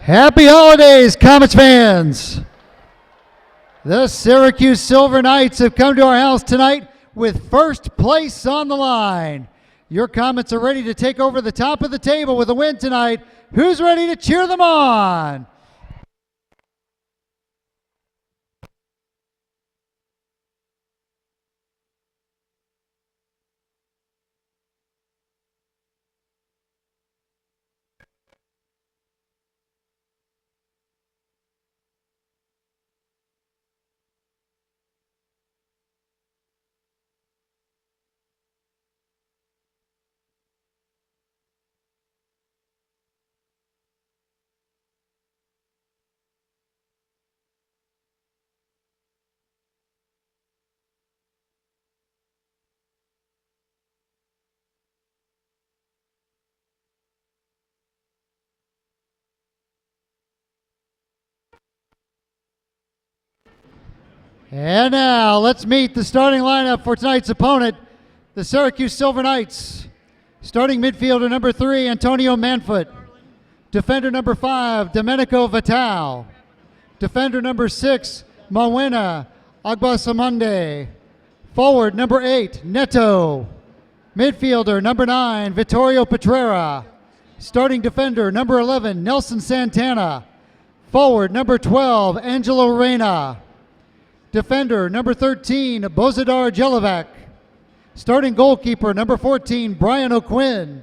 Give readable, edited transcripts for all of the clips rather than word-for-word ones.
Happy holidays, Comets fans! The Syracuse Silver Knights have come to our house tonight with first place on the line. Your Comets are ready to take over the top of the table with a win tonight. Who's ready to cheer them on? And now, let's meet the starting lineup for tonight's opponent, the Syracuse Silver Knights. Starting midfielder number 3, Antonio Manfoot. Defender number 5, Domenico Vital. Defender number 6, Mawena Agbasamande. Forward number 8, Neto. Midfielder number 9, Vittorio Petrera. Starting defender number 11, Nelson Santana. Forward number 12, Angelo Reyna. Defender number 13, Bozidar Jelivac. Starting goalkeeper number 14, Brian O'Quinn.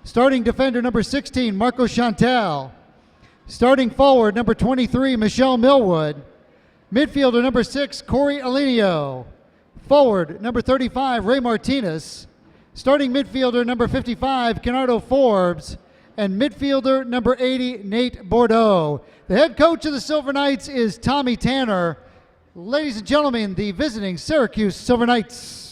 Starting defender number 16, Marco Chantal. Starting forward number 23, Michelle Millwood. Midfielder number 6, Corey Alenio. Forward number 35, Ray Martinez. Starting midfielder number 55, Kenardo Forbes. And midfielder number 80, Nate Bordeaux. The head coach of the Silver Knights is Tommy Tanner. Ladies and gentlemen, the visiting Syracuse Silver Knights.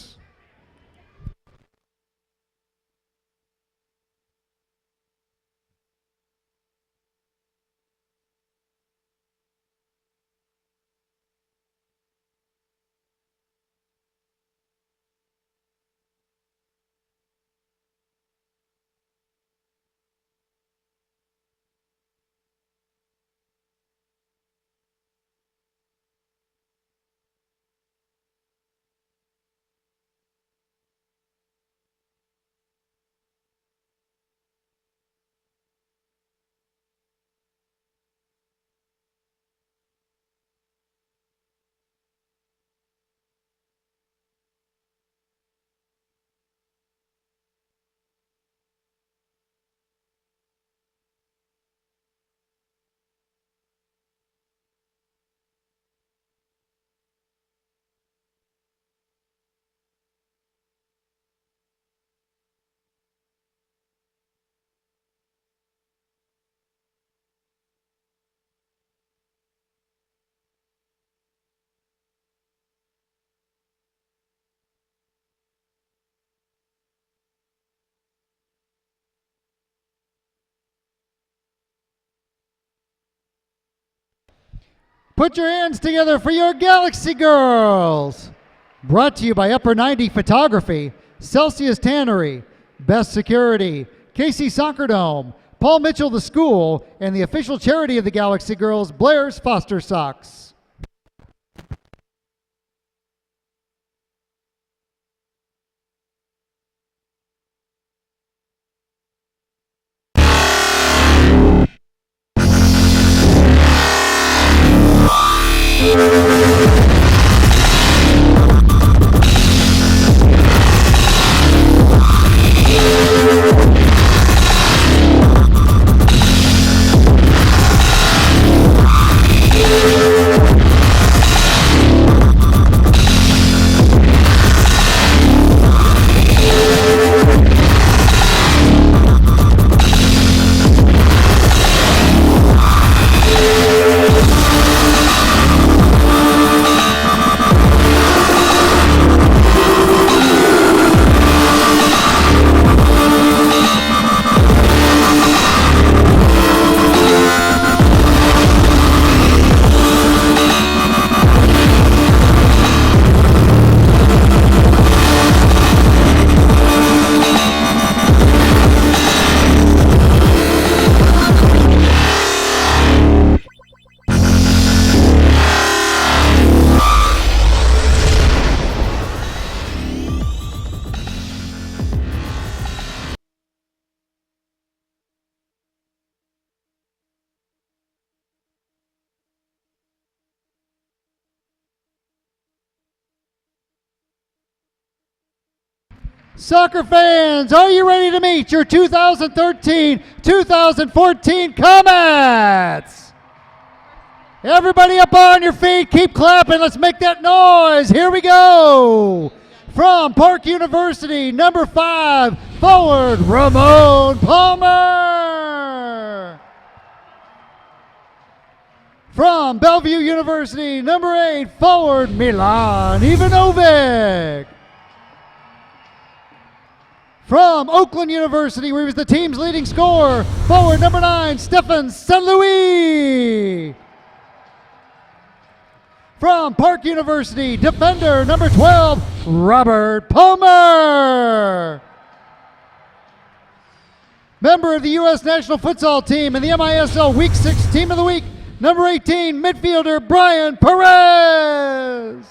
Put your hands together for your Galaxy Girls. Brought to you by Upper 90 Photography, Celsius Tannery, Best Security, KC Soccer Dome, Paul Mitchell the School, and the official charity of the Galaxy Girls, Blair's Foster Socks. Soccer fans, are you ready to meet your 2013-2014 Comets? Everybody up on your feet, keep clapping, let's make that noise. Here we go. From Park University, number 5, forward Ramon Palmer. From Bellevue University, number 8, forward Milan Ivanovic. From Oakland University, where he was the team's leading scorer, forward number 9, Stefan St. Louis. From Park University, defender number 12, Robert Palmer. Member of the U.S. National Futsal Team and the MISL Week 6 Team of the Week, number 18, midfielder Brian Perez.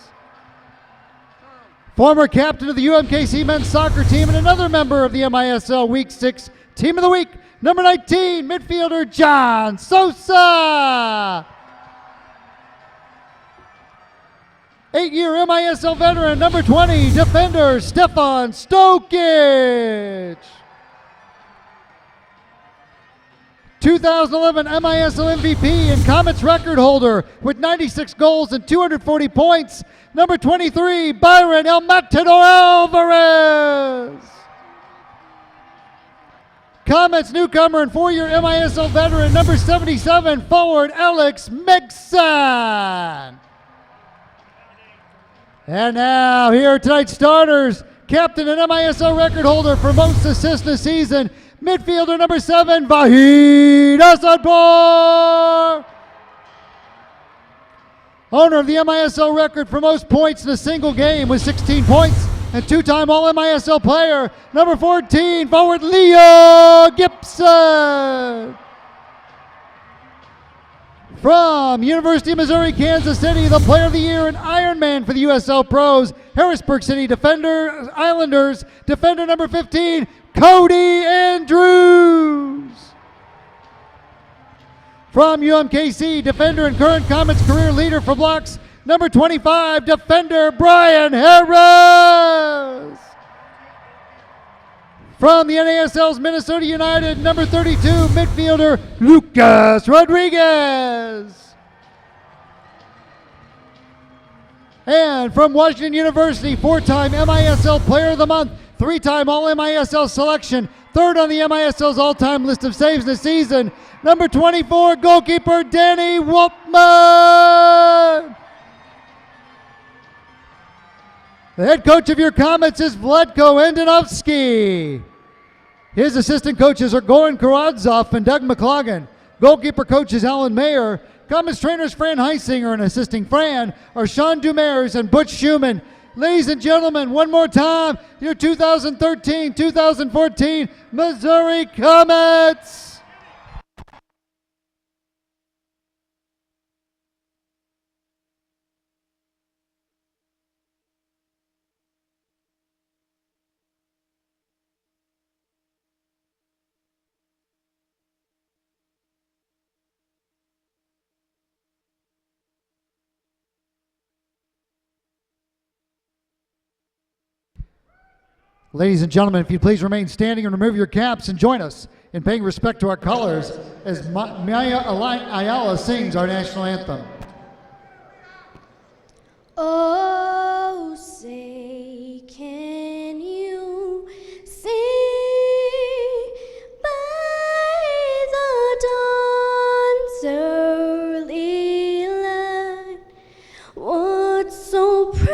Former captain of the UMKC men's soccer team and another member of the MISL Week 6 Team of the Week, number 19, midfielder John Sosa. 8-year MISL veteran, number 20, defender Stefan Stokic. 2011 MISL MVP and Comets record holder with 96 goals and 240 points, number 23, Byron El Matador Alvarez. Comets newcomer and 4-year MISL veteran, number 77, forward Alex Megson. And now, here are tonight's starters. Captain and MISL record holder for most assists this season, midfielder number 7, Vahid Asadpour. Owner of the MISL record for most points in a single game with 16 points and 2-time All-MISL player, number 14, forward Leo Gibson. From University of Missouri, Kansas City, the player of the year and Ironman for the USL Pros, Harrisburg City defender, Islanders, defender number 15, Cody Andrews. From UMKC, defender and current Comets career leader for blocks, number 25, defender Brian Harris. From the NASL's Minnesota United, number 32, midfielder Lucas Rodriguez. And from Washington University, 4-time MISL Player of the Month, 3-time All-MISL selection, 3rd on the MISL's all-time list of saves this season, number 24, goalkeeper Danny Wolfman. The head coach of your Comets is Vladko Andonovsky. His assistant coaches are Goran Karadzoff and Doug McLaughlin. Goalkeeper coach is Alan Mayer. Comets trainers Fran Heisinger and assisting Fran are Sean Dumers and Butch Schumann. Ladies and gentlemen, one more time, your 2013-2014 Missouri Comets. Ladies and gentlemen, if you please remain standing and remove your caps and join us in paying respect to our colors as Maya Ayala sings our national anthem. Oh, say, can you see by the dawn's early light what so proudly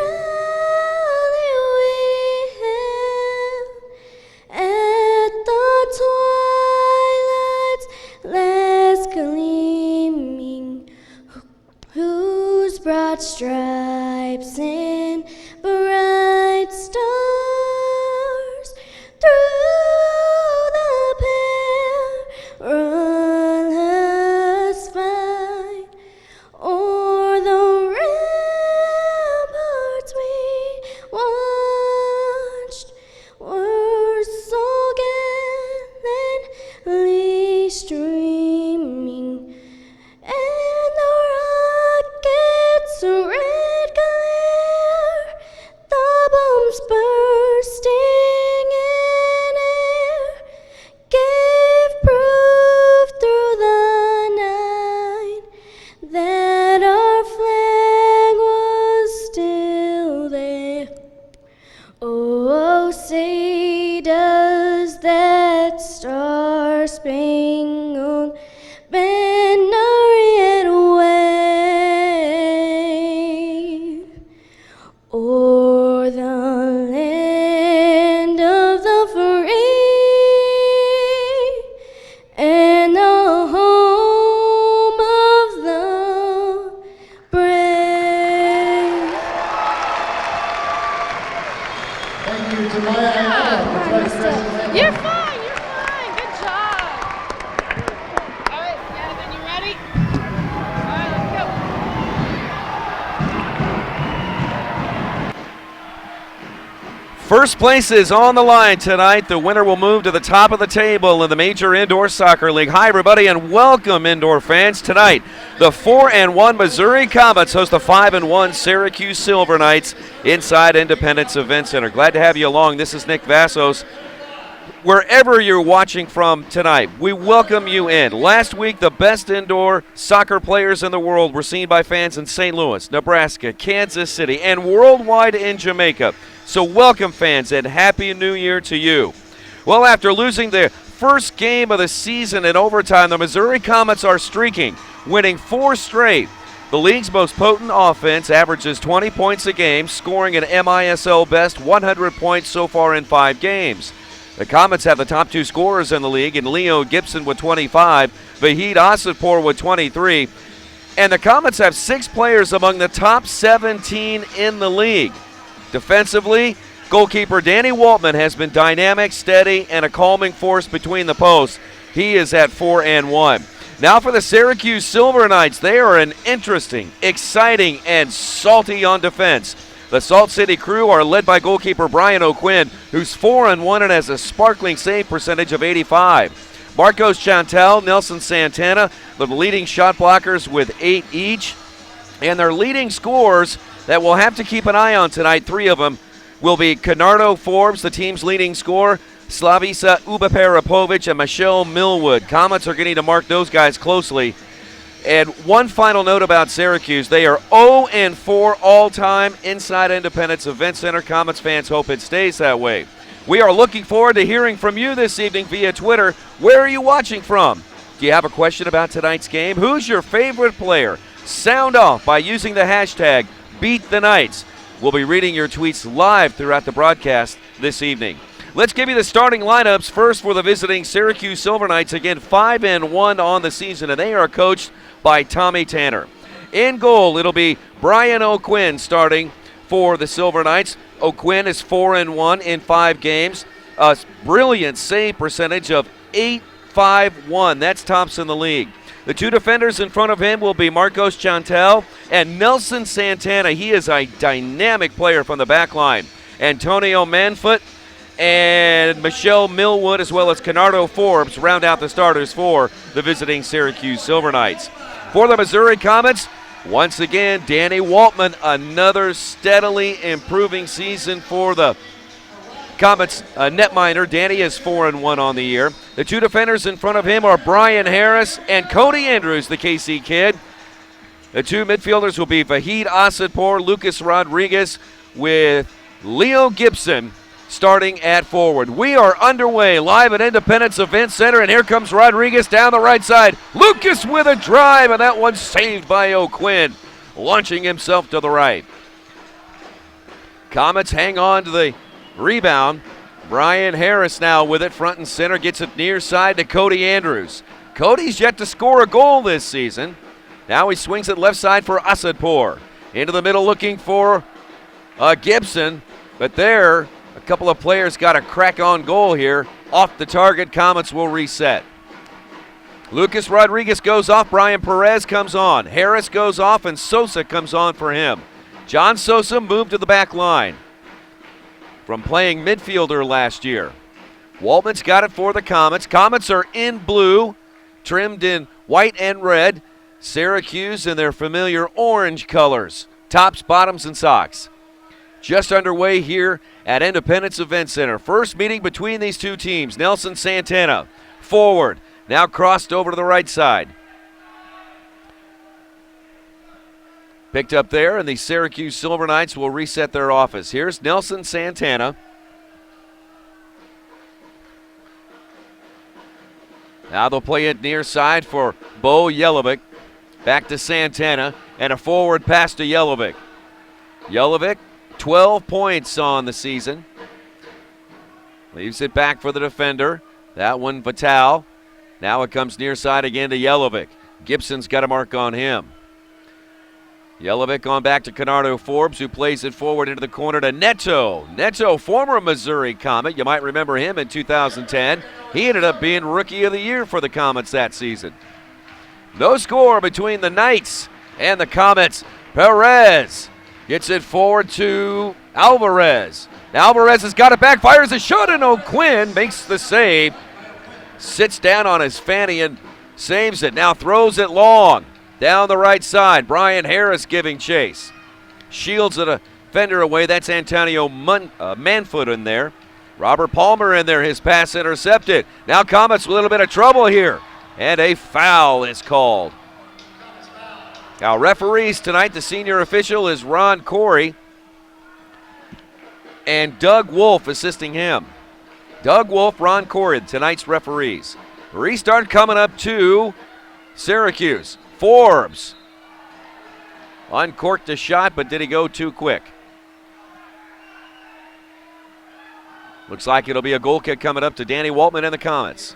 we hailed at the twilight's last gleaming, whose broad stripes does that star-spangled banner yet wave o'er the land of the free and the home of the brave? Thank you to Maya Ayala. You're fine, you're fine. Good job. All right, Jonathan, you ready? All right, let's go. First place is on the line tonight. The winner will move to the top of the table in the Major Indoor Soccer League. Hi, everybody, and welcome, indoor fans. Tonight, the 4-1 Missouri Comets host the 5-1 Syracuse Silver Knights inside Independence Event Center. Glad to have you along. This is Nick Vassos. Wherever you're watching from tonight, we welcome you in. Last week, the best indoor soccer players in the world were seen by fans in St. Louis, Nebraska, Kansas City, and worldwide in Jamaica. So welcome, fans, and Happy New Year to you. Well, after losing their first game of the season in overtime, the Missouri Comets are streaking, winning 4 straight. The league's most potent offense averages 20 points a game, scoring an MISL best 100 points so far in 5 games. The Comets have the top 2 scorers in the league, in Leo Gibson with 25, Vahid Asadpour with 23, and the Comets have 6 players among the top 17 in the league. Defensively, goalkeeper Danny Waltman has been dynamic, steady, and a calming force between the posts. He is at 4-1. Now for the Syracuse Silver Knights. They are an interesting, exciting, and salty on defense. The Salt City Crew are led by goalkeeper Brian O'Quinn, who's 4-1 and has a sparkling save percentage of 85. Marcos Chantel, Nelson Santana, the leading shot blockers with 8 each. And their leading scorers that we'll have to keep an eye on tonight, 3 of them, will be Canardo Forbes, the team's leading scorer, Slavisa Ubaparapovic, and Michelle Millwood. Comets are getting to mark those guys closely. And one final note about Syracuse. They are 0-4 all-time inside Independence Event Center. Comets fans hope it stays that way. We are looking forward to hearing from you this evening via Twitter. Where are you watching from? Do you have a question about tonight's game? Who's your favorite player? Sound off by using the hashtag #BeatTheKnights. We'll be reading your tweets live throughout the broadcast this evening. Let's give you the starting lineups first for the visiting Syracuse Silver Knights. Again, 5-1 on the season, and they are coached by Tommy Tanner. In goal, it'll be Brian O'Quinn starting for the Silver Knights. O'Quinn is 4-1 in 5 games. A brilliant save percentage of 8.51. That's tops in the league. The 2 defenders in front of him will be Marcos Chantel and Nelson Santana. He is a dynamic player from the back line. Antonio Manfoot and Michelle Millwood, as well as Canardo Forbes, round out the starters for the visiting Syracuse Silver Knights. For the Missouri Comets, once again, Danny Waltman, another steadily improving season for the Comets netminder. Danny is 4-1 on the year. The 2 defenders in front of him are Brian Harris and Cody Andrews, the KC kid. The 2 midfielders will be Vahid Asadpour, Lucas Rodriguez, with Leo Gibson starting at forward. We are underway live at Independence Event Center, and here comes Rodriguez down the right side. Lucas with a drive, and that one's saved by O'Quinn, launching himself to the right. Comets hang on to the rebound. Brian Harris now with it front and center, gets it near side to Cody Andrews. Cody's yet to score a goal this season. Now he swings it left side for Asadpour. Into the middle looking for Gibson, but there a couple of players got a crack on goal here. Off the target, Comets will reset. Lucas Rodriguez goes off, Brian Perez comes on. Harris goes off, and Sosa comes on for him. John Sosa moved to the back line from playing midfielder last year. Waltman's got it for the Comets. Comets are in blue, trimmed in white and red. Syracuse in their familiar orange colors, tops, bottoms, and socks. Just underway here at Independence Event Center. First meeting between these 2 teams. Nelson Santana, forward, now crossed over to the right side. Picked up there, and the Syracuse Silver Knights will reset their office. Here's Nelson Santana. Now they'll play it near side for Bo Yelovic. Back to Santana, and a forward pass to Yelovic. Yelovic, 12 points on the season. Leaves it back for the defender. That one, Vital. Now it comes near side again to Yelovic. Gibson's got a mark on him. Yelovic on back to Canardo Forbes, who plays it forward into the corner to Neto. Neto, former Missouri Comet. You might remember him in 2010. He ended up being Rookie of the Year for the Comets that season. No score between the Knights and the Comets. Perez gets it forward to Alvarez. Now Alvarez has got it back, fires a shot, and O'Quinn makes the save. Sits down on his fanny and saves it. Now throws it long. Down the right side, Brian Harris giving chase. Shields a defender away. That's Antonio Manfoot in there. Robert Palmer in there. His pass intercepted. Now Comets with a little bit of trouble here. And a foul is called. Now referees tonight, the senior official is Ron Corey. And Doug Wolf assisting him. Doug Wolf, Ron Corey, tonight's referees. Restart coming up to Syracuse. Forbes uncorked a shot, but did he go too quick? Looks like it'll be a goal kick coming up to Danny Waltman and the Comets.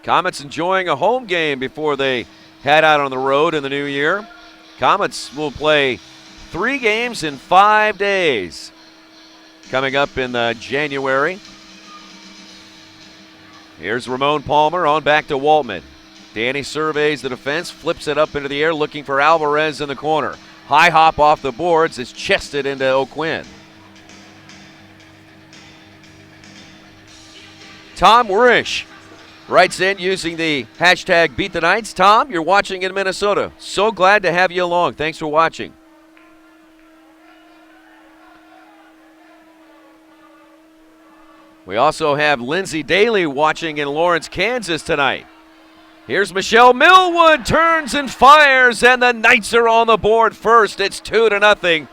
Comets enjoying a home game before they head out on the road in the new year. Comets will play 3 games in 5 days coming up in January. Here's Ramon Palmer on back to Waltman. Danny surveys the defense, flips it up into the air, looking for Alvarez in the corner. High hop off the boards, is chested into O'Quinn. Tom Wrish writes in using the hashtag Beat the Knights. Tom, you're watching in Minnesota. So glad to have you along. Thanks for watching. We also have Lindsay Daly watching in Lawrence, Kansas tonight. Here's Michelle Millwood, turns and fires, and the Knights are on the board first. It's 2-0.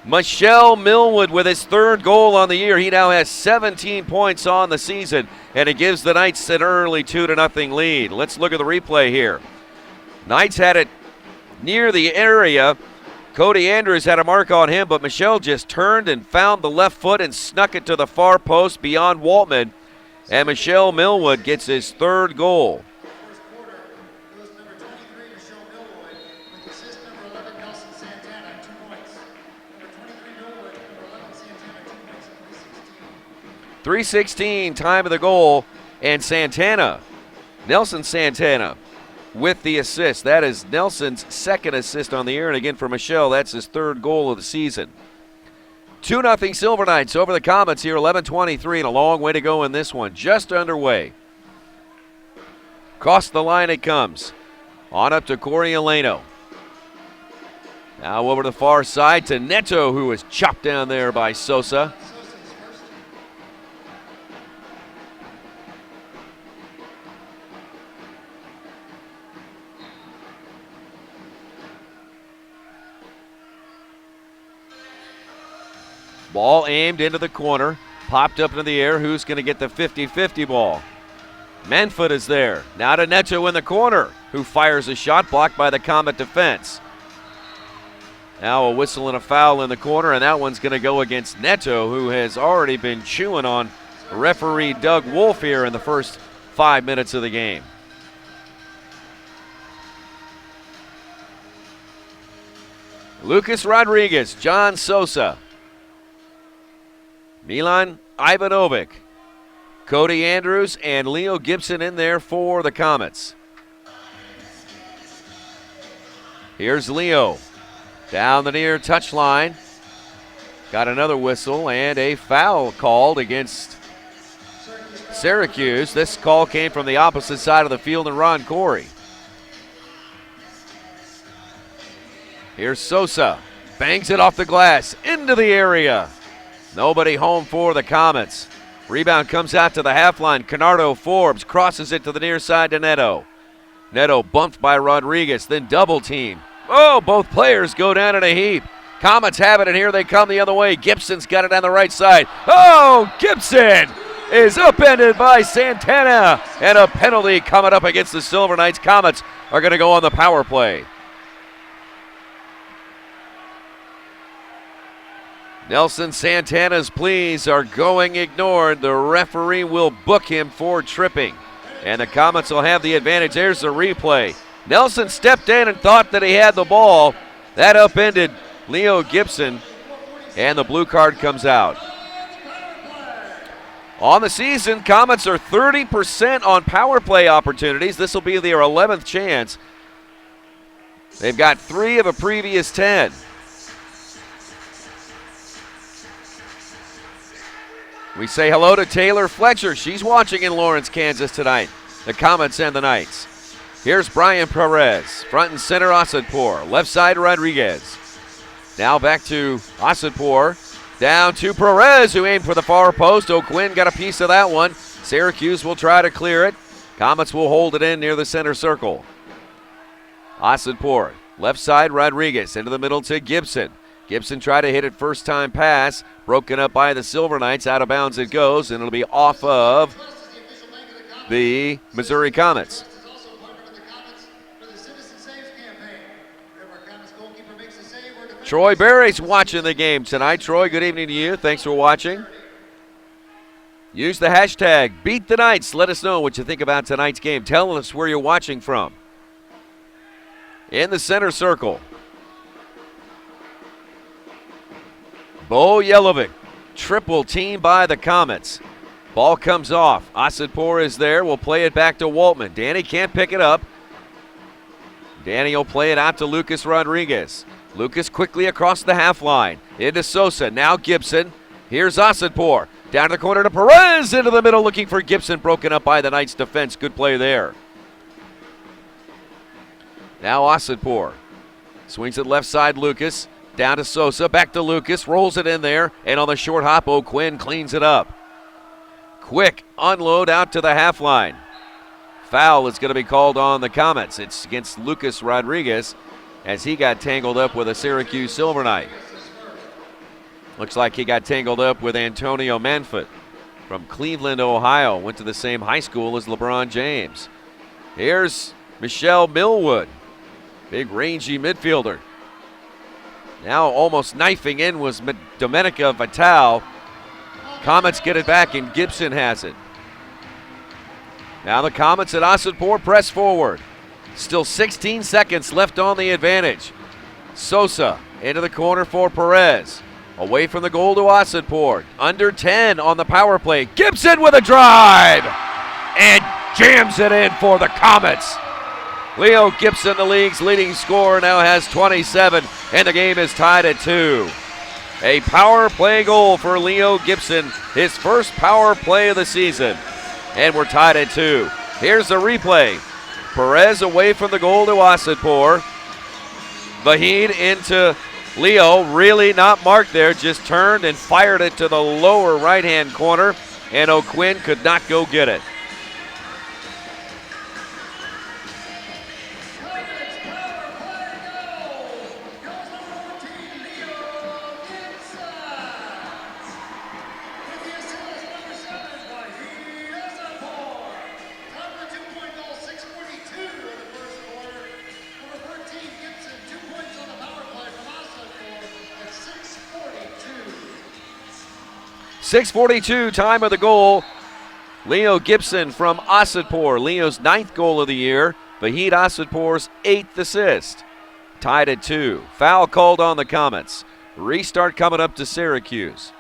Michelle Millwood with his 3rd goal on the year. He now has 17 points on the season, and it gives the Knights an early 2-0 lead. Let's look at the replay here. Knights had it near the area. Cody Andrews had a mark on him, but Michelle just turned and found the left foot and snuck it to the far post beyond Waltman. And Michelle Millwood gets his 3rd goal. First quarter, it was number 23, Michelle Millwood, with assist number 11, Nelson Santana, 2 points. Number 23, Millwood, number 11, Santana, 2 points, 3:16. 3:16, time of the goal, and Santana, Nelson Santana, with the assist. That is Nelson's 2nd assist on the year, and again for Michelle, that's his 3rd goal of the season. 2-0 Silver Knights over the Comets here, 11:23, and a long way to go in this one. Just underway. Across the line it comes. On up to Corey Eleno. Now over to the far side to Neto, who was chopped down there by Sosa. Ball aimed into the corner, popped up into the air. Who's going to get the 50-50 ball? Manfoot is there. Now to Neto in the corner, who fires a shot blocked by the Comet defense. Now a whistle and a foul in the corner, and that one's going to go against Neto, who has already been chewing on referee Doug Wolf here in the first 5 minutes of the game. Lucas Rodriguez, John Sosa, Milan Ivanovic, Cody Andrews, and Leo Gibson in there for the Comets. Here's Leo down the near touchline. Got another whistle and a foul called against Syracuse. This call came from the opposite side of the field and Ron Corey. Here's Sosa. Bangs it off the glass into the area. Nobody home for the Comets. Rebound comes out to the half line. Canardo Forbes crosses it to the near side to Neto. Neto bumped by Rodriguez, then double team. Oh, both players go down in a heap. Comets have it, and here they come the other way. Gibson's got it on the right side. Oh, Gibson is upended by Santana, and a penalty coming up against the Silver Knights. Comets are going to go on the power play. Nelson Santana's pleas are going ignored. The referee will book him for tripping, and the Comets will have the advantage. There's the replay. Nelson stepped in and thought that he had the ball. That upended Leo Gibson, and the blue card comes out. On the season, Comets are 30% on power play opportunities. This will be their 11th chance. They've got 3 of a previous 10. We say hello to Taylor Fletcher. She's watching in Lawrence, Kansas tonight. The Comets and the Knights. Here's Brian Perez. Front and center, Asadpour. Left side, Rodriguez. Now back to Asadpour. Down to Perez, who aimed for the far post. O'Quinn got a piece of that one. Syracuse will try to clear it. Comets will hold it in near the center circle. Asadpour. Left side, Rodriguez. Into the middle to Gibson. Gibson tried to hit it first time pass. Broken up by the Silver Knights. Out of bounds it goes, and it'll be off of the Missouri Comets. Troy Berry's watching the game tonight. Troy, good evening to you. Thanks for watching. Use the hashtag #BeatTheKnights. Let us know what you think about tonight's game. Tell us where you're watching from. In the center circle, Bo Yelovic, triple team by the Comets. Ball comes off. Asadpour is there. We'll play it back to Waltman. Danny can't pick it up. Danny will play it out to Lucas Rodriguez. Lucas quickly across the half line. Into Sosa. Now Gibson. Here's Asadpour. Down to the corner to Perez. Into the middle looking for Gibson. Broken up by the Knights defense. Good play there. Now Asadpour. Swings it left side, Lucas. Down to Sosa. Back to Lucas. Rolls it in there. And on the short hop, O'Quinn cleans it up. Quick unload out to the half line. Foul is going to be called on the Comets. It's against Lucas Rodriguez, as he got tangled up with a Syracuse Silver Knight. Looks like he got tangled up with Antonio Manfoot from Cleveland, Ohio. Went to the same high school as LeBron James. Here's Michelle Millwood, big rangy midfielder. Now almost knifing in was Domenica Vital. Comets get it back, and Gibson has it. Now the Comets at Asadpour press forward. Still 16 seconds left on the advantage. Sosa into the corner for Perez. Away from the goal to Asadpour. Under 10 on the power play. Gibson with a drive and jams it in for the Comets. Leo Gibson, the league's leading scorer, now has 27, and the game is tied at 2. A power play goal for Leo Gibson, his first power play of the season. And we're tied at 2. Here's the replay. Perez away from the goal to Asadpour. Vahid into Leo, really not marked there, just turned and fired it to the lower right-hand corner, and O'Quinn could not go get it. .642 time of the goal. Leo Gibson from Asadpour, Leo's 9th goal of the year. Vahid Asadpour's 8th assist. Tied at 2. Foul called on the Comets. Restart coming up to Syracuse.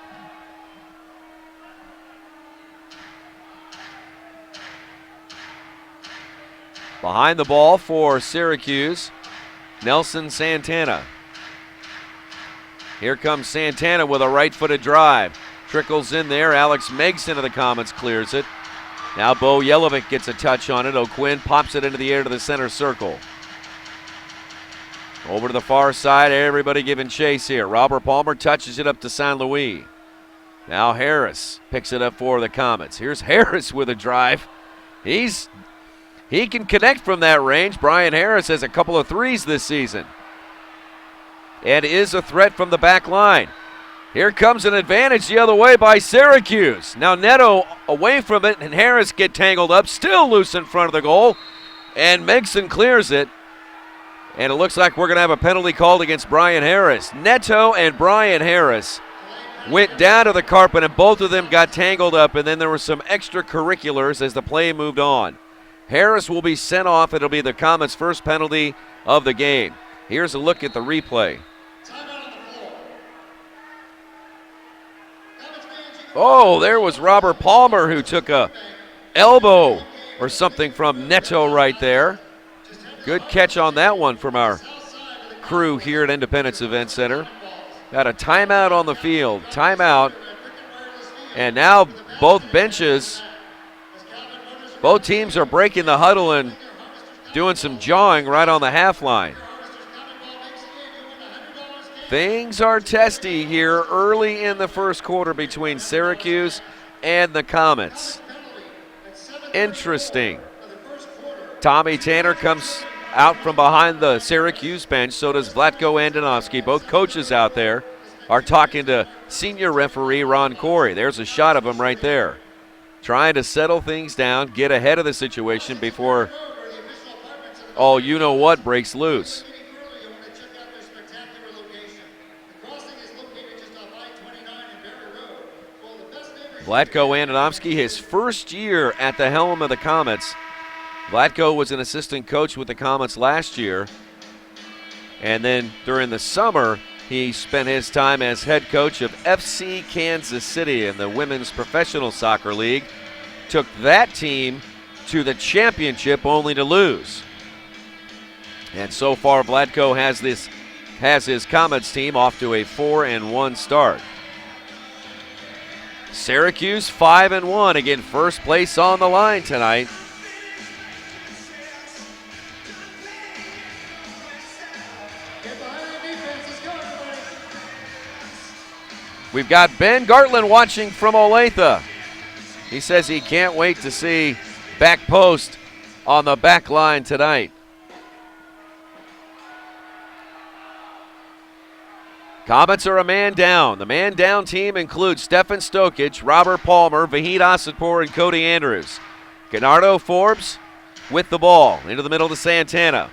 Behind the ball for Syracuse, Nelson Santana. Here comes Santana with a right-footed drive. Trickles in there. Alex Megson of the Comets clears it. Now Bo Yelovic gets a touch on it. O'Quinn pops it into the air to the center circle. Over to the far side. Everybody giving chase here. Robert Palmer touches it up to St. Louis. Now Harris picks it up for the Comets. Here's Harris with a drive. He can connect from that range. Brian Harris has a couple of threes this season. and is a threat from the back line. Here comes an advantage the other way by Syracuse. Now Neto away from it, and Harris get tangled up, still loose in front of the goal, and Megson clears it. And it looks like we're going to have a penalty called against Brian Harris. Neto and Brian Harris went down to the carpet, and both of them got tangled up, and then there were some extracurriculars as the play moved on. Harris will be sent off. It'll be the Comets' first penalty of the game. Here's a look at the replay. Oh, there was Robert Palmer who took a elbow or something from Neto right there. Good catch on that one from our crew here at Independence Event Center. Got a timeout on the field. Timeout. And now both benches, both teams are breaking the huddle and doing some jawing right on the half line. Things are testy here early in the first quarter between Syracuse and the Comets. Interesting. Tommy Tanner comes out from behind the Syracuse bench. So does Vlatko Andonovsky. Both coaches out there are talking to senior referee Ron Corey. There's a shot of him right there. Trying to settle things down, get ahead of the situation before all you know what breaks loose. Vlatko Andonovsky, his first year at the helm of the Comets. Vlatko was an assistant coach with the Comets last year. And then during the summer, he spent his time as head coach of FC Kansas City in the Women's Professional Soccer League. Took that team to the championship only to lose. And so far, Vlatko has his Comets team off to a 4-1 start. Syracuse 5-1, again first place on the line tonight. We've got Ben Gartland watching from Olathe. He says he can't wait to see back post on the back line tonight. Comets are a man down. The man down team includes Stefan Stokic, Robert Palmer, Vahid Asadpour, and Cody Andrews. Gennaro Forbes with the ball into the middle to Santana.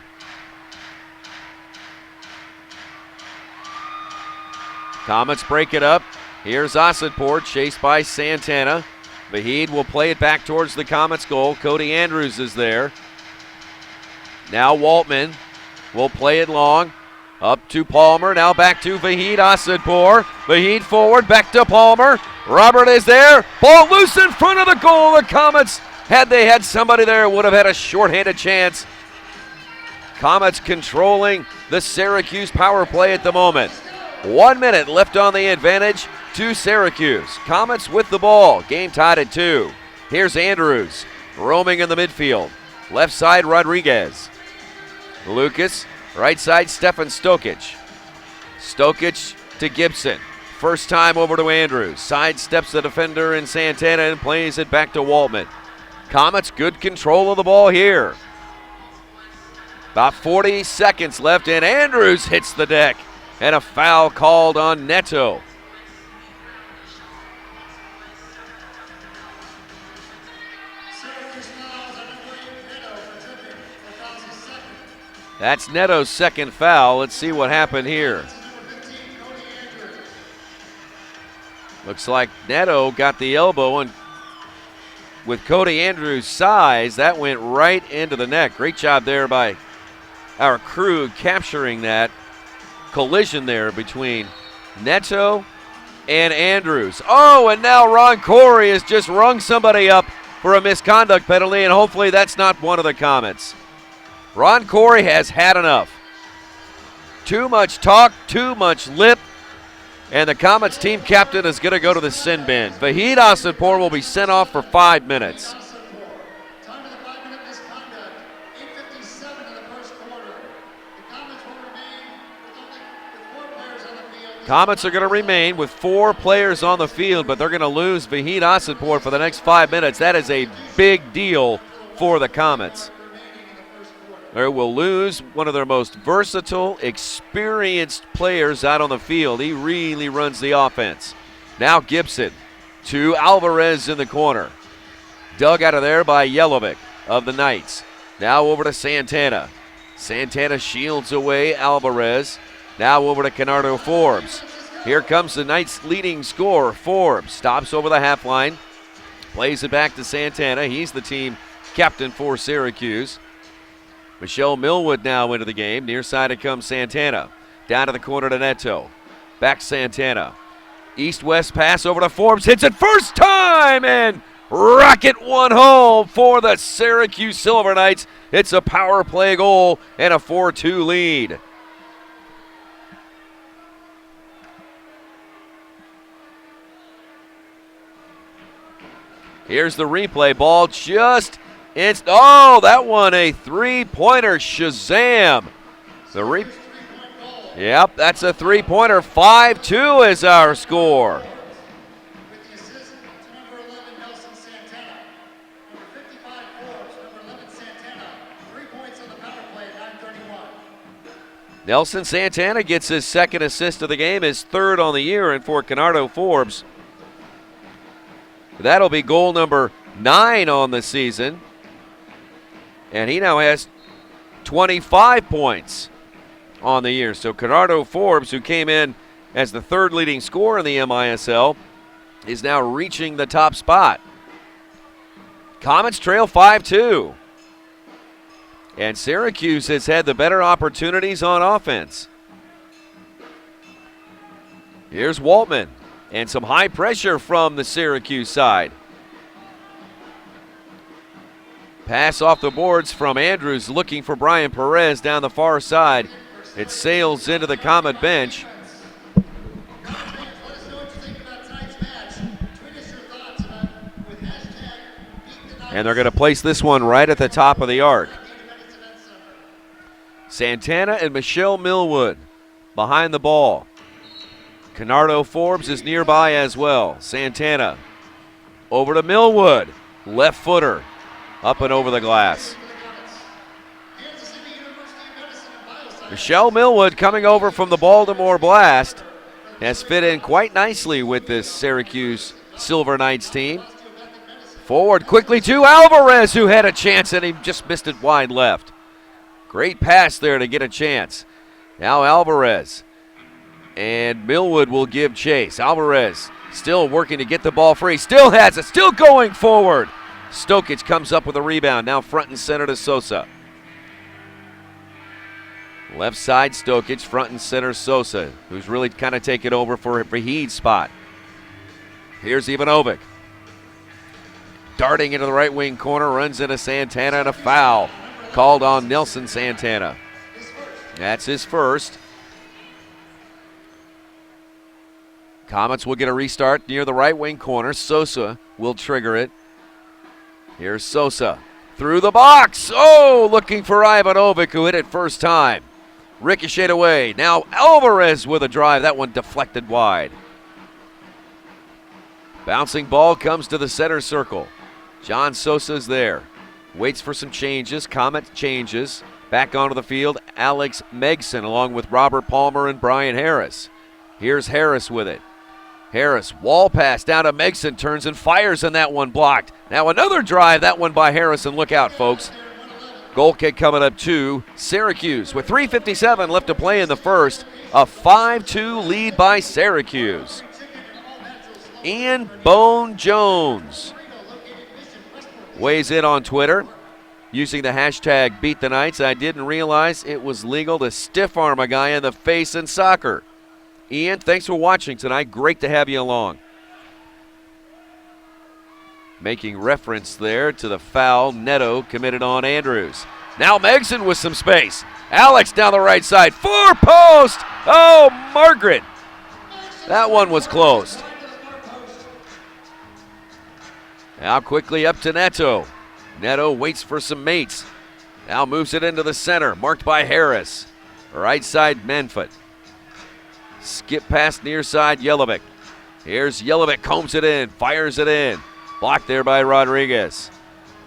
Comets break it up. Here's Asadpour chased by Santana. Vahid will play it back towards the Comets goal. Cody Andrews is there. Now Waltman will play it long. Up to Palmer, now back to Vahid Asadpour. Vahid forward, back to Palmer. Robert is there. Ball loose in front of the goal. The Comets, had they had somebody there, would have had a shorthanded chance. Comets controlling the Syracuse power play at the moment. 1 minute left on the advantage to Syracuse. Comets with the ball. Game tied at 2. Here's Andrews roaming in the midfield. Left side, Rodriguez. Lucas. Right side, Stefan Stokic. Stokic to Gibson. First time over to Andrews. Sidesteps the defender in Santana and plays it back to Waltman. Comets, good control of the ball here. About 40 seconds left, and Andrews hits the deck. And a foul called on Neto. That's Neto's second foul. Let's see what happened here. Looks like Neto got the elbow, and with Cody Andrews' size, that went right into the neck. Great job there by our crew capturing that collision there between Neto and Andrews. Oh, and now Ron Corey has just rung somebody up for a misconduct penalty, and hopefully that's not one of the Comets. Ron Corey has had enough. Too much talk, too much lip, and the Comets team captain is going to go to the sin bin. Vahid Asadpour will be sent off for 5 minutes. Comets are going to remain with 4 players on the field, but they're going to lose Vahid Asadpour for the next 5 minutes. That is a big deal for the Comets. or will lose one of their most versatile, experienced players out on the field. He really runs the offense. Now Gibson to Alvarez in the corner. Dug out of there by Yelovic of the Knights. Now over to Santana. Santana shields away Alvarez. Now over to Canardo Forbes. Here comes the Knights' leading scorer, Forbes. Stops over the half line. Plays it back to Santana. He's the team captain for Syracuse. Michelle Millwood now into the game. Near side it comes Santana. Down to the corner to Neto. Back Santana. East-west pass over to Forbes. Hits it first time and rocket one home for the Syracuse Silver Knights. It's a power play goal and a 4-2 lead. Here's the replay. Ball just that one a three-pointer. Shazam. Yep, that's a three-pointer. 5-2 is our score. With the assist to number 11, Nelson Santana. Number 55, Forbes. Number 11, Santana. 3 points on the power play at 9:31. Nelson Santana gets his second assist of the game, his third on the year, and for Canardo Forbes, that'll be goal number 9 on the season. And he now has 25 points on the year. So Canardo Forbes, who came in as the third leading scorer in the MISL, is now reaching the top spot. Comets trail 5-2. And Syracuse has had the better opportunities on offense. Here's Waltman. And some high pressure from the Syracuse side. Pass off the boards from Andrews, looking for Brian Perez down the far side. It sails into the Comet bench. And they're going to place this one right at the top of the arc. Santana and Michelle Millwood behind the ball. Canardo Forbes is nearby as well. Santana over to Millwood. Left footer up and over the glass. Michelle Millwood, coming over from the Baltimore Blast, has fit in quite nicely with this Syracuse Silver Knights team. Forward quickly to Alvarez, who had a chance and he just missed it wide left. Great pass there to get a chance. Now Alvarez. And Millwood will give chase. Alvarez still working to get the ball free. Still has it. Still going forward. Stokic comes up with a rebound. Now front and center to Sosa. Left side Stokic, front and center Sosa, who's really kind of taken over for Vahid's spot. Here's Ivanovic. Darting into the right wing corner, runs into Santana, and a foul called on Nelson Santana. That's his first. Comets will get a restart near the right wing corner. Sosa will trigger it. Here's Sosa through the box. Oh, looking for Ivanovic, who hit it first time. Ricocheted away. Now Alvarez with a drive. That one deflected wide. Bouncing ball comes to the center circle. John Sosa's there. Waits for some changes. Comet changes. Back onto the field, Alex Megson along with Robert Palmer and Brian Harris. Here's Harris with it. Harris, wall pass down to Megson, turns and fires, and that one blocked. Now another drive, that one by Harris, and look out, folks. Goal kick coming up to Syracuse with 3:57 left to play in the first. A 5-2 lead by Syracuse. Ian Bone Jones weighs in on Twitter using the hashtag #BeatTheKnights. I didn't realize it was legal to stiff arm a guy in the face in soccer. Ian, thanks for watching tonight. Great to have you along. Making reference there to the foul Neto committed on Andrews. Now Megson with some space. Alex down the right side. Far post. Oh, Margaret. That one was closed. Now quickly up to Neto. Neto waits for some mates. Now moves it into the center. Marked by Harris. Right side Manfoot. Skip past near side Yelovic. Here's Yelovic, combs it in, fires it in. Blocked there by Rodriguez.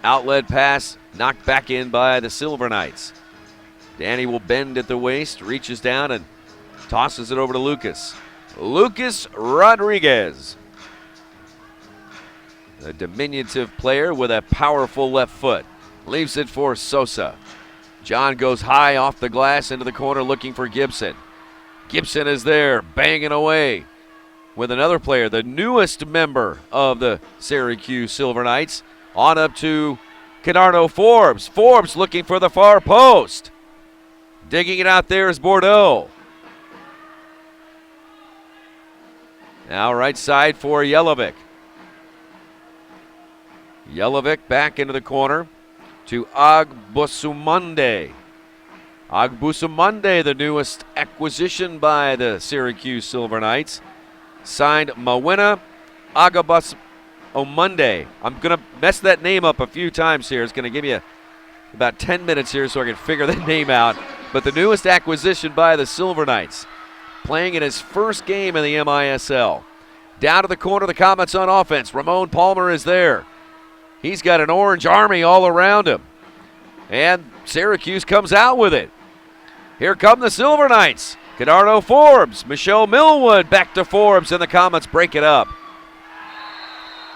Outlet pass knocked back in by the Silver Knights. Danny will bend at the waist, reaches down and tosses it over to Lucas. Lucas Rodriguez, a diminutive player with a powerful left foot. Leaves it for Sosa. John goes high off the glass into the corner looking for Gibson. Gibson is there, banging away with another player, the newest member of the Syracuse Silver Knights. On up to Canardo Forbes. Forbes looking for the far post. Digging it out there is Bordeaux. Now right side for Yelovic. Yelovic back into the corner to Agbusumande. Agbusumande, the newest acquisition by the Syracuse Silver Knights. Signed Mawina Agabusumande. I'm going to mess that name up a few times here. It's going to give you about 10 minutes here so I can figure that name out. But the newest acquisition by the Silver Knights, playing in his first game in the MISL. Down to the corner, the Comets on offense. Ramon Palmer is there. He's got an orange army all around him. And Syracuse comes out with it. Here come the Silver Knights. Canardo Forbes, Michelle Millwood back to Forbes, and the Comets break it up.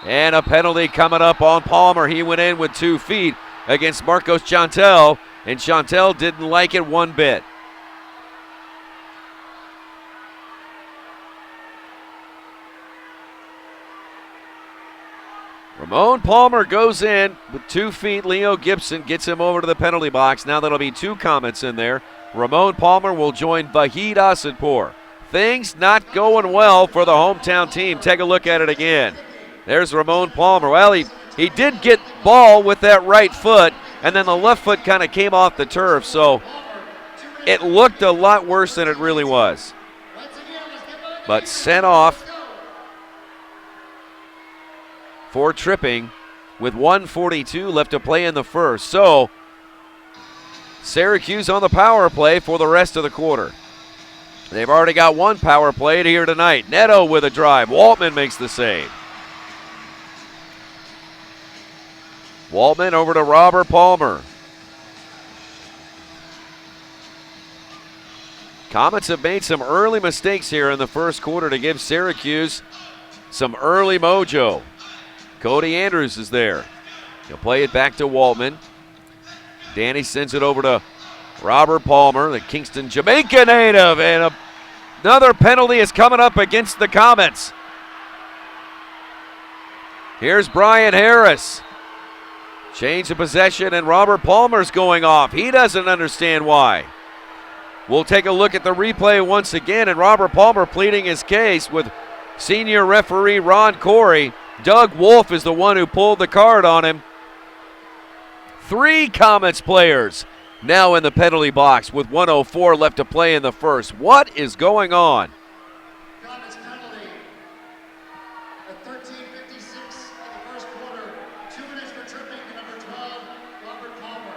And a penalty coming up on Palmer. He went in with 2 feet against Marcos Chantel, and Chantel didn't like it one bit. Ramon Palmer goes in with 2 feet. Leo Gibson gets him over to the penalty box. Now that'll be 2 Comets in there. Ramon Palmer will join Vahid Asadpour. Things not going well for the hometown team. Take a look at it again. There's Ramon Palmer. Well, he did get ball with that right foot, and then the left foot kind of came off the turf, so it looked a lot worse than it really was. But sent off for tripping with 1:42 left to play in the first. So Syracuse on the power play for the rest of the quarter. They've already got 1 power play here tonight. Neto with a drive. Waltman makes the save. Waltman over to Robert Palmer. Comets have made some early mistakes here in the first quarter to give Syracuse some early mojo. Cody Andrews is there. He'll play it back to Waltman. Danny sends it over to Robert Palmer, the Kingston, Jamaica native, and another penalty is coming up against the Comets. Here's Brian Harris. Change of possession, and Robert Palmer's going off. He doesn't understand why. We'll take a look at the replay once again, and Robert Palmer pleading his case with senior referee Ron Corey. Doug Wolf is the one who pulled the card on him. 3 Comets players now in the penalty box with 1:04 left to play in the first. What is going on? Comets penalty at 13:56 of the first quarter. 2 minutes for tripping to number 12, Robert Palmer.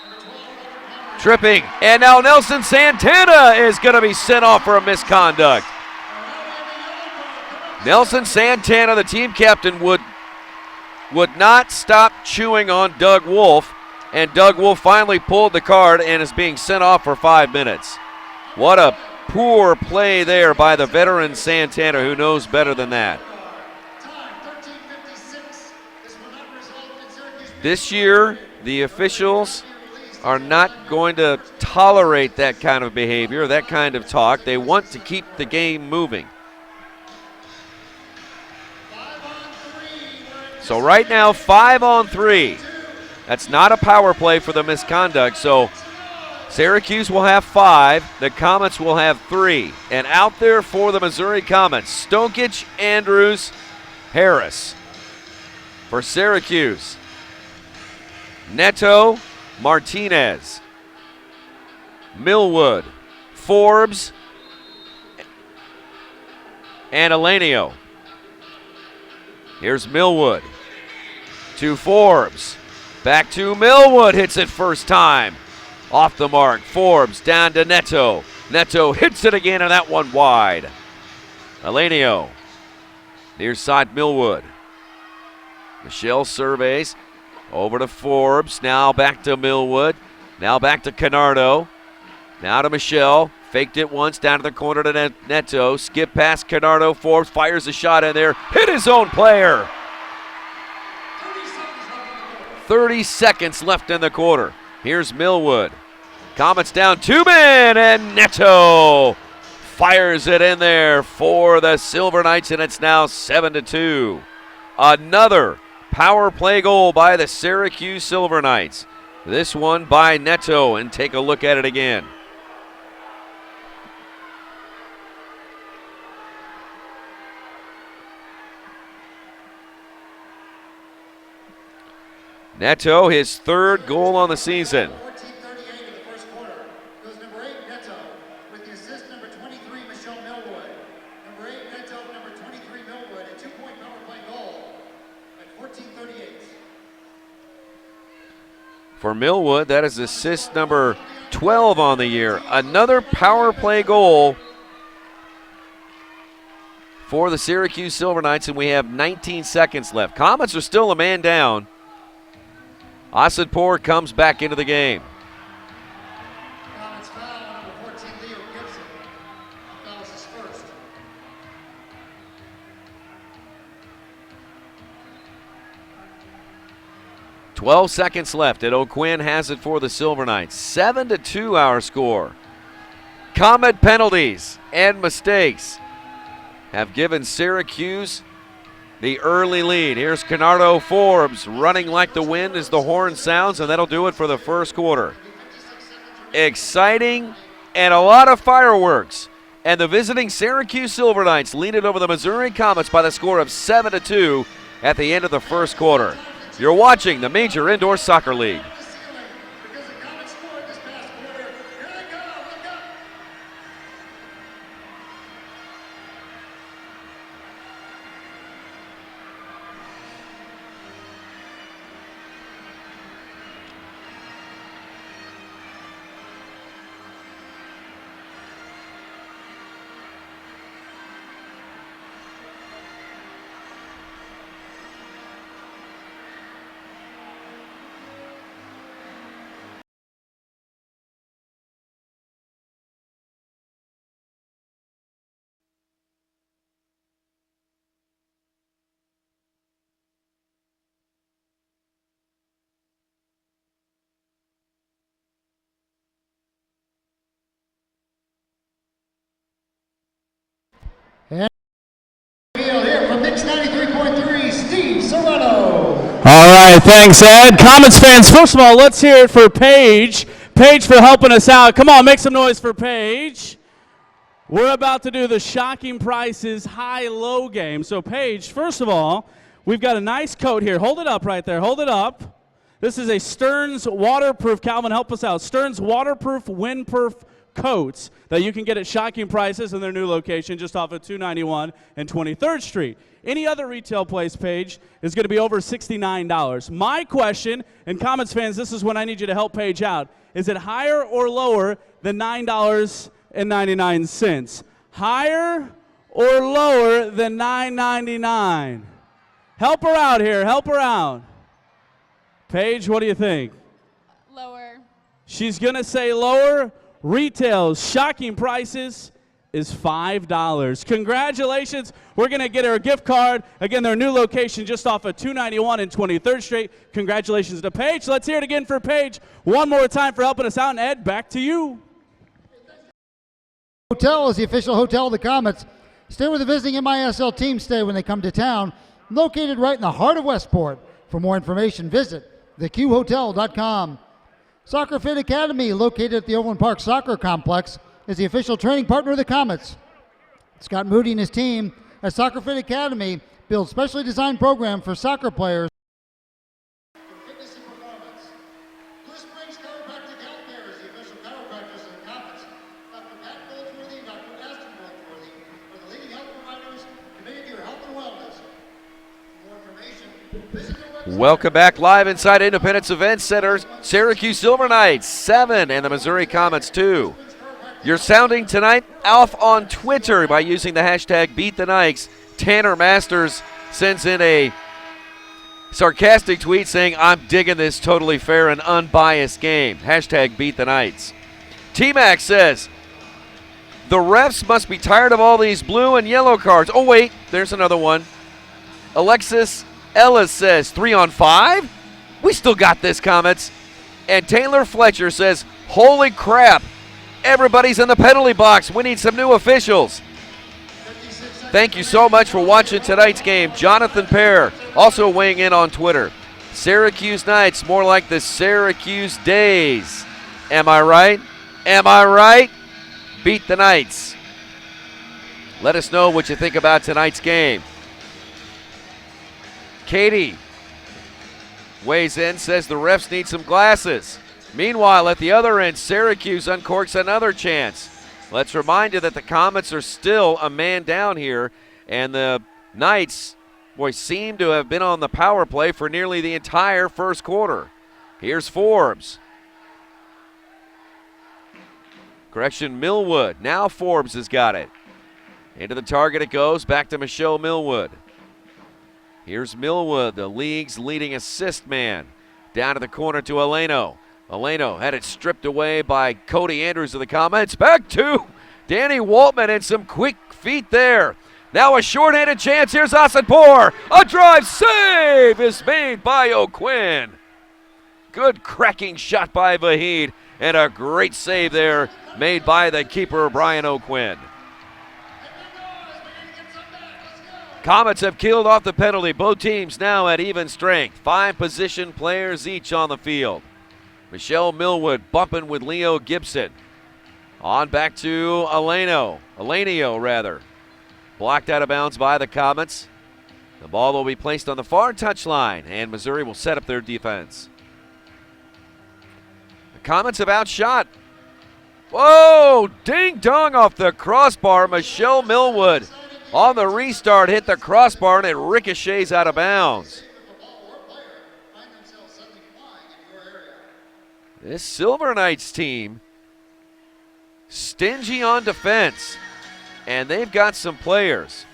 Number 12, Robert Palmer. Tripping, and now Nelson Santana is going to be sent off for a misconduct. Nelson Santana, the team captain, would not stop chewing on Doug Wolf, and Doug Wolf finally pulled the card and is being sent off for 5 minutes. What a poor play there by the veteran Santana, who knows better than that. This year, the officials are not going to tolerate that kind of behavior, that kind of talk. They want to keep the game moving. So right now, 5-on-3. That's not a power play for the misconduct. So Syracuse will have 5. The Comets will have 3. And out there for the Missouri Comets, Stokic, Andrews, Harris. For Syracuse, Neto, Martinez, Millwood, Forbes, and Elenio. Here's Millwood to Forbes. Back to Millwood, hits it first time. Off the mark, Forbes down to Neto. Neto hits it again, and that one wide. Elenio, near side Millwood. Michelle surveys, over to Forbes, now back to Millwood. Now back to Canardo. Now to Michelle. Faked it once, down to the corner to Neto. Skip past Canardo, Forbes fires a shot in there. Hit his own player. 30 seconds left in the quarter. Here's Millwood. Comets down 2 men, and Neto fires it in there for the Silver Knights, and it's now 7-2. Another power play goal by the Syracuse Silver Knights. This one by Neto, and take a look at it again. Neto, his 3rd goal on the season. 14:38 in the first quarter. Goes number 8, Neto, with the assist number 23, Michelle Millwood. Number 8, Neto, number 23, Millwood, a 2-point power play goal at 14:38. For Millwood, that is assist number 12 on the year. Another power play goal for the Syracuse Silver Knights, and we have 19 seconds left. Comets are still a man down. Asadpour comes back into the game. Comets foul on number 14, Leo Gibson. That was his first. .12 seconds left, and O'Quinn has it for the Silver Knights. 7-2 our score. Comet penalties and mistakes have given Syracuse the early lead. Here's Canardo Forbes running like the wind as the horn sounds, and that'll do it for the first quarter. Exciting and a lot of fireworks. And the visiting Syracuse Silver Knights lead it over the Missouri Comets by the score of 7-2 at the end of the first quarter. You're watching the Major Indoor Soccer League. Because the Comets scored this past quarter. Here they go, look up. Here from Mix 93.3, Steve Serrano. All right, thanks, Ed. Comets fans, first of all, let's hear it for Paige. Paige for helping us out. Come on, make some noise for Paige. We're about to do the shocking prices high-low game. So, Paige, first of all, we've got a nice coat here. Hold it up right there. Hold it up. This is a Stearns waterproof. Calvin, help us out. Stearns waterproof, windproof coats that you can get at shocking prices in their new location just off of 291 and 23rd Street. Any other retail place, Paige, is going to be over $69. My question, and Comets fans, this is when I need you to help Paige out. Is it higher or lower than $9.99? Higher or lower than $9.99? Help her out here. Help her out. Paige, what do you think? Lower. She's going to say lower. Retail's shocking prices is $5. Congratulations. We're going to get her a gift card. Again, their new location just off of 291 and 23rd Street. Congratulations to Paige. Let's hear it again for Paige one more time for helping us out. And Ed, back to you. Hotel is the official hotel of the Comets. Stay where the visiting MISL team stay when they come to town. Located right in the heart of Westport. For more information, visit theqhotel.com. Soccer Fit Academy, located at the Overland Park Soccer Complex, is the official training partner of the Comets. Scott Moody and his team at Soccer Fit Academy build specially designed programs for soccer players. Fitness and performance. Blue Springs Chiropractic Healthcare is the official chiropractors of the Comets. Dr. Pat Goldsworthy and Dr. Aston Goldsworthy are the leading health providers committed to your health and wellness. For more information, visit their website. Welcome back live inside Independence Event Center. Syracuse Silver Knights 7 and the Missouri Comets 2. You're sounding tonight off on Twitter by using the hashtag BeatTheNikes. Tanner Masters sends in a Sarcastic tweet saying, I'm digging this totally fair and unbiased game. Hashtag beat the Knights. T-Mac says, the refs must be tired of all these blue and yellow cards. Oh, wait, there's another one. Alexis Ellis says, 3 on 5? We still got this, Comets. And Taylor Fletcher says, holy crap, everybody's in the penalty box. We need some new officials. Thank you so much for watching tonight's game. Jonathan Pear also weighing in on Twitter. Syracuse Knights, more like the Syracuse Days. Am I right? Am I right? Beat the Knights. Let us know what you think about tonight's game. Katie weighs in, says the refs need some glasses. Meanwhile, at the other end, Syracuse uncorks another chance. Let's remind you that the Comets are still a man down here, and the Knights, boy, seem to have been on the power play for nearly the entire first quarter. Here's Forbes. Correction, Millwood. Now Forbes has got it. Into the target it goes, back to Michelle Millwood. Here's Millwood, the league's leading assist man. Down to the corner to Eleno. Eleno had it stripped away by Cody Andrews of the Comets. Back to Danny Waltman and some quick feet there. Now a short-handed chance. Here's Asadpour. A drive save is made by O'Quinn. Good cracking shot by Vahid and a great save there made by the keeper, Brian O'Quinn. Comets have killed off the penalty. Both teams now at even strength. 5 position players each on the field. Michelle Millwood bumping with Leo Gibson. On back to Elenio rather. Blocked out of bounds by the Comets. The ball will be placed on the far touchline, and Missouri will set up their defense. The Comets have outshot. Whoa! Ding-dong off the crossbar. Michelle Millwood on the restart hit the crossbar, and it ricochets out of bounds. This Silver Knights team, stingy on defense, and they've got some players.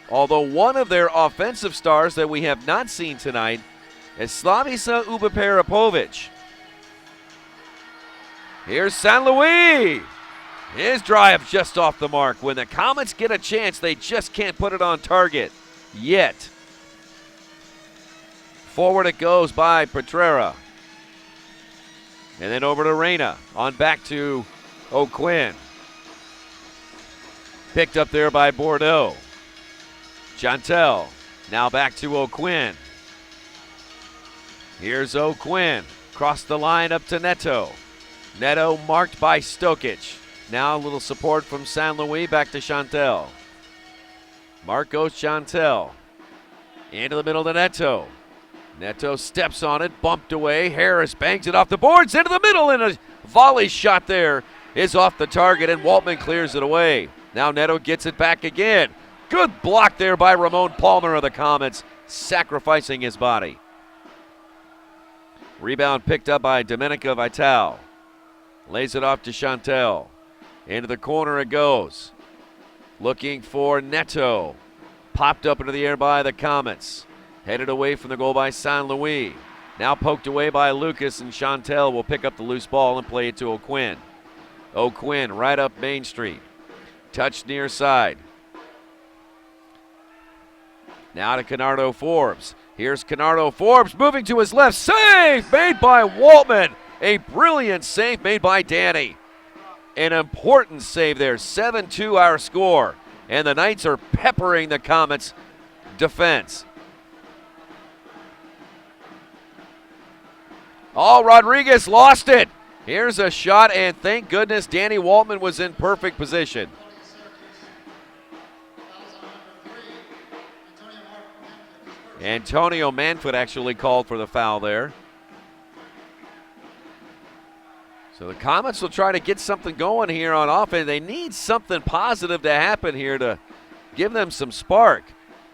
Although one of their offensive stars that we have not seen tonight is Slavica Ubaparapovic. Here's San Luis. His drive just off the mark. When the Comets get a chance, they just can't put it on target yet. Forward it goes by Petrera. And then over to Reyna. On back to O'Quinn. Picked up there by Bordeaux. Chantel. Now back to O'Quinn. Here's O'Quinn. Cross the line up to Neto. Neto marked by Stokic. Now a little support from San Luis. Back to Chantel. Mark goes Chantel. Into the middle to Neto. Neto steps on it, bumped away. Harris bangs it off the boards into the middle, and a volley shot there is off the target, and Waltman clears it away. Now Neto gets it back again. Good block there by Ramon Palmer of the Comets, sacrificing his body. Rebound picked up by Domenica Vital. Lays it off to Chantel. Into the corner it goes. Looking for Neto. Popped up into the air by the Comets. Headed away from the goal by San Luis. Now poked away by Lucas, and Chantel will pick up the loose ball and play it to O'Quinn. O'Quinn right up Main Street. Touch near side. Now to Canardo Forbes. Here's Canardo Forbes moving to his left. Save made by Waltman. A brilliant save made by Danny. An important save there. 7-2 our score. And the Knights are peppering the Comets' defense. Oh, Rodriguez lost it. Here's a shot, and thank goodness Danny Waltman was in perfect position. Antonio Manfoot actually called for the foul there. So the Comets will try to get something going here on offense. They need something positive to happen here to give them some spark.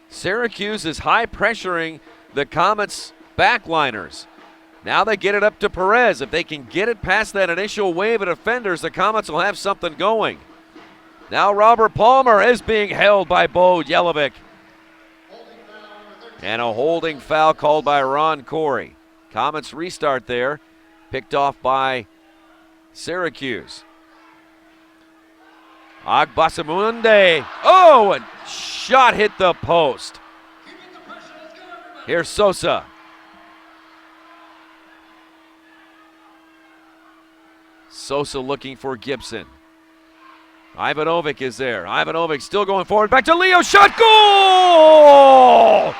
Syracuse is high pressuring the Comets' backliners. Now they get it up to Perez. If they can get it past that initial wave of defenders, the Comets will have something going. Now Robert Palmer is being held by Bo Jelovic. And a holding foul called by Ron Corey. Comets restart there, picked off by Syracuse. Agbasamunde. Oh, a shot hit the post. Here's Sosa. Sosa looking for Gibson. Ivanovic is there. Ivanovic still going forward. Back to Leo. Shot. Goal!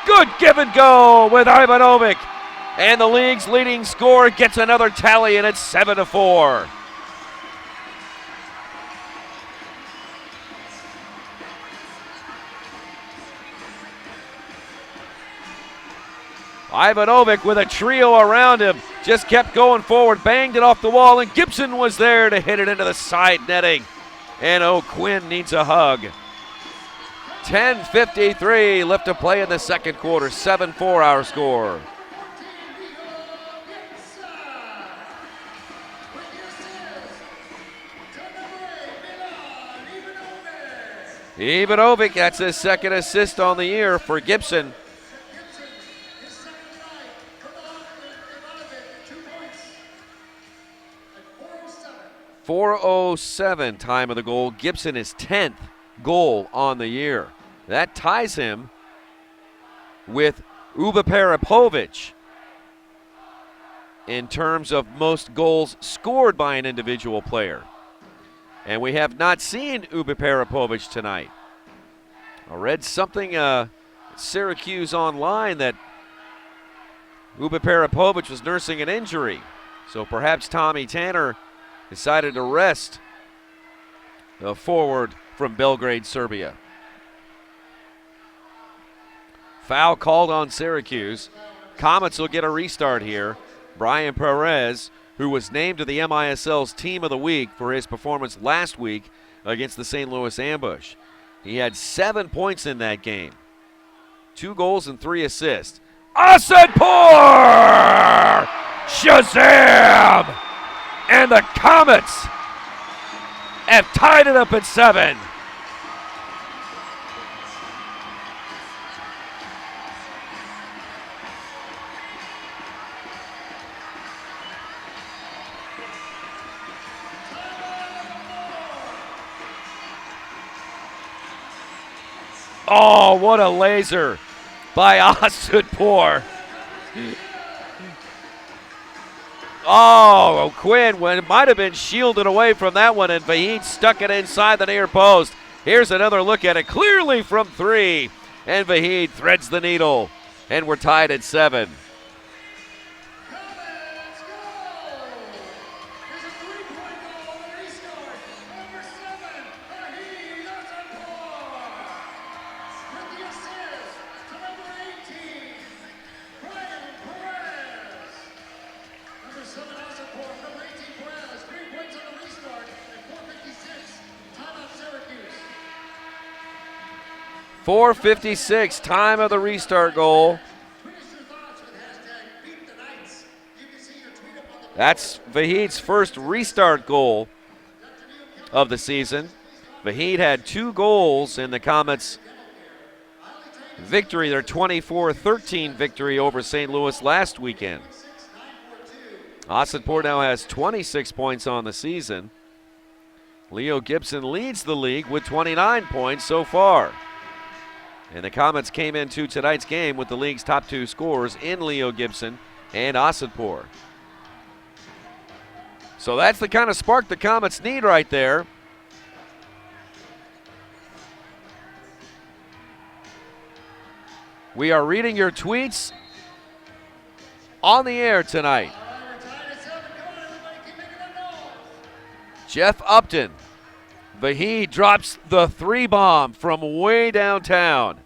Good give and go with Ivanovic. And the league's leading scorer gets another tally, and it's 7-4. Ivanovic with a trio around him, just kept going forward, banged it off the wall, and Gibson was there to hit it into the side netting. And O'Quinn needs a hug. 10:53 left to play in the second quarter, 7-4 our score. Ivanovic, that's his second assist on the year for Gibson. 4:07 time of the goal. Gibson his 10th goal on the year. That ties him with Uba Peripovic in terms of most goals scored by an individual player. And we have not seen Uba Peripovic tonight. I read something Syracuse online that Uba Peripovic was nursing an injury. So perhaps Tommy Tanner decided to rest the forward from Belgrade, Serbia. Foul called on Syracuse. Comets will get a restart here. Brian Perez, who was named to the MISL's Team of the Week for his performance last week against the St. Louis Ambush. He had 7 points in that game. 2 goals and 3 assists. Asadpour! Shazam! And the Comets have tied it up at 7. Oh, what a laser by Asadpour. Oh, O'Quinn might have been shielded away from that one, and Vahid stuck it inside the near post. Here's another look at it, clearly from 3, and Vahid threads the needle, and we're tied at 7. .456, time of the restart goal. That's Vahid's first restart goal of the season. Vahid had 2 goals in the Comets' victory, their 24-13 victory over St. Louis last weekend. Asadpour now has 26 points on the season. Leo Gibson leads the league with 29 points so far. And the Comets came into tonight's game with the league's top 2 scorers in Leo Gibson and Asadpour. So that's the kind of spark the Comets need right there. We are reading your tweets on the air tonight. Jeff Upton. Vahid drops the 3 bomb from way downtown.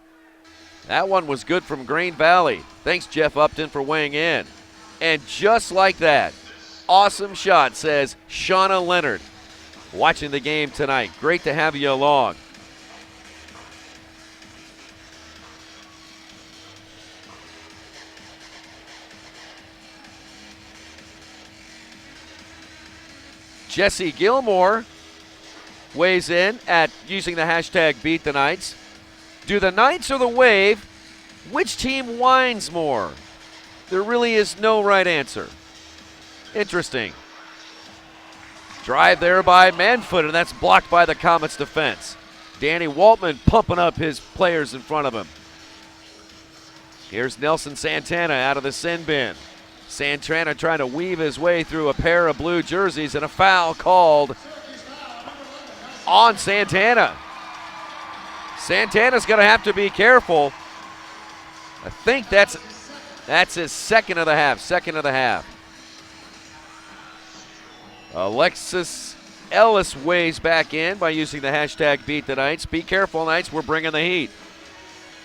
That one was good from Grain Valley. Thanks, Jeff Upton, for weighing in. And just like that, awesome shot, says Shauna Leonard. Watching the game tonight. Great to have you along. Jesse Gilmore weighs in at using the hashtag Beat the Knights. Do the Knights or the Wave Which team whines more? There really is no right answer. Interesting. Drive there by Manfoot, and that's blocked by the Comets defense. Danny Waltman pumping up his players in front of him. Here's Nelson Santana out of the sin bin. Santana trying to weave his way through a pair of blue jerseys, and a foul called on Santana. Santana's going to have to be careful. I think that's his second of the half. Alexis Ellis weighs back in by using the hashtag Beat the Knights. Be careful, Knights, we're bringing the heat.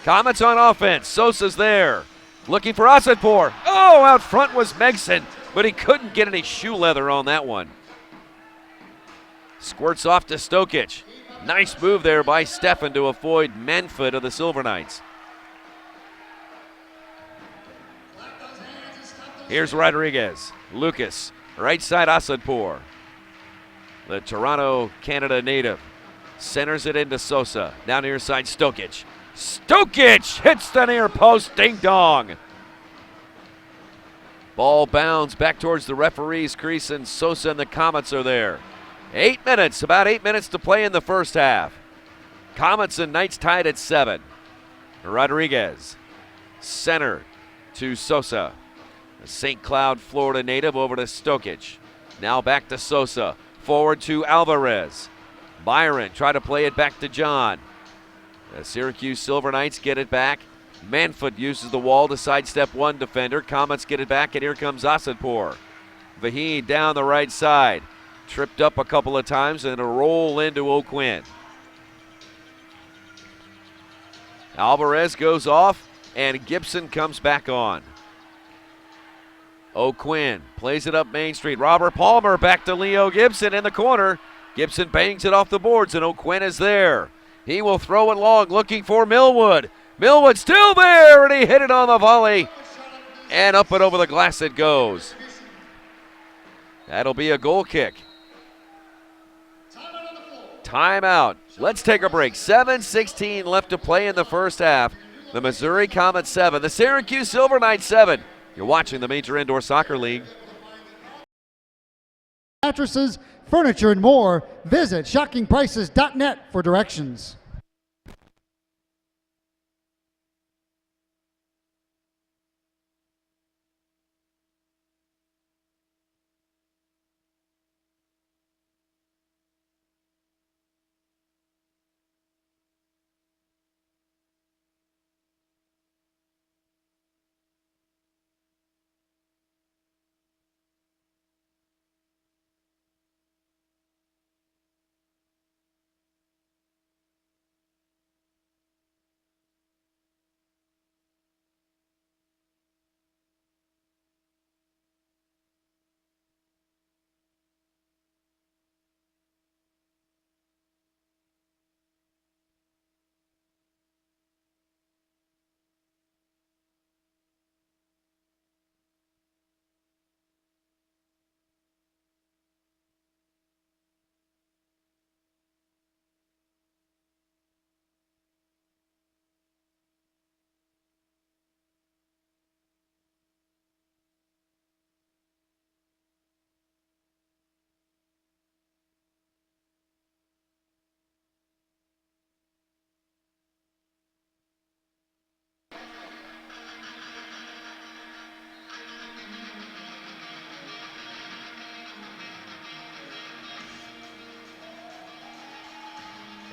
Comets on offense. Sosa's there. Looking for Asadpour. Oh, out front was Megson, but he couldn't get any shoe leather on that one. Squirts off to Stokic. Nice move there by Stefan to avoid Manfoot of the Silver Knights. Here's Rodriguez. Lucas. Right side Asadpour. The Toronto, Canada native. Centers it into Sosa. Down near side Stokic. Stokic hits the near post. Ding dong. Ball bounds back towards the referee's crease, and Sosa and the Comets are there. 8 minutes, about 8 minutes to play in the first half. Comets and Knights tied at 7. Rodriguez. Center to Sosa. A St. Cloud, Florida native over to Stokic. Now back to Sosa. Forward to Alvarez. Byron try to play it back to John. The Syracuse Silver Knights get it back. Manfoot uses the wall to sidestep one defender. Comets get it back, and here comes Asadpour. Vahid down the right side. Tripped up a couple of times, and a roll into O'Quinn. Alvarez goes off, and Gibson comes back on. O'Quinn plays it up Main Street. Robert Palmer back to Leo Gibson in the corner. Gibson bangs it off the boards, and O'Quinn is there. He will throw it long, looking for Millwood. Millwood still there, and he hit it on the volley. And up and over the glass it goes. That'll be a goal kick. Timeout. Let's take a break. 7:16 left to play in the first half. The Missouri Comets 7, the Syracuse Silver Knights 7. You're watching the Major Indoor Soccer League. Mattresses, furniture, and more. Visit shockingprices.net for directions.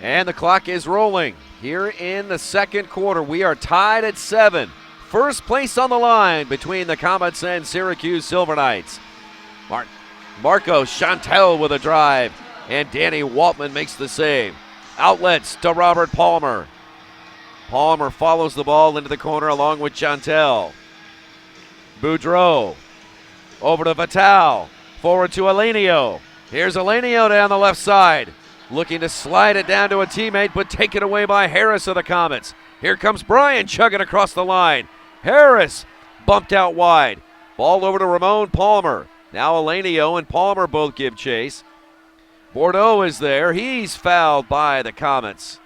And the clock is rolling here in the second quarter. We are tied at 7. First place on the line between the Comets and Syracuse Silver Knights. Marco Chantel with a drive, and Danny Waltman makes the save. Outlets to Robert Palmer. Palmer follows the ball into the corner along with Chantel. Boudreau over to Vital. Forward to Elenio. Here's Elenio down the left side. Looking to slide it down to a teammate, but taken away by Harris of the Comets. Here comes Bryan chugging across the line. Harris bumped out wide. Ball over to Ramon Palmer. Now Elenio and Palmer both give chase. Bordeaux is there. He's fouled by the Comets.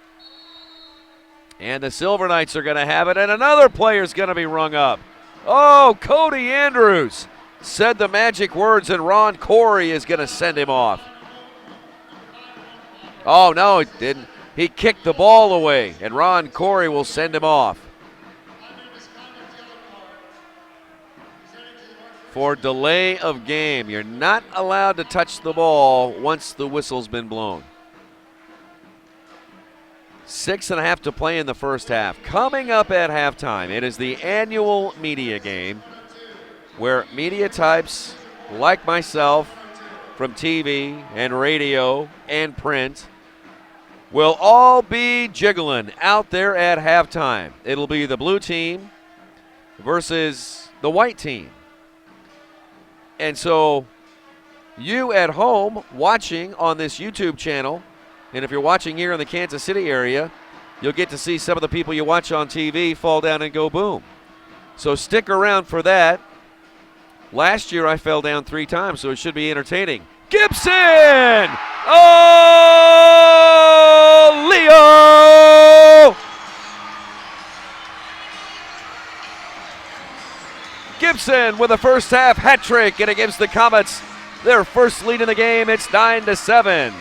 And the Silver Knights are going to have it, and another player's going to be rung up. Oh, Cody Andrews said the magic words, and Ron Corey is going to send him off. Oh, no, it didn't. He kicked the ball away, and Ron Corey will send him off for delay of game. You're not allowed to touch the ball once the whistle's been blown. 6.5 to play in the first half. Coming up at halftime, it is the annual media game where media types like myself from TV and radio and print will all be jiggling out there at halftime. It'll be the blue team versus the white team. And so you at home watching on this YouTube channel, and if you're watching here in the Kansas City area, you'll get to see some of the people you watch on TV fall down and go boom. So stick around for that. Last year I fell down 3 times, so it should be entertaining. Gibson! Oh, Leo! Gibson with a first half hat trick, and it gives the Comets their first lead in the game. It's 9-7.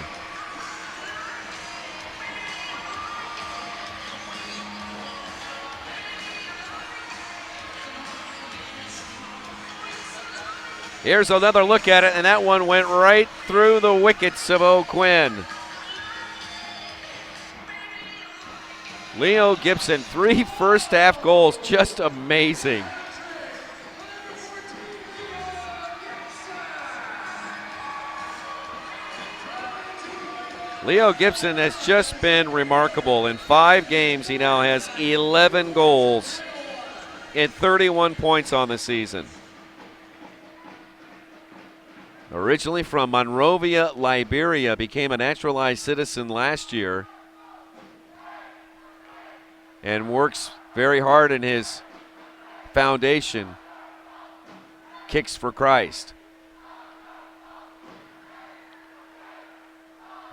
Here's another look at it, and that one went right through the wickets of O'Quinn. Leo Gibson, 3 first half goals, just amazing. Leo Gibson has just been remarkable. In 5 games, he now has 11 goals and 31 points on the season. Originally from Monrovia, Liberia, became a naturalized citizen last year and works very hard in his foundation, Kicks for Christ.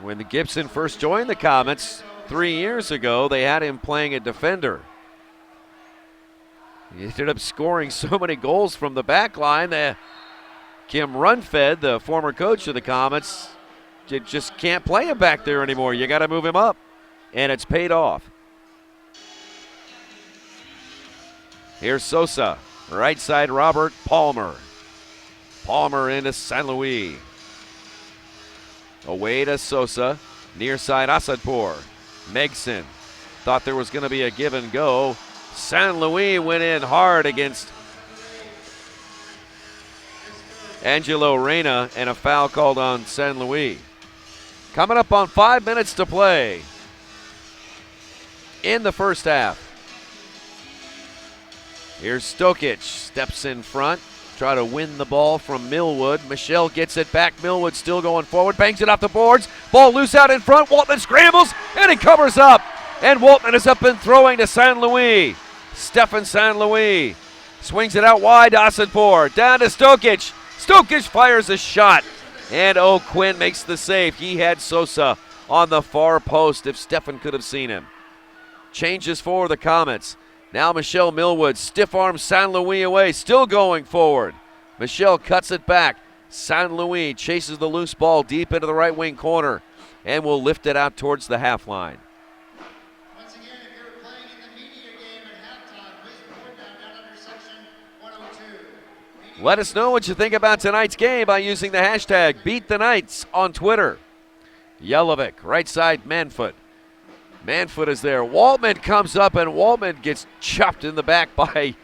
When the Gibson first joined the Comets 3 years ago, they had him playing a defender. He ended up scoring so many goals from the back line that Kim Runfed, the former coach of the Comets, just can't play him back there anymore. You got to move him up, and it's paid off. Here's Sosa, right side Robert Palmer. Palmer into San Luis. Away to Sosa, near side Asadpour. Megson thought there was going to be a give and go. San Luis went in hard against Angelo Reyna, and a foul called on San Luis. Coming up on 5 minutes to play in the first half. Here's Stokic, steps in front, try to win the ball from Millwood. Michelle gets it back. Millwood still going forward, bangs it off the boards. Ball loose out in front. Waltman scrambles, and he covers up. And Waltman is up and throwing to San Luis. Stefan San Luis swings it out wide to Asadpour. Down to Stokic. Stokic fires a shot, and O'Quinn makes the save. He had Sosa on the far post if Stefan could have seen him. Changes for the Comets. Now Michelle Millwood stiff arms San Luis away, still going forward. Michelle cuts it back. San Luis chases the loose ball deep into the right wing corner and will lift it out towards the half line. Once again, if you're playing in the media game at halftime, please report down under section 102. Let us know what you think about tonight's game by using the hashtag #BeatTheKnights on Twitter. Yelovic, right side Manfoot. Manfoot is there. Waltman comes up, and Waltman gets chopped in the back by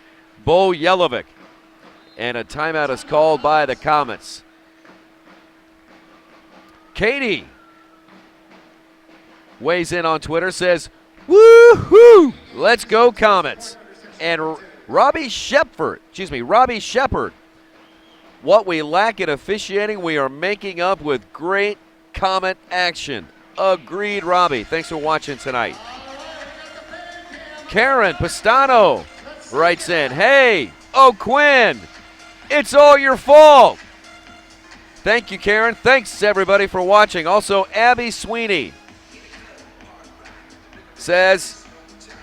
Bo Yelovic. And a timeout is called by the Comets. Katie weighs in on Twitter, says, "Woo-hoo! Let's go Comets." And Robbie Shepard, what we lack in officiating, we are making up with great Comet action. Agreed, Robbie. Thanks for watching tonight. Karen Pistano writes in, "Hey, O'Quinn, it's all your fault." Thank you, Karen. Thanks, everybody, for watching. Also, Abby Sweeney says,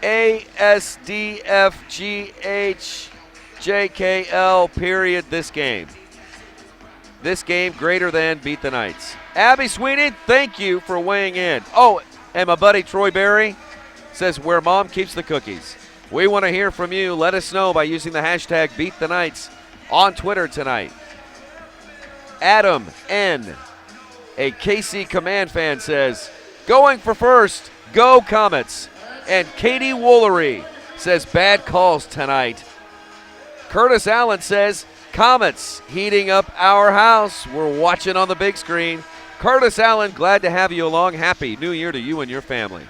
ASDFGHJKL period this game. This game greater than beat the Knights. Abby Sweeney, thank you for weighing in. Oh, and my buddy Troy Berry says where mom keeps the cookies. We want to hear from you. Let us know by using the hashtag #BeatTheKnights on Twitter tonight. Adam N., a KC Command fan, says, going for first, go Comets. And Katie Woolery says, bad calls tonight. Curtis Allen says, Comets heating up our house. We're watching on the big screen. Curtis Allen, glad to have you along. Happy New Year to you and your family.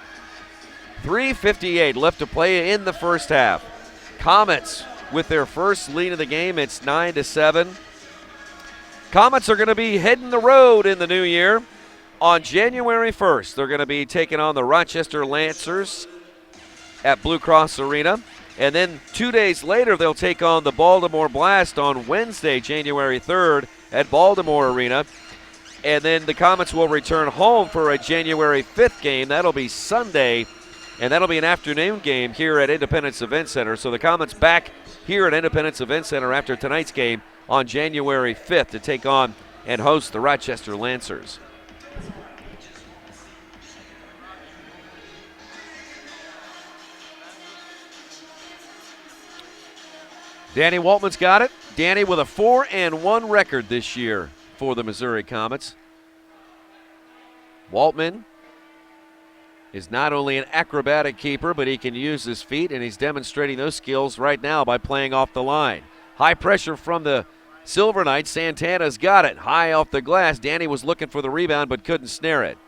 3:58 left to play in the first half. Comets with their first lead of the game. It's 9-7. Comets are going to be heading the road in the new year. On January 1st, they're going to be taking on the Rochester Lancers at Blue Cross Arena. And then 2 days later, they'll take on the Baltimore Blast on Wednesday, January 3rd at Baltimore Arena. And then the Comets will return home for a January 5th game. That'll be Sunday, and that'll be an afternoon game here at Independence Event Center. So the Comets back here at Independence Event Center after tonight's game on January 5th to take on and host the Rochester Lancers. Danny Waltman's got it. Danny with a 4-1 record this year for the Missouri Comets. Waltman is not only an acrobatic keeper, but he can use his feet, and he's demonstrating those skills right now by playing off the line. High pressure from the Silver Knights. Santana's got it. High off the glass. Danny was looking for the rebound but couldn't snare it.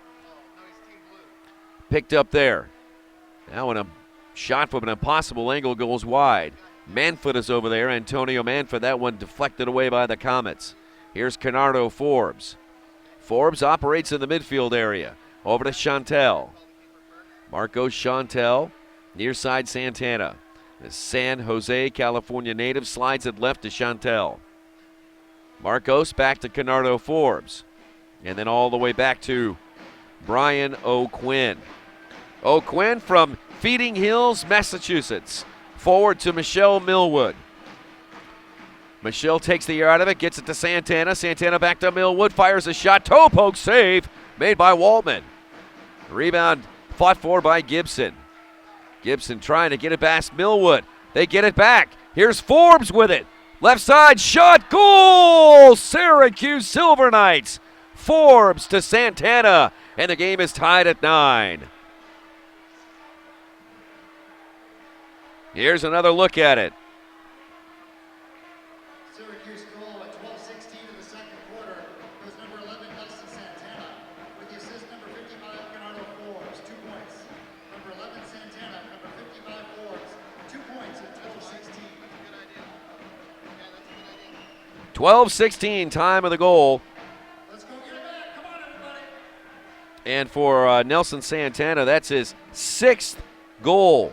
Picked up there. Now when a shot from an impossible angle goes wide. Manford is over there. Antonio Manford. That one deflected away by the Comets. Here's Canardo Forbes. Forbes operates in the midfield area. Over to Chantel. Marcos Chantel. Near side Santana. The San Jose, California native slides it left to Chantel. Marcos back to Canardo Forbes. And then all the way back to Brian O'Quinn. O'Quinn from Feeding Hills, Massachusetts. Forward to Michelle Millwood. Michelle takes the air out of it, gets it to Santana. Santana back to Millwood, fires a shot. Toe poke save made by Waltman. Rebound fought for by Gibson. Gibson trying to get it past Millwood. They get it back. Here's Forbes with it. Left side shot, goal! Syracuse Silver Knights. Forbes to Santana, and the game is tied at 9. Here's another look at it. Syracuse goal at 12:16 in the second quarter was number 11, Nelson Santana, with the assist number 55, Canardo Forbes, 2 points. Number 11, Santana, number 55, Forbes, 2 points at 12:16. 12:16, time of the goal. Let's go get it back. Come on, everybody. And for Nelson Santana, that's his 6th goal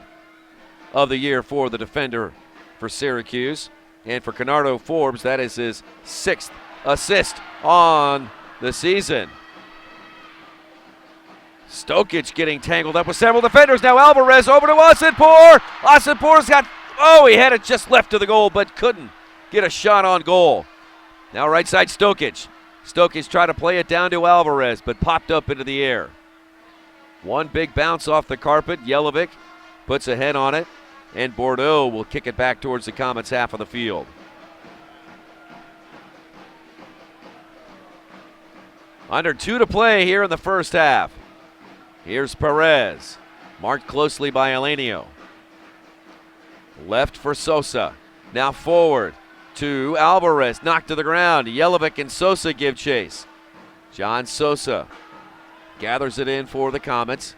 of the year for the defender for Syracuse. And for Canardo Forbes, that is his 6th assist on the season. Stokic getting tangled up with several defenders. Now Alvarez over to Asadpour. Asadpour's got, he had it just left of the goal, but couldn't get a shot on goal. Now right side Stokic. Stokic tried to play it down to Alvarez, but popped up into the air. One big bounce off the carpet. Jelovic puts a head on it, and Bordeaux will kick it back towards the Comets' half of the field. Under 2 to play here in the first half. Here's Perez, marked closely by Elenio. Left for Sosa. Now forward to Alvarez, knocked to the ground. Jelovic and Sosa give chase. John Sosa gathers it in for the Comets.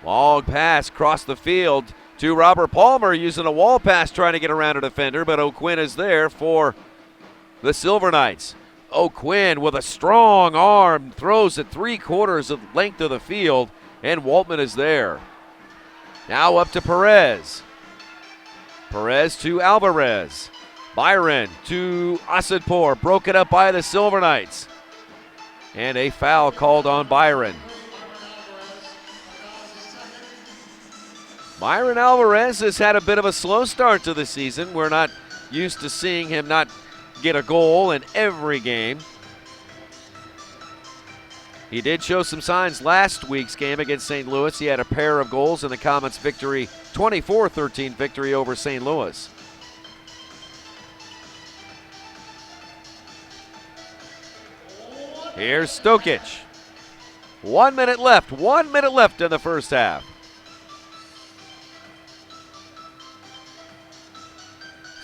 Long pass across the field to Robert Palmer, using a wall pass trying to get around a defender, but O'Quinn is there for the Silver Knights. O'Quinn with a strong arm throws it 3/4 of the length of the field, and Waltman is there. Now up to Perez. Perez to Alvarez. Byron to Asadpour, broken up by the Silver Knights. And a foul called on Byron. Myron Alvarez has had a bit of a slow start to the season. We're not used to seeing him not get a goal in every game. He did show some signs last week's game against St. Louis. He had a pair of goals in the Comets' victory, 24-13 victory over St. Louis. Here's Stokic. 1 minute left. 1 minute left in the first half.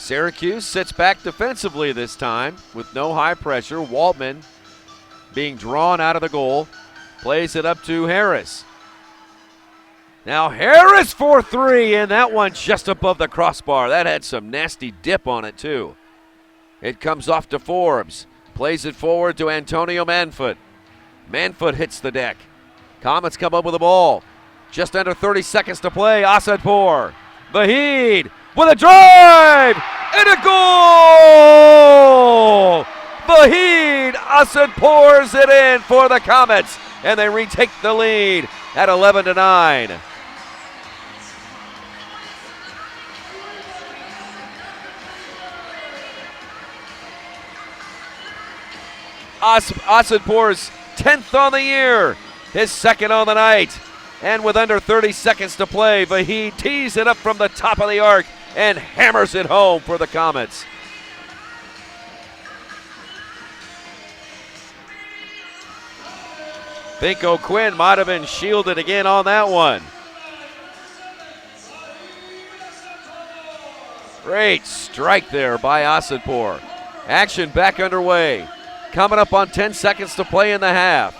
Syracuse sits back defensively this time with no high pressure. Waltman being drawn out of the goal. Plays it up to Harris. Now Harris for three, and that one just above the crossbar. That had some nasty dip on it too. It comes off to Forbes. Plays it forward to Antonio Manfoot. Manfoot hits the deck. Comets come up with the ball. Just under 30 seconds to play. Asadpour. Vahid with a drive and a goal! Vahid Asad pours it in for the Comets, and they retake the lead at 11-9. Asadpour's 10th on the year, his second on the night. And with under 30 seconds to play, Vahid tees it up from the top of the arc and hammers it home for the Comets. Think O'Quinn might have been shielded again on that one. Great strike there by Asadpour. Action back underway. Coming up on 10 seconds to play in the half.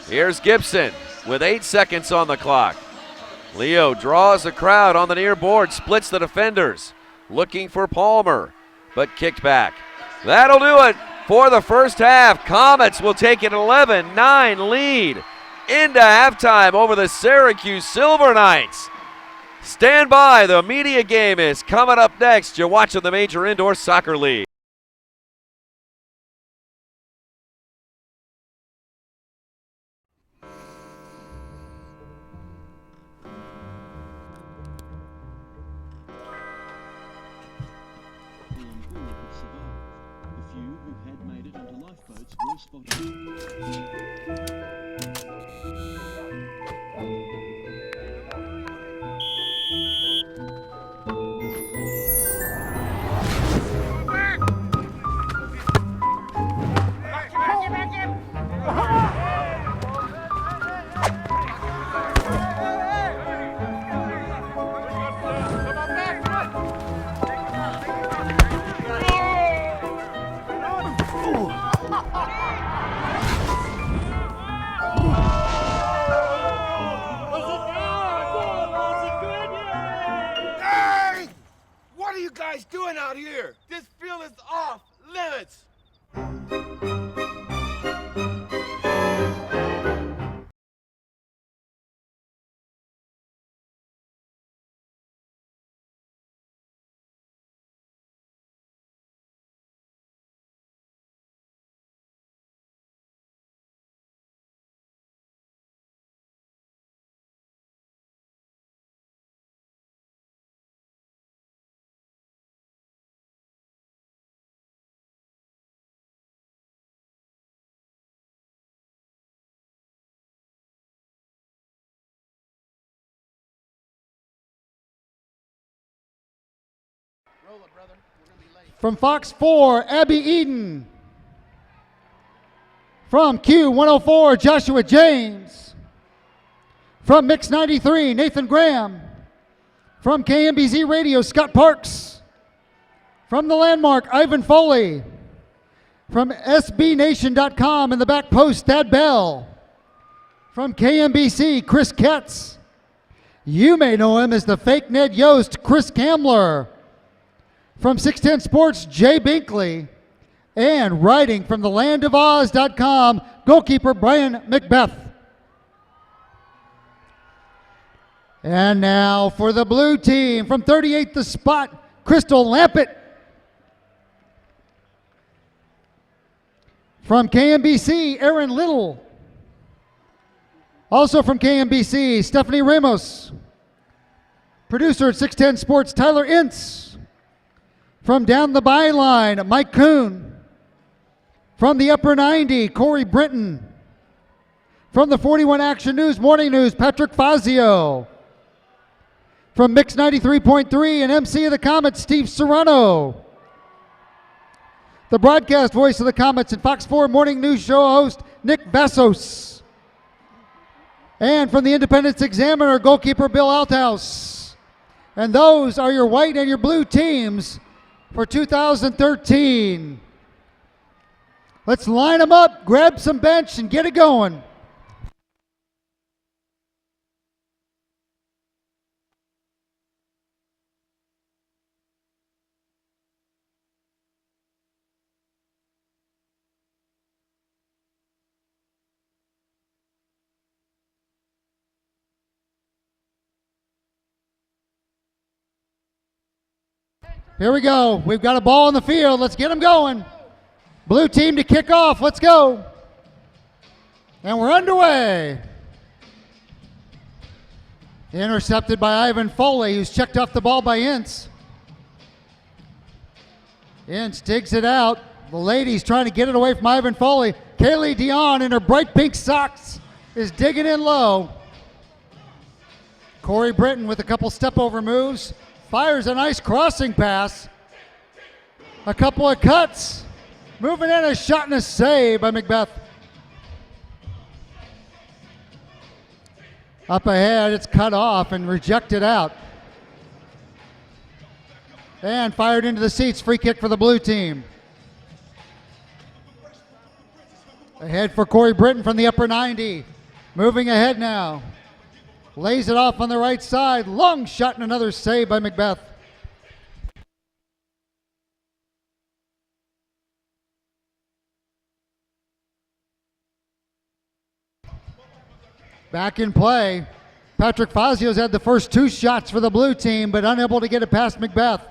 Here's Gibson with 8 seconds on the clock. Leo draws the crowd on the near board, splits the defenders. Looking for Palmer, but kicked back. That'll do it for the first half. Comets will take an 11-9 lead into halftime over the Syracuse Silver Knights. Stand by, the media game is coming up next. You're watching the Major Indoor Soccer League. Doing out here? This field is off limits. From Fox 4, Abby Eden. From Q104, Joshua James. From Mix 93, Nathan Graham. From KMBZ Radio, Scott Parks. From The Landmark, Ivan Foley. From SBNation.com in the back post, Thad Bell. From KMBC, Chris Ketz. You may know him as the fake Ned Yost, Chris Kamler. From 610 Sports, Jay Binkley. And writing from thelandofoz.com, goalkeeper Brian Macbeth. And now for the blue team, from 38th the spot, Crystal Lampett. From KMBC, Aaron Little. Also from KMBC, Stephanie Ramos. Producer at 610 Sports, Tyler Ince. From down the byline, Mike Kuhn. From the upper 90, Corey Brinton. From the 41 Action News Morning News, Patrick Fazio. From Mix 93.3 and MC of the Comets, Steve Serrano. The broadcast voice of the Comets and Fox 4 Morning News Show host, Nick Vassos. And from the Independence Examiner, goalkeeper Bill Althouse. And those are your white and your blue teams for 2013. Let's line them up, grab some bench, and get it going. Here we go. We've got a ball on the field. Let's get them going. Blue team to kick off. Let's go. And we're underway. Intercepted by Ivan Foley, who's checked off the ball by Ince. Ince digs it out. The ladies trying to get it away from Ivan Foley. Kaylee Dion in her bright pink socks is digging in low. Corey Britton with a couple step-over moves. Fires a nice crossing pass. A couple of cuts. Moving in, a shot and a save by Macbeth. Up ahead, it's cut off and rejected out. And fired into the seats. Free kick for the blue team. Ahead for Corey Britton from the upper 90. Moving ahead now. Lays it off on the right side. Long shot and another save by Macbeth. Back in play. Patrick Fazio's had the first two shots for the blue team, but unable to get it past Macbeth.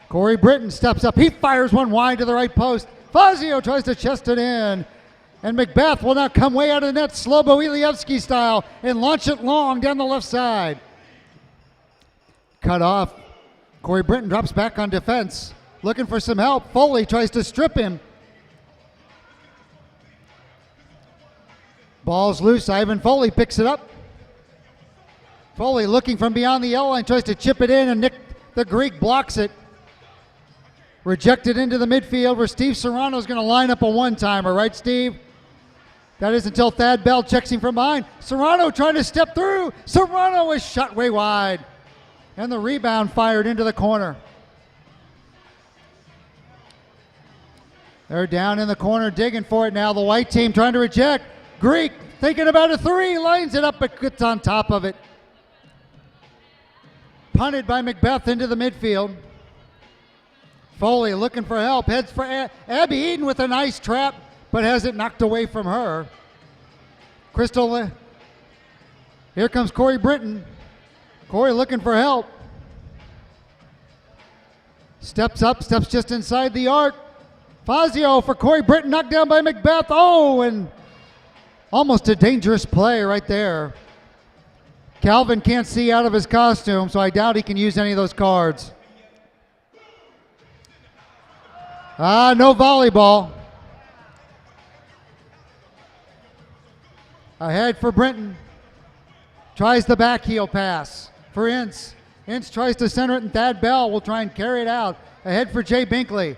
Corey Britton steps up. He fires one wide to the right post. Fazio tries to chest it in. And Macbeth will now come way out of the net, Slobo Ilievsky style, and launch it long down the left side. Cut off. Corey Britton drops back on defense, looking for some help. Foley tries to strip him. Ball's loose. Ivan Foley picks it up. Foley looking from beyond the yellow line, tries to chip it in, and Nick the Greek blocks it. Rejected into the midfield where Steve Serrano is going to line up a one-timer, right, Steve? That is until Thad Bell checks him from behind. Serrano trying to step through. Serrano is shot way wide. And the rebound fired into the corner. They're down in the corner digging for it now. The white team trying to reject. Greek thinking about a three. Lines it up but gets on top of it. Punted by Macbeth into the midfield. Foley looking for help. Heads for Abby Eden with a nice trap, but has it knocked away from her. Crystal, here comes Corey Britton. Corey looking for help. Steps up, steps just inside the arc. Fazio for Corey Britton, knocked down by Macbeth. Oh, and almost a dangerous play right there. Calvin can't see out of his costume, so I doubt he can use any of those cards. No volleyball. Ahead for Brinton. Tries the back heel pass for Ince. Ince tries to center it, and Thad Bell will try and carry it out. Ahead for Jay Binkley.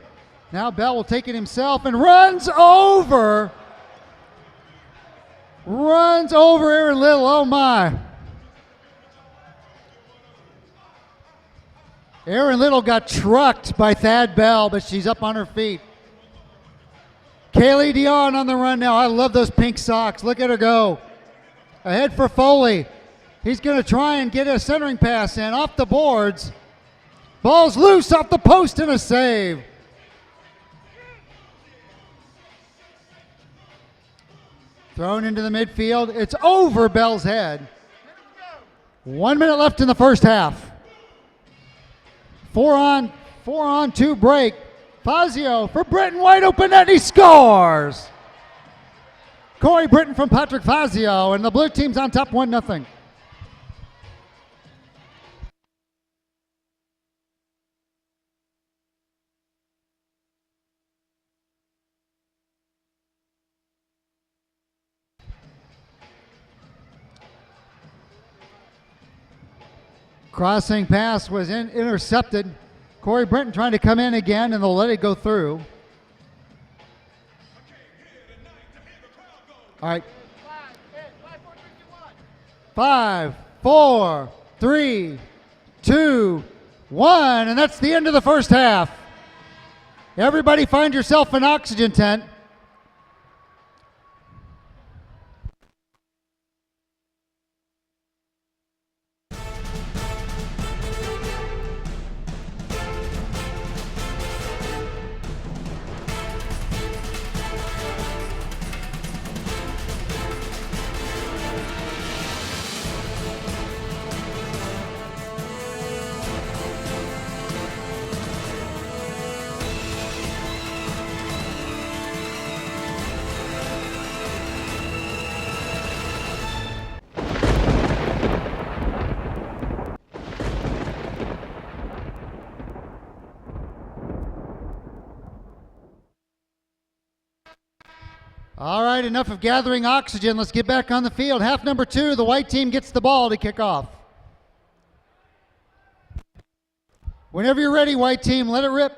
Now Bell will take it himself and runs over. Runs over Aaron Little. Oh my. Aaron Little got trucked by Thad Bell, but she's up on her feet. Kaylee Dion on the run now. I love those pink socks. Look at her go. Ahead for Foley. He's going to try and get a centering pass in. Off the boards. Ball's loose off the post and a save. Thrown into the midfield. It's over Bell's head. 1 minute left in the first half. Four on, two break. Fazio for Britton, wide open, and he scores! Corey Britton from Patrick Fazio, and the blue team's on top 1-0. Crossing pass was intercepted. Corey Brinton trying to come in again, and they'll let it go through. All right. 5, 4, 3, 2, 1, and that's the end of the first half. Everybody find yourself an oxygen tent. All right, enough of gathering oxygen. Let's get back on the field. Half number 2, the white team gets the ball to kick off. Whenever you're ready, white team, let it rip.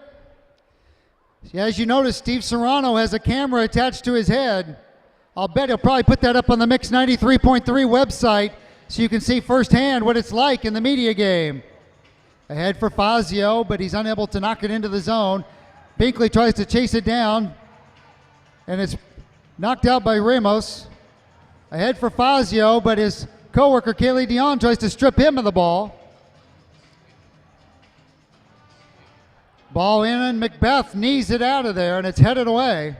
As you notice, Steve Serrano has a camera attached to his head. I'll bet he'll probably put that up on the Mix 93.3 website so you can see firsthand what it's like in the media game. Ahead for Fazio, but he's unable to knock it into the zone. Binkley tries to chase it down, and it's knocked out by Ramos. Ahead for Fazio, but his co-worker Kaylee Dion tries to strip him of the ball. Ball in, and Macbeth knees it out of there, and it's headed away.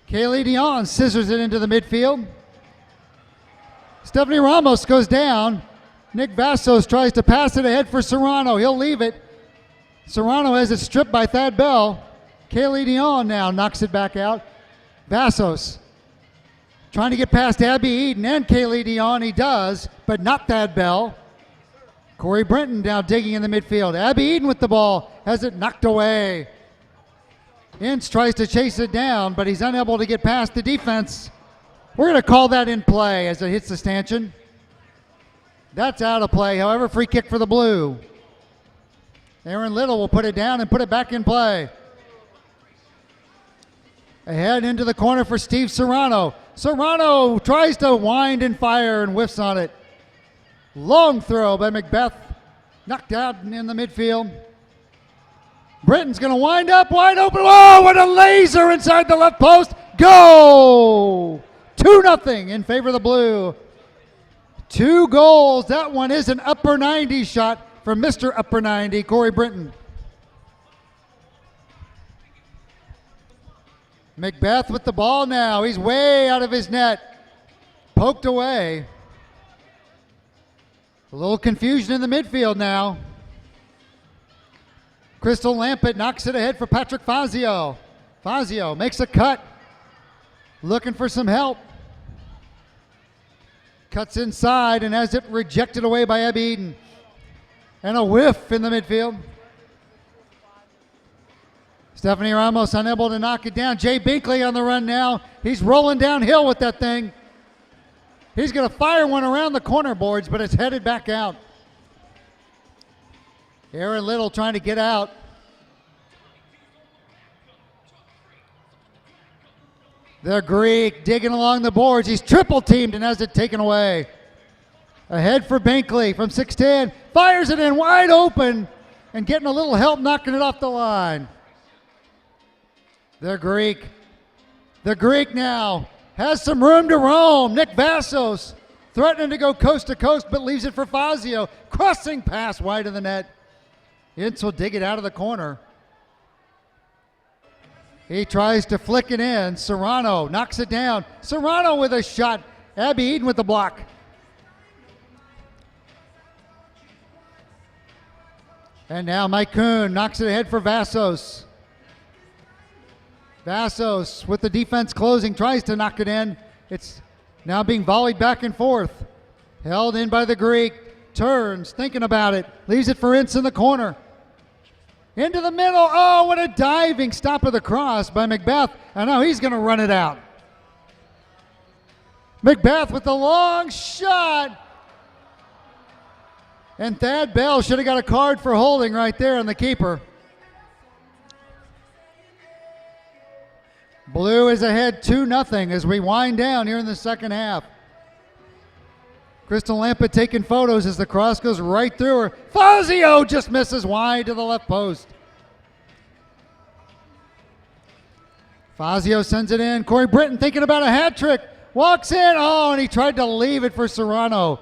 Kaylee Dion scissors it into the midfield. Stephanie Ramos goes down. Nick Vassos tries to pass it ahead for Serrano. He'll leave it. Serrano has it stripped by Thad Bell. Kaylee Dion now knocks it back out. Vassos trying to get past Abby Eden and Kaylee Dion. He does, but not Thad Bell. Corey Brinton now digging in the midfield. Abby Eden with the ball, has it knocked away. Ince tries to chase it down, but he's unable to get past the defense. We're going to call that in play as it hits the stanchion. That's out of play, however, free kick for the blue. Aaron Little will put it down and put it back in play. Ahead into the corner for Steve Serrano. Serrano tries to wind and fire and whiffs on it. Long throw by Macbeth. Knocked out in the midfield. Britton's going to wind up, wide open. Oh, what a laser inside the left post. Go! 2-0 in favor of the blue. 2 goals. That one is an upper 90 shot from Mr. Upper 90, Corey Brinton. Macbeth with the ball now. He's way out of his net. Poked away. A little confusion in the midfield now. Crystal Lampett knocks it ahead for Patrick Fazio. Fazio makes a cut. Looking for some help. Cuts inside and has it rejected away by Abby Eden. And a whiff in the midfield. Stephanie Ramos unable to knock it down. Jay Binkley on the run now. He's rolling downhill with that thing. He's going to fire one around the corner boards, but it's headed back out. Aaron Little trying to get out. The Greek digging along the boards. He's triple teamed and has it taken away. Ahead for Binkley from 6'10". Fires it in wide open and getting a little help knocking it off the line. The Greek now has some room to roam. Nick Vassos threatening to go coast to coast, but leaves it for Fazio. Crossing pass wide of the net. Ince will dig it out of the corner. He tries to flick it in. Serrano knocks it down. Serrano with a shot. Abby Eden with the block. And now Mike Kuhn knocks it ahead for Vassos. Vassos with the defense closing, tries to knock it in. It's now being volleyed back and forth. Held in by the Greek. Turns, thinking about it. Leaves it for Ince in the corner. Into the middle. Oh, what a diving stop of the cross by Macbeth. And now he's going to run it out. Macbeth with the long shot. And Thad Bell should have got a card for holding right there on the keeper. Blue is ahead 2-0 as we wind down here in the second half. Crystal Lampa taking photos as the cross goes right through her. Fazio just misses wide to the left post. Fazio sends it in. Corey Britton thinking about a hat trick. Walks in. Oh, and he tried to leave it for Serrano.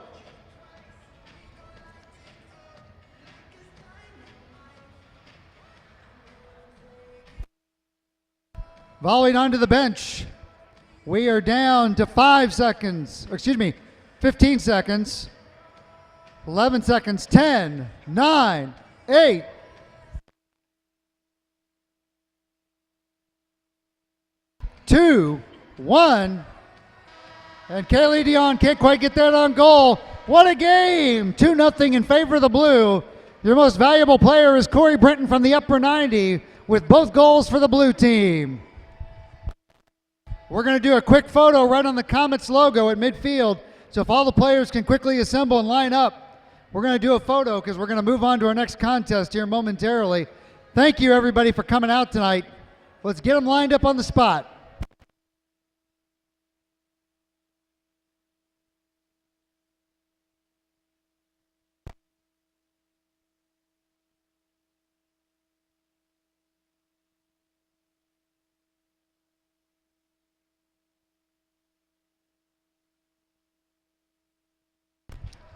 Volleyed onto the bench. We are down to 15 seconds. 11 seconds. 10, 9, 8. Two, one, and Kaylee Dion can't quite get that on goal. What a game! 2-0 in favor of the blue. Your most valuable player is Corey Britton from the upper 90 with both goals for the blue team. We're going to do a quick photo right on the Comets logo at midfield. So if all the players can quickly assemble and line up, we're going to do a photo because we're going to move on to our next contest here momentarily. Thank you everybody for coming out tonight. Let's get them lined up on the spot.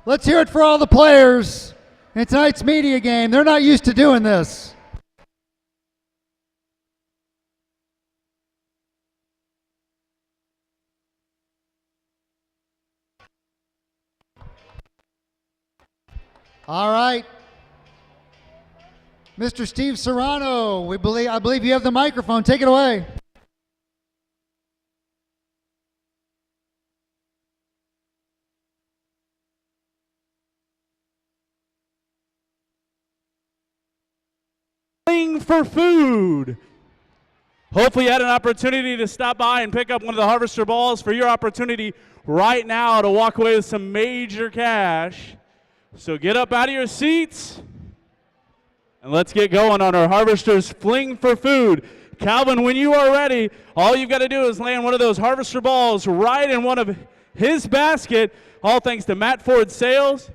Let's hear it for all the players in tonight's media game. They're not used to doing this. All right. Mr. Steve Serrano, I believe you have the microphone. Take it away. Fling for food. Hopefully you had an opportunity to stop by and pick up one of the Harvester balls for your opportunity right now to walk away with some major cash. So get up out of your seats and let's get going on our Harvesters Fling for Food. Calvin, when you are ready, all you've got to do is land one of those Harvester balls right in one of his basket, all thanks to Matt Ford Sales.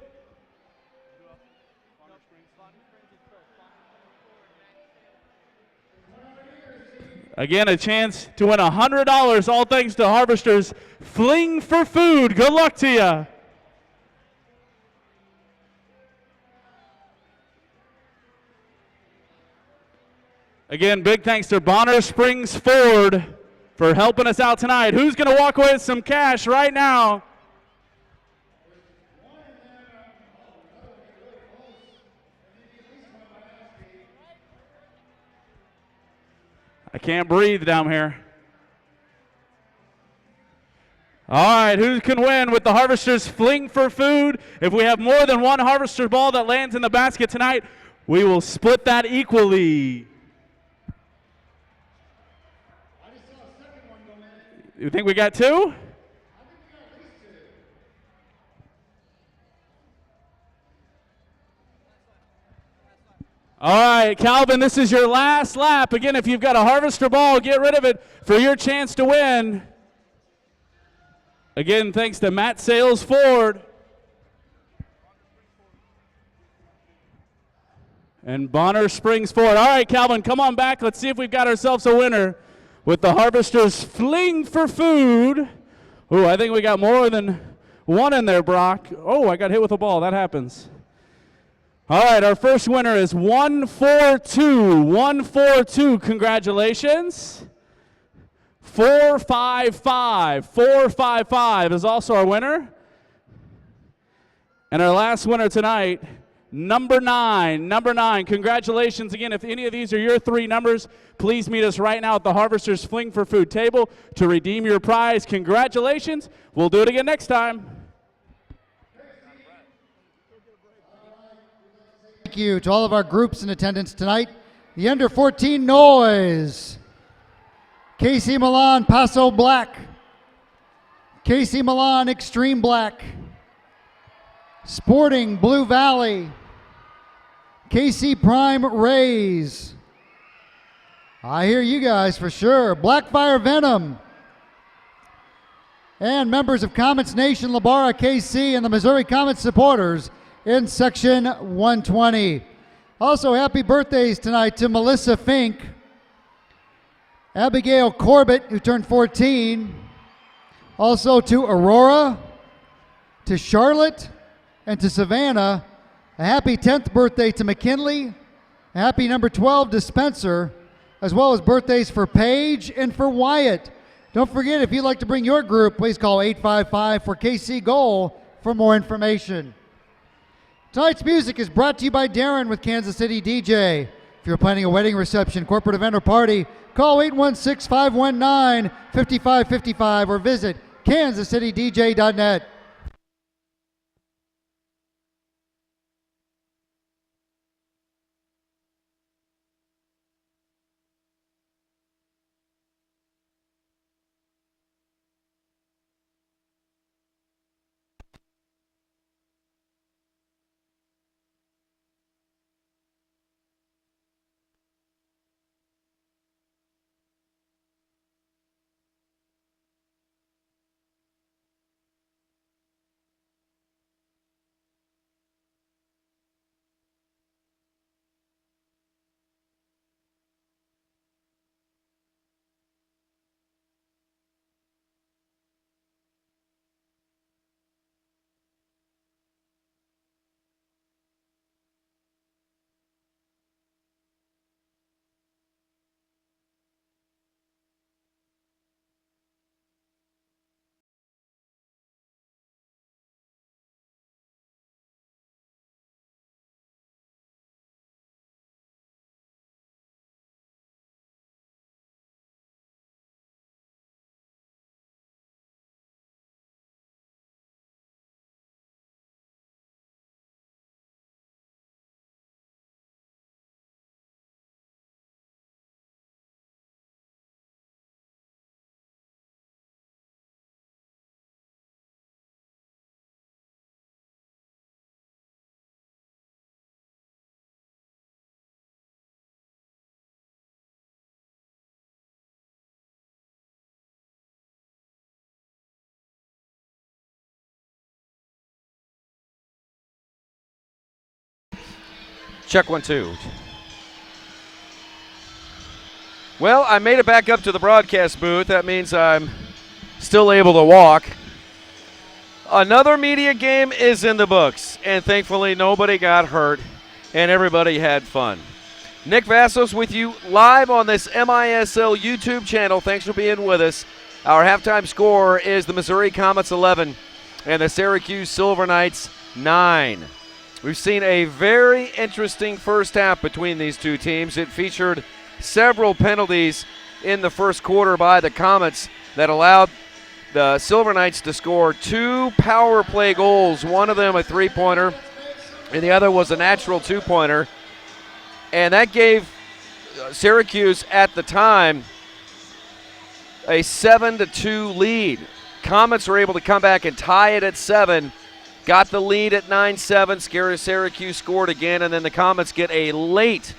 Again, a chance to win $100, all thanks to Harvesters Fling for Food. Good luck to you. Again, big thanks to Bonner Springs Ford for helping us out tonight. Who's going to walk away with some cash right now? I can't breathe down here. All right, who can win with the Harvesters Fling for Food? If we have more than one Harvester ball that lands in the basket tonight, we will split that equally. You think we got two? All right, Calvin, this is your last lap. Again, if you've got a Harvester ball, get rid of it for your chance to win. Again, thanks to Matt Sales Ford. And Bonner Springs Ford. All right, Calvin, come on back. Let's see if we've got ourselves a winner with the Harvesters Fling for Food. Oh, I think we got more than one in there, Brock. Oh, I got hit with a ball. That happens. All right, our first winner is 142. 142, congratulations. 455. 455 is also our winner. And our last winner tonight, number 9. Number 9, congratulations again. If any of these are your three numbers, please meet us right now at the Harvesters Fling for Food table to redeem your prize. Congratulations. We'll do it again next time. Thank you to all of our groups in attendance tonight. The under 14 Noise. KC Milan Paso Black. KC Milan Extreme Black. Sporting Blue Valley, KC Prime Rays. I hear you guys for sure. Blackfire Venom. And members of Comets Nation, Labara, KC, and the Missouri Comets supporters in Section 120. Also, happy birthdays tonight to Melissa Fink, Abigail Corbett, who turned 14, also to Aurora, to Charlotte, and to Savannah. A happy 10th birthday to McKinley, a happy number 12 to Spencer, as well as birthdays for Paige and for Wyatt. Don't forget, if you'd like to bring your group, please call 855 for KC Goal for more information. Tonight's music is brought to you by Darren with Kansas City DJ. If you're planning a wedding reception, corporate event, or party, call 816-519-5555 or visit kansascitydj.net. Check 1, 2. Well, I made it back up to the broadcast booth. That means I'm still able to walk. Another media game is in the books, and thankfully nobody got hurt, and everybody had fun. Nick Vassos with you live on this MISL YouTube channel. Thanks for being with us. Our halftime score is the Missouri Comets 11 and the Syracuse Silver Knights 9. We've seen a very interesting first half between these two teams. It featured several penalties in the first quarter by the Comets that allowed the Silver Knights to score 2 power play goals, one of them a three-pointer, and the other was a natural two-pointer. And that gave Syracuse at the time a 7-2 lead. Comets were able to come back and tie it at 7. Got the lead at 9-7. Syracuse scored again, and then the Comets get a late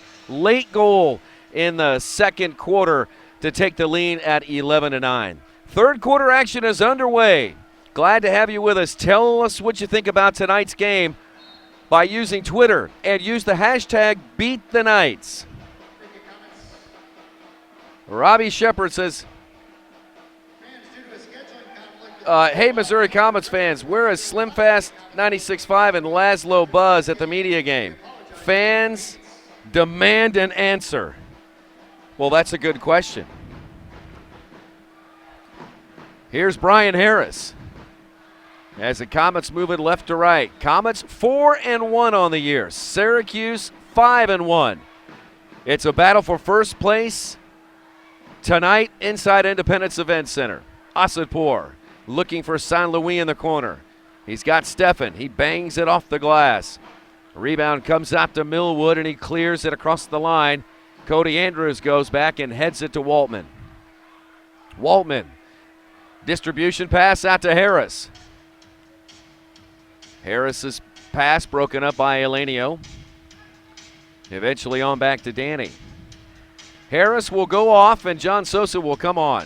goal in the second quarter to take the lead at 11-9. Third quarter action is underway. Glad to have you with us. Tell us what you think about tonight's game by using Twitter and use the hashtag #BeatTheKnights. Robbie Shepard says, hey, Missouri Comets fans, where is Slim Fast 96.5 and Laszlo Buzz at the media game? Fans demand an answer. Well, that's a good question. Here's Brian Harris as the Comets move it left to right. Comets 4-1 on the year. Syracuse 5-1. It's a battle for first place tonight inside Independence Event Center. Asadpour looking for St. Louis in the corner. He's got Steffen. He bangs it off the glass. Rebound comes out to Millwood, and he clears it across the line. Cody Andrews goes back and heads it to Waltman. Waltman. Distribution pass out to Harris. Harris is pass broken up by Elenio. Eventually on back to Danny. Harris will go off and John Sosa will come on.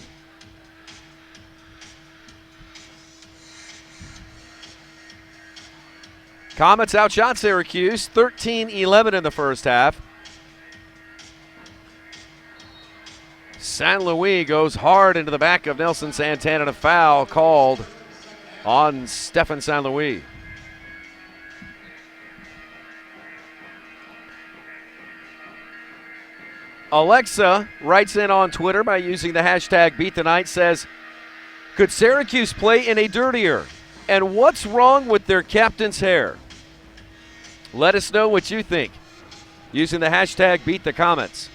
Comets outshot Syracuse 13-11 in the first half. San Luis goes hard into the back of Nelson Santana and a foul called on Stefan San Luis. Alexa writes in on Twitter by using the hashtag BeatTheNight, says, could Syracuse play any dirtier? And what's wrong with their captain's hair? Let us know what you think using the hashtag BeatTheComets.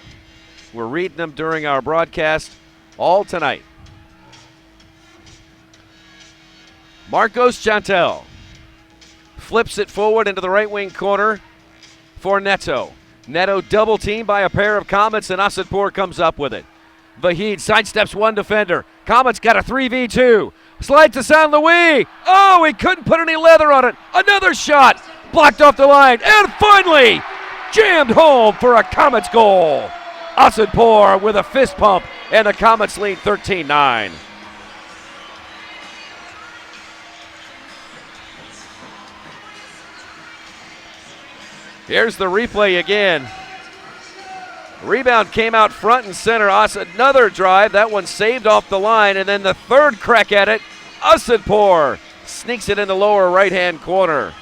We're reading them during our broadcast all tonight. Marcos Chantel flips it forward into the right wing corner for Neto. Neto double teamed by a pair of Comets and Asadpour comes up with it. Vahid sidesteps one defender. Comets got a 3v2. Slide to San Luis. Oh, he couldn't put any leather on it. Another shot. Blocked off the line. And finally, jammed home for a Comets goal. Asadpour with a fist pump, and the Comets lead 13-9. Here's the replay again. Rebound came out front and center. Another drive. That one saved off the line, and then the third crack at it. Asadpour sneaks it in the lower right-hand corner.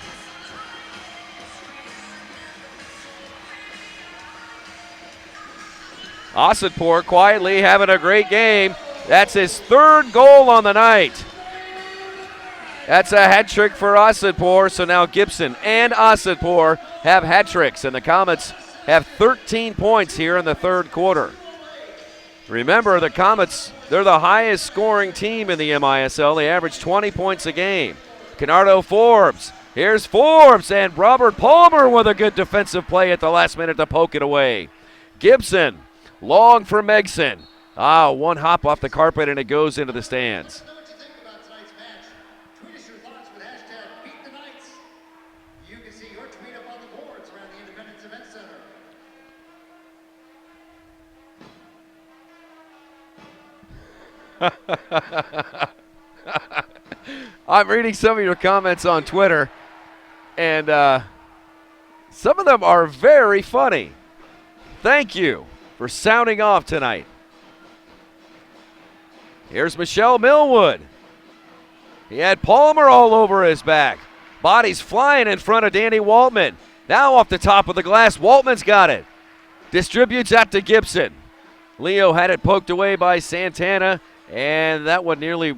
Asadpour quietly having a great game. That's his third goal on the night. That's a hat trick for Asadpour, so now Gibson and Asadpour have hat tricks, and the Comets have 13 points here in the third quarter. Remember, the Comets, they're the highest scoring team in the MISL. They average 20 points a game. Kennardo Forbes. Here's Forbes, and Robert Palmer with a good defensive play at the last minute to poke it away. Gibson, long for Megson. One hop off the carpet, and it goes into the stands. I'm reading some of your comments on Twitter, and some of them are very funny. Thank you for sounding off tonight. Here's Michelle Millwood. He had Palmer all over his back. Bodies flying in front of Danny Waltman. Now off the top of the glass, Waltman's got it. Distributes out to Gibson. Leo had it poked away by Santana, and that one nearly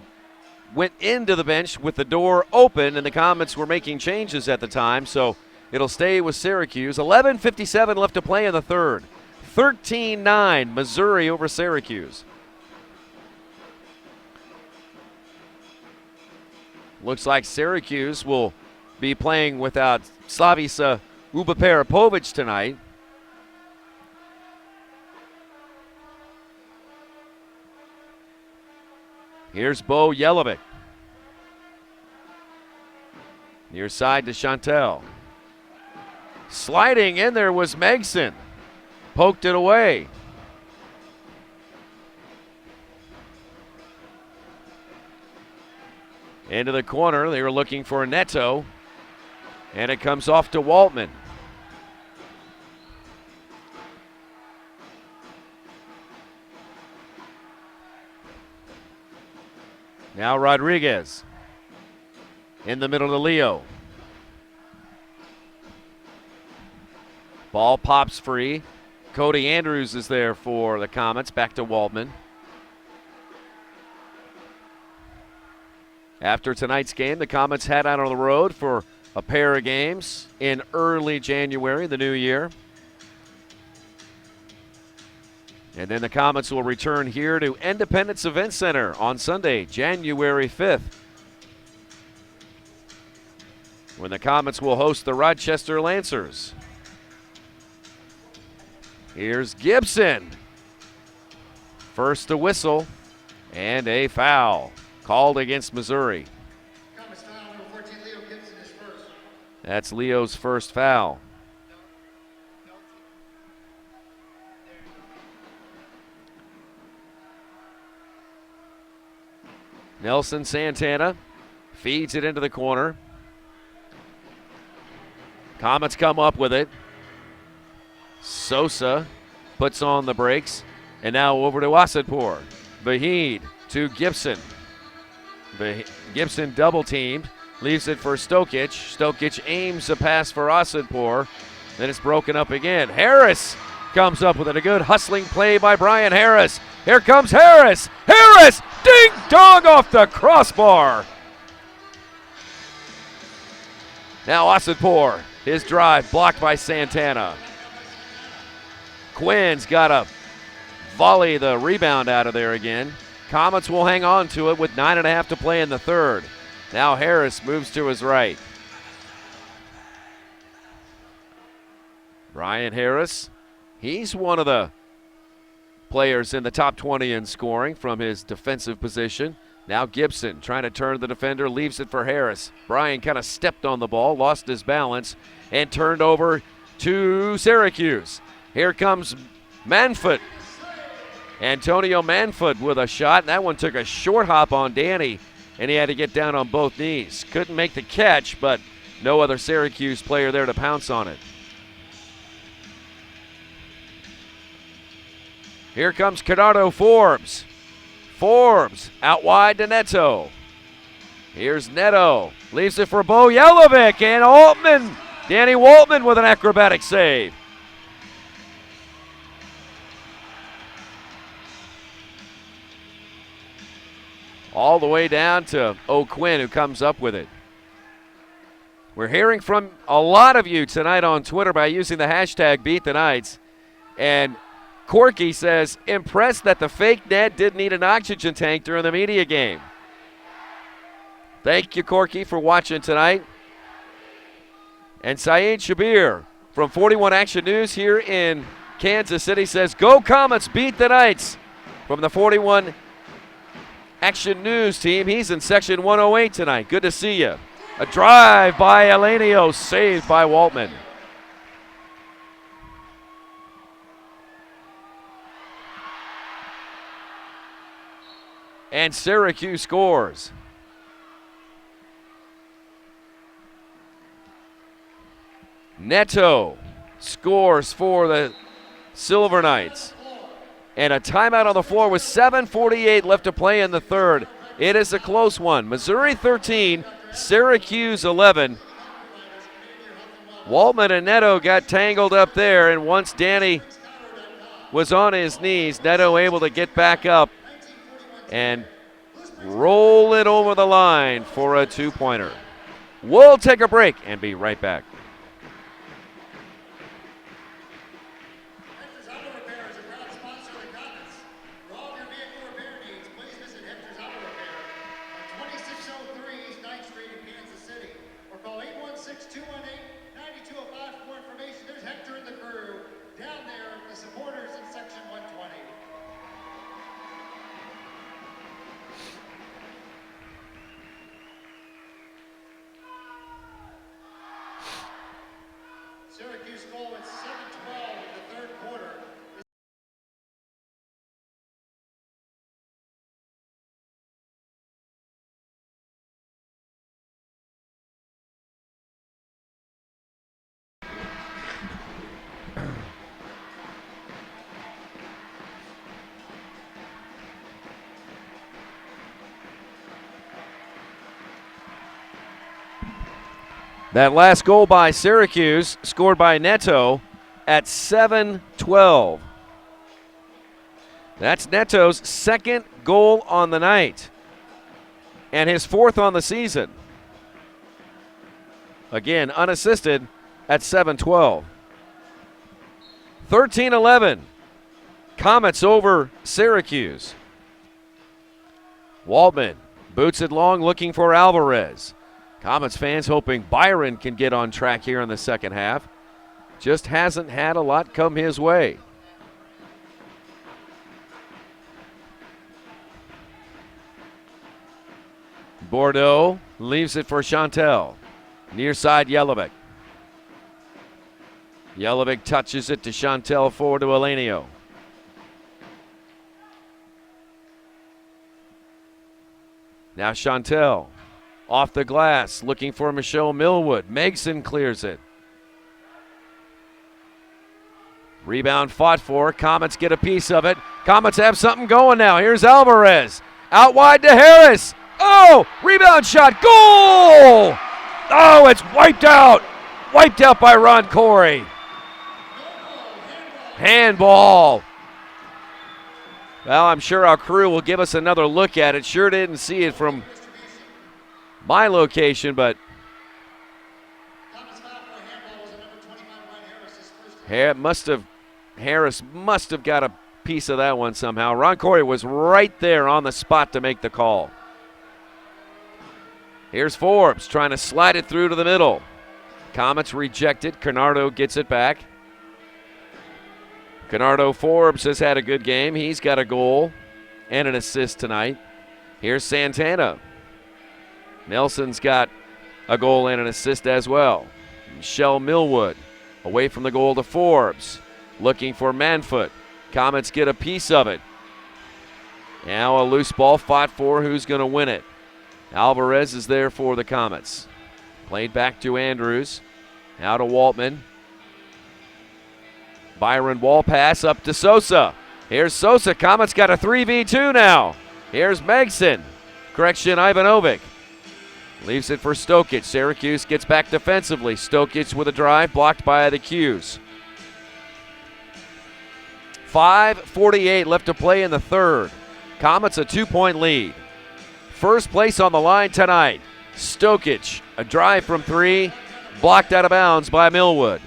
went into the bench with the door open, and the Comets were making changes at the time, so it'll stay with Syracuse. 11:57 left to play in the third. 13-9, Missouri over Syracuse. Looks like Syracuse will be playing without Slavica Ubaparapovic tonight. Here's Bo Yelovic. Near side to Chantel. Sliding in there was Megson. Poked it away. Into the corner. They were looking for Neto. And it comes off to Waltman. Now Rodriguez. In the middle to Leo. Ball pops free. Cody Andrews is there for the Comets. Back to Waltman. After tonight's game, the Comets head out on the road for a pair of games in early January, the new year. And then the Comets will return here to Independence Event Center on Sunday, January 5th, when the Comets will host the Rochester Lancers. Here's Gibson. First a whistle and a foul called against Missouri. Comets foul, number 14, Leo Gibson is first. That's Leo's first foul. Nelson Santana feeds it into the corner. Comets come up with it. Sosa puts on the brakes. And now over to Asadpour. Vahid to Gibson. Gibson double teamed. Leaves it for Stokic. Stokic aims a pass for Asadpour. Then it's broken up again. Harris comes up with it. A good hustling play by Brian Harris. Here comes Harris. Harris! Ding dong off the crossbar. Now Asadpour. His drive blocked by Santana. Quinn's got to volley the rebound out of there again. Comets will hang on to it with 9.5 to play in the third. Now Harris moves to his right. Brian Harris, he's one of the players in the top 20 in scoring from his defensive position. Now Gibson trying to turn the defender, leaves it for Harris. Brian kind of stepped on the ball, lost his balance, and turned over to Syracuse. Here comes Manfoot. Antonio Manfoot with a shot. That one took a short hop on Danny, and he had to get down on both knees. Couldn't make the catch, but no other Syracuse player there to pounce on it. Here comes Canardo Forbes. Forbes out wide to Neto. Here's Neto. Leaves it for Bo Yelovic, and Altman. Danny Waltman with an acrobatic save. All the way down to O'Quinn, who comes up with it. We're hearing from a lot of you tonight on Twitter by using the hashtag #BeatTheKnights. And Corky says, impressed that the fake net didn't need an oxygen tank during the media game. Thank you, Corky, for watching tonight. And Saeed Shabir from 41 Action News here in Kansas City says, go Comets, beat the Knights. From the 41 Action News team, he's in section 108 tonight. Good to see you. A drive by Elenio, saved by Waltman. And Syracuse scores. Neto scores for the Silver Knights. And a timeout on the floor with 7:48 left to play in the third. It is a close one. Missouri 13, Syracuse 11. Waltman and Neto got tangled up there, and once Danny was on his knees, Neto able to get back up and roll it over the line for a two-pointer. We'll take a break and be right back. Syracuse goal at 7:12 in the third quarter. That last goal by Syracuse, scored by Neto at 7:12. That's Neto's second goal on the night and his fourth on the season. Again, unassisted at 7:12. 13-11. Comets over Syracuse. Waltman boots it long, looking for Alvarez. Comets fans hoping Byron can get on track here in the second half. Just hasn't had a lot come his way. Bordeaux leaves it for Chantel. Near side, Yelovic. Yelovic touches it to Chantel, forward to Elenio. Now Chantel off the glass, looking for Michelle Millwood. Megson clears it. Rebound fought for. Comets get a piece of it. Comets have something going now. Here's Alvarez. Out wide to Harris. Oh, rebound shot. Goal! Oh, it's wiped out. Wiped out by Ron Corey. Handball. Well, I'm sure our crew will give us another look at it. Sure didn't see it from my location, but Harris must have got a piece of that one somehow. Ron Corey was right there on the spot to make the call. Here's Forbes trying to slide it through to the middle. Comets reject it. Canardo gets it back. Canardo Forbes has had a good game. He's got a goal and an assist tonight. Here's Santana. Nelson's got a goal and an assist as well. Michelle Millwood away from the goal to Forbes. Looking for Manfoot. Comets get a piece of it. Now a loose ball fought for. Who's going to win it? Alvarez is there for the Comets. Played back to Andrews. Now to Waltman. Byron wall pass up to Sosa. Here's Sosa. Comets got a 3v2 now. Here's Megson. Correction, Ivanovic. Leaves it for Stokic. Syracuse gets back defensively. Stokic with a drive blocked by the Qs. 5:48 left to play in the third. Comets a 2-point lead. First place on the line tonight. Stokic, a drive from three, blocked out of bounds by Millwood.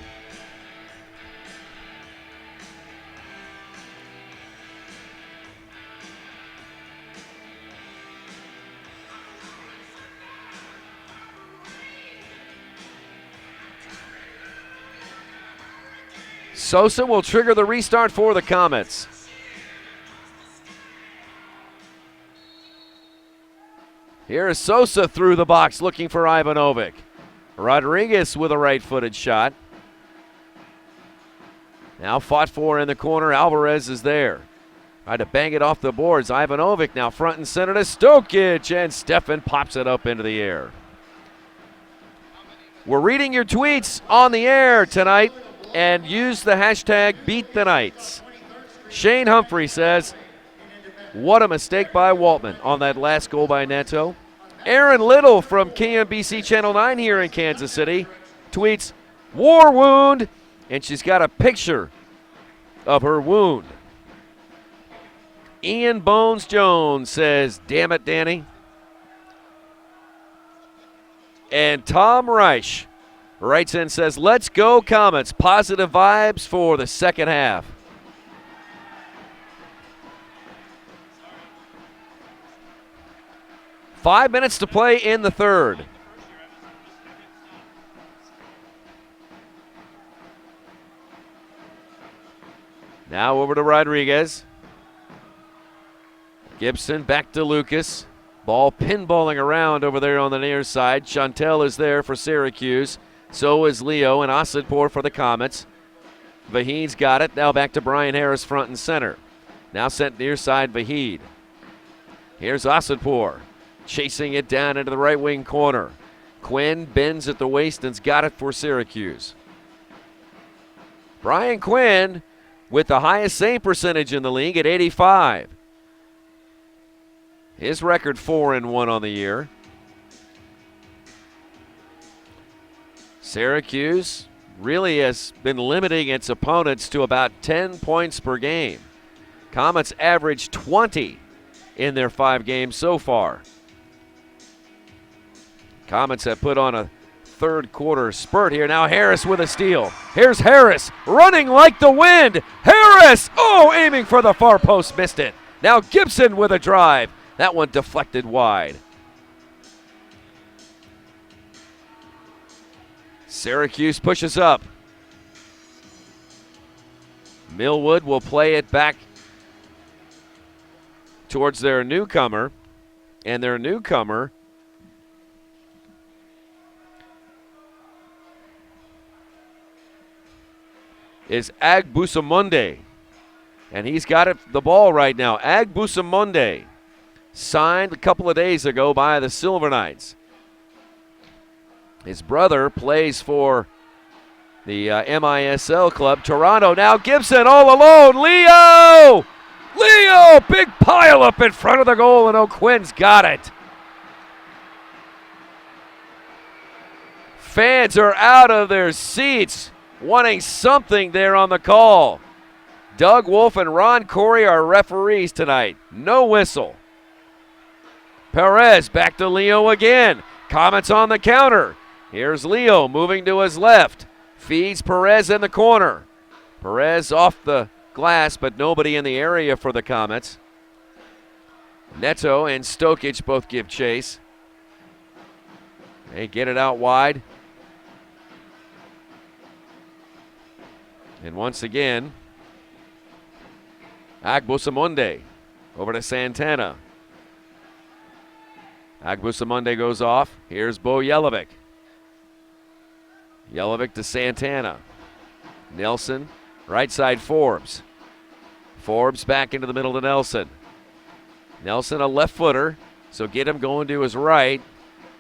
Sosa will trigger the restart for the Comets. Here is Sosa through the box looking for Ivanovic. Rodriguez with a right-footed shot. Now fought for in the corner. Alvarez is there. Tried to bang it off the boards. Ivanovic now front and center to Stokic, and Stefan pops it up into the air. We're reading your tweets on the air tonight, and use the hashtag #BeatTheKnights. Shane Humphrey says, what a mistake by Waltman on that last goal by Neto. Aaron Little from KMBC Channel 9 here in Kansas City tweets, war wound, and she's got a picture of her wound. Ian Bones Jones says, damn it, Danny. And Tom Reich writes in and says, let's go Comets. Positive vibes for the second half. Five minutes to play in the third. Now over to Rodriguez. Gibson back to Lucas. Ball pinballing around over there on the near side. Chantel is there for Syracuse. So is Leo and Asadpour for the Comets. Vahid's got it. Now back to Brian Harris front and center. Now sent near side Vahid. Here's Asadpour. Chasing it down into the right wing corner. Quinn bends at the waist and's got it for Syracuse. Brian Quinn with the highest save percentage in the league at 85. His record 4-1 on the year. Syracuse really has been limiting its opponents to about 10 points per game. Comets average 20 in their 5 games so far. Comets have put on a third quarter spurt here. Now Harris with a steal. Here's Harris running like the wind. Harris, aiming for the far post, missed it. Now Gibson with a drive. That one deflected wide. Syracuse pushes up. Millwood will play it back towards their newcomer. And their newcomer is Agbusamunde. And he's got the ball right now. Agbusamunde, signed a couple of days ago by the Silver Knights. His brother plays for the MISL club, Toronto. Now Gibson all alone. Leo! Leo! Big pile up in front of the goal, and O'Quinn's got it. Fans are out of their seats wanting something there on the call. Doug Wolf and Ron Corey are referees tonight. No whistle. Perez back to Leo again. Comets on the counter. Here's Leo moving to his left. Feeds Perez in the corner. Perez off the glass, but nobody in the area for the Comets. Neto and Stokic both give chase. They get it out wide. And once again, Agbusamunde over to Santana. Agbusamunde goes off. Here's Bo Jelovic. Jelovic to Santana. Nelson, right side Forbes. Forbes back into the middle to Nelson. Nelson a left footer, so get him going to his right,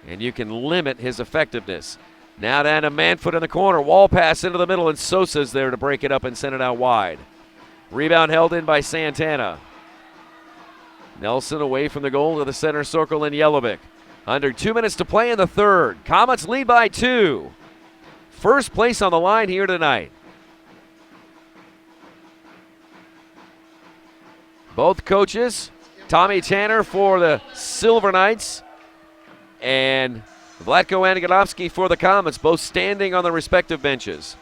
and you can limit his effectiveness. Now down to Manfoot in the corner. Wall pass into the middle, and Sosa's there to break it up and send it out wide. Rebound held in by Santana. Nelson away from the goal to the center circle in Jelovic. Under 2 minutes to play in the third. Comets lead by 2. First place on the line here tonight. Both coaches, Tommy Tanner for the Silver Knights and Vlatko Angelovsky for the Comets, both standing on the respective benches.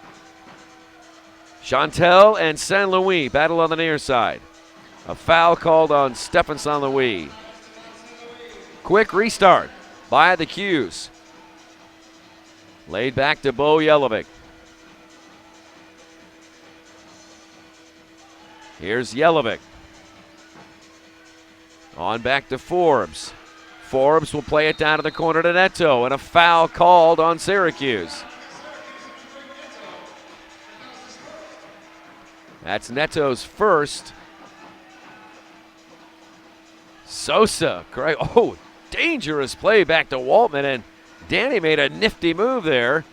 Chantel and Saint Louis battle on the near side. A foul called on Stefan Saint Louis. Quick restart by the Qs. Laid back to Bo Jelovic. Here's Jelovic. On back to Forbes. Forbes will play it down to the corner to Neto, and a foul called on Syracuse. That's Neto's first. Sosa, correct. Oh, dangerous play back to Waltman, and Danny made a nifty move there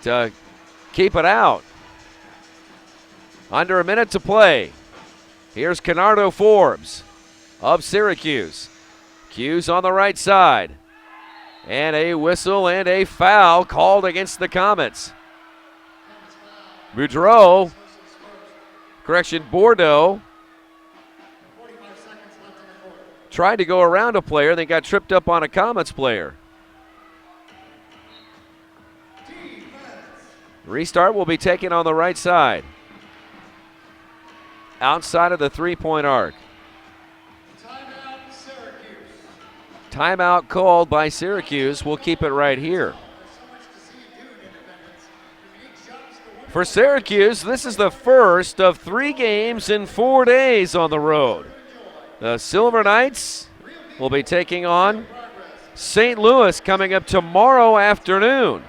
to keep it out. Under a minute to play. Here's Canardo Forbes of Syracuse. Q's on the right side. And a whistle and a foul called against the Comets. Boudreau, Bordeaux, tried to go around a player, then got tripped up on a Comets player. Restart will be taken on the right side. Outside of the three-point arc. Timeout called by Syracuse. We'll keep it right here. For Syracuse, this is the first of 3 games in 4 days on the road. The Silver Knights will be taking on St. Louis coming up tomorrow afternoon.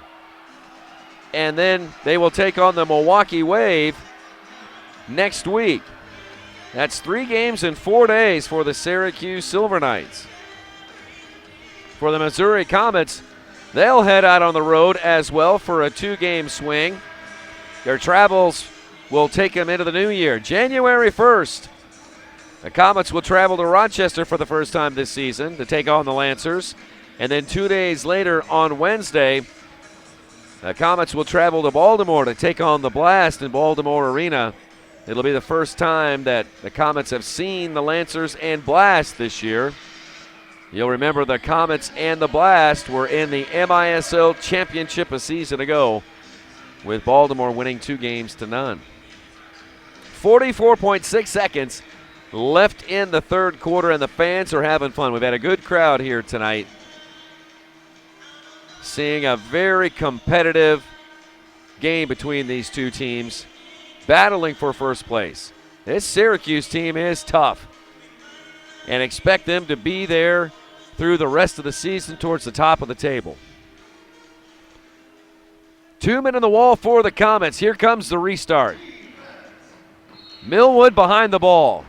And then they will take on the Milwaukee Wave next week. That's 3 games in 4 days for the Syracuse Silver Knights. For the Missouri Comets, they'll head out on the road as well for a 2-game swing. Their travels will take them into the new year. January 1st, the Comets will travel to Rochester for the first time this season to take on the Lancers. And then 2 days later on Wednesday, the Comets will travel to Baltimore to take on the Blast in Baltimore Arena. It'll be the first time that the Comets have seen the Lancers and Blast this year. You'll remember the Comets and the Blast were in the MISL Championship a season ago, with Baltimore winning 2-0. 44.6 seconds left in the third quarter, and the fans are having fun. We've had a good crowd here tonight. Seeing a very competitive game between these two teams, battling for first place. This Syracuse team is tough, and expect them to be there through the rest of the season towards the top of the table. 2 men in the wall for the Comets. Here comes the restart. Millwood behind the ball.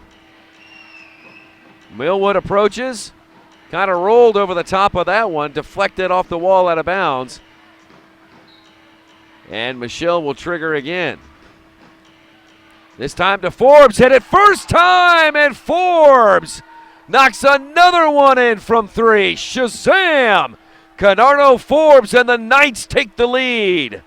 Millwood approaches. Kind of rolled over the top of that one. Deflected off the wall out of bounds. And Michelle will trigger again. This time to Forbes. Hit it first time. And Forbes knocks another one in from 3. Shazam! Canardo Forbes and the Knights take the lead.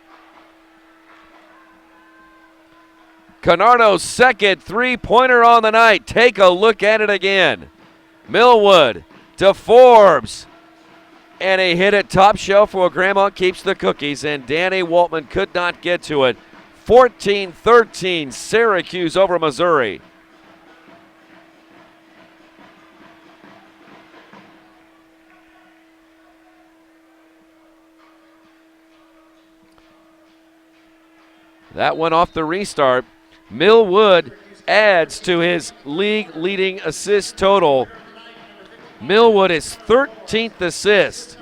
Canardo's second three-pointer on the night. Take a look at it again. Millwood to Forbes. And a hit at top shelf where Grandma keeps the cookies, and Danny Waltman could not get to it. 14-13, Syracuse over Missouri. That one off the restart. Millwood adds to his league-leading assist total. Millwood is 13th assist.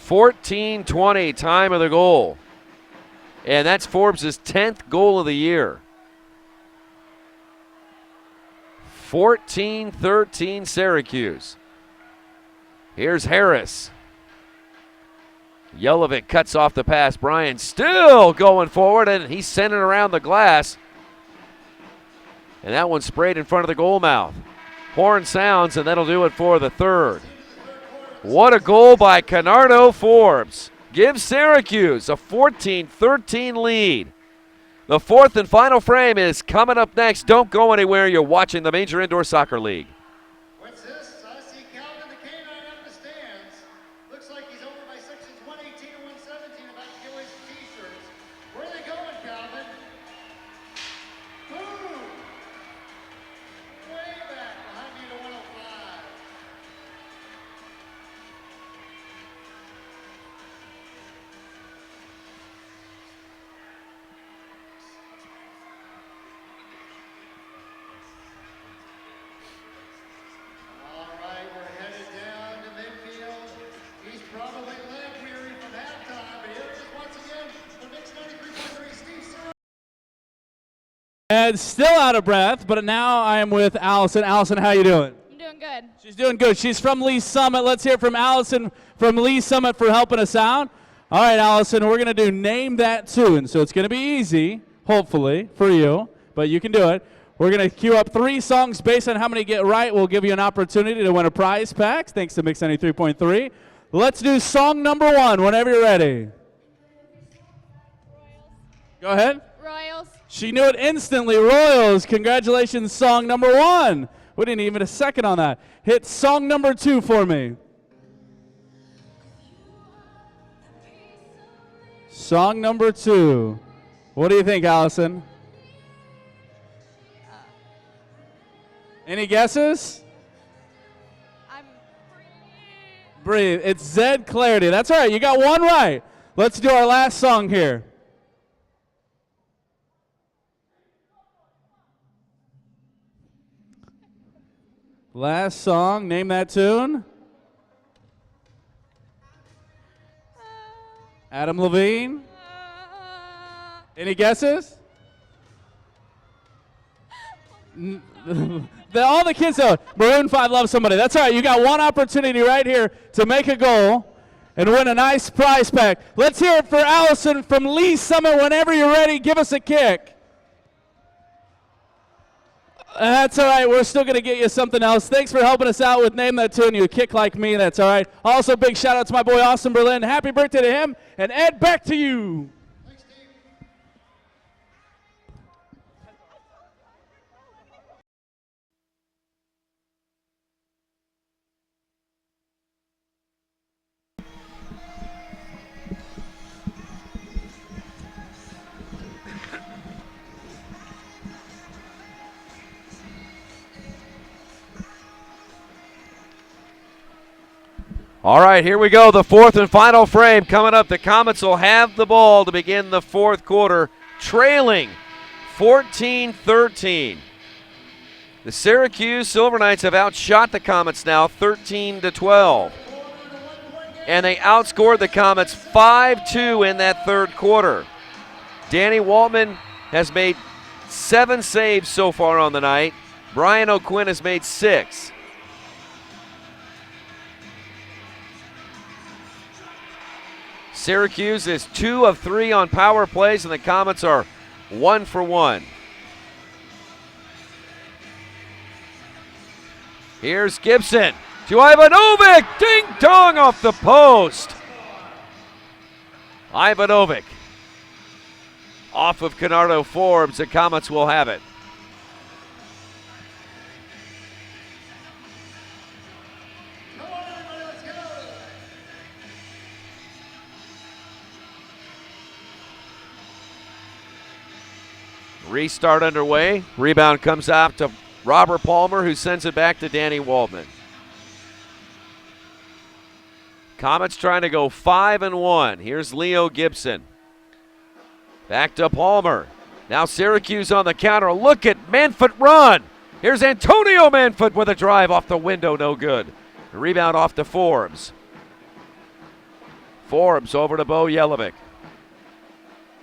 14-20 time of the goal. And that's Forbes' 10th goal of the year. 14-13 Syracuse. Here's Harris. Yelovic cuts off the pass. Bryan still going forward, and he's sending around the glass. And that one sprayed in front of the goal mouth. Horn sounds, and that'll do it for the third. What a goal by Canardo Forbes. Gives Syracuse a 14-13 lead. The fourth and final frame is coming up next. Don't go anywhere. You're watching the Major Indoor Soccer League. What's this? I see Calvin the Canine up in the stands. Looks like he's over by sections 118 and 117 about to give away some t-shirts. Where are they going, Calvin? Boom! Way back behind you to 105. All right, we're headed down to midfield. He's probably leg weary from halftime, but here it is once again for Mix 93.3, Steve Sir. And still out of breath, but now I am with Allison. Allison, how you doing? I'm doing good. She's doing good. She's from Lee Summit. Let's hear from Allison from Lee Summit for helping us out. All right, Allison, we're going to do Name That Tune. So it's going to be easy, hopefully, for you, but you can do it. We're going to queue up 3 songs based on how many get right. We'll give you an opportunity to win a prize pack, thanks to Mix 93.3. Let's do song number 1 whenever you're ready. Go ahead. Royals. She knew it instantly. Royals, congratulations, song number 1. We didn't even a second on that. Hit song number 2 for me. Song number 2. What do you think, Allison? Any guesses? I'm Breathe. It's Zed Clarity. That's all right. You got 1 right. Let's do our last song here. Last song. Name that tune. Adam Levine. Any guesses? All the kids know. Maroon 5 Love Somebody. That's all right. You got 1 opportunity right here to make a goal and win a nice prize pack. Let's hear it for Allison from Lee Summit. Whenever you're ready, give us a kick. That's all right. We're still going to get you something else. Thanks for helping us out with Name That Tune. You kick like me. That's all right. Also, big shout out to my boy Austin Berlin. Happy birthday to him. And Ed, back to you. All right, here we go. The fourth and final frame coming up. The Comets will have the ball to begin the fourth quarter, trailing 14-13. The Syracuse Silver Knights have outshot the Comets now 13-12. and they outscored the Comets 5-2 in that third quarter. Danny Waltman has made 7 saves so far on the night. Brian O'Quinn has made 6. Syracuse is 2 of 3 on power plays, and the Comets are 1 for 1. Here's Gibson to Ivanovic. Ding dong off the post. Ivanovic off of Kennardo Forbes. The Comets will have it. Restart underway. Rebound comes out to Robert Palmer, who sends it back to Danny Waldman. Comets trying to go 5-1. Here's Leo Gibson. Back to Palmer. Now Syracuse on the counter. Look at Manfoot run. Here's Antonio Manfoot with a drive off the window. No good. The rebound off to Forbes. Forbes over to Bo Yelovic.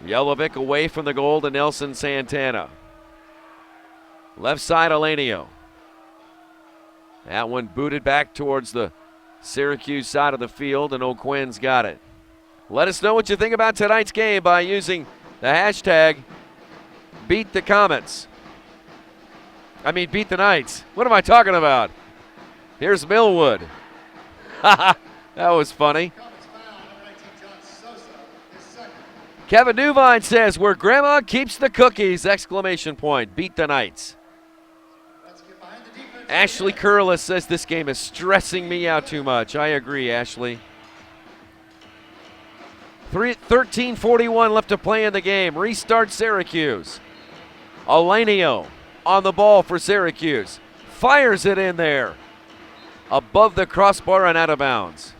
Yelovic away from the goal to Nelson Santana. Left side, Elenio. That one booted back towards the Syracuse side of the field, and O'Quinn's got it. Let us know what you think about tonight's game by using the hashtag Beat the Comets. Beat the Knights. What am I talking about? Here's Millwood. That was funny. Kevin Newvine says, where grandma keeps the cookies, exclamation point. Beat the Knights. Ashley Curlis says this game is stressing me out too much. I agree, Ashley. 13:41 left to play in the game. Restart Syracuse. Elenio on the ball for Syracuse. Fires it in there. Above the crossbar and out of bounds.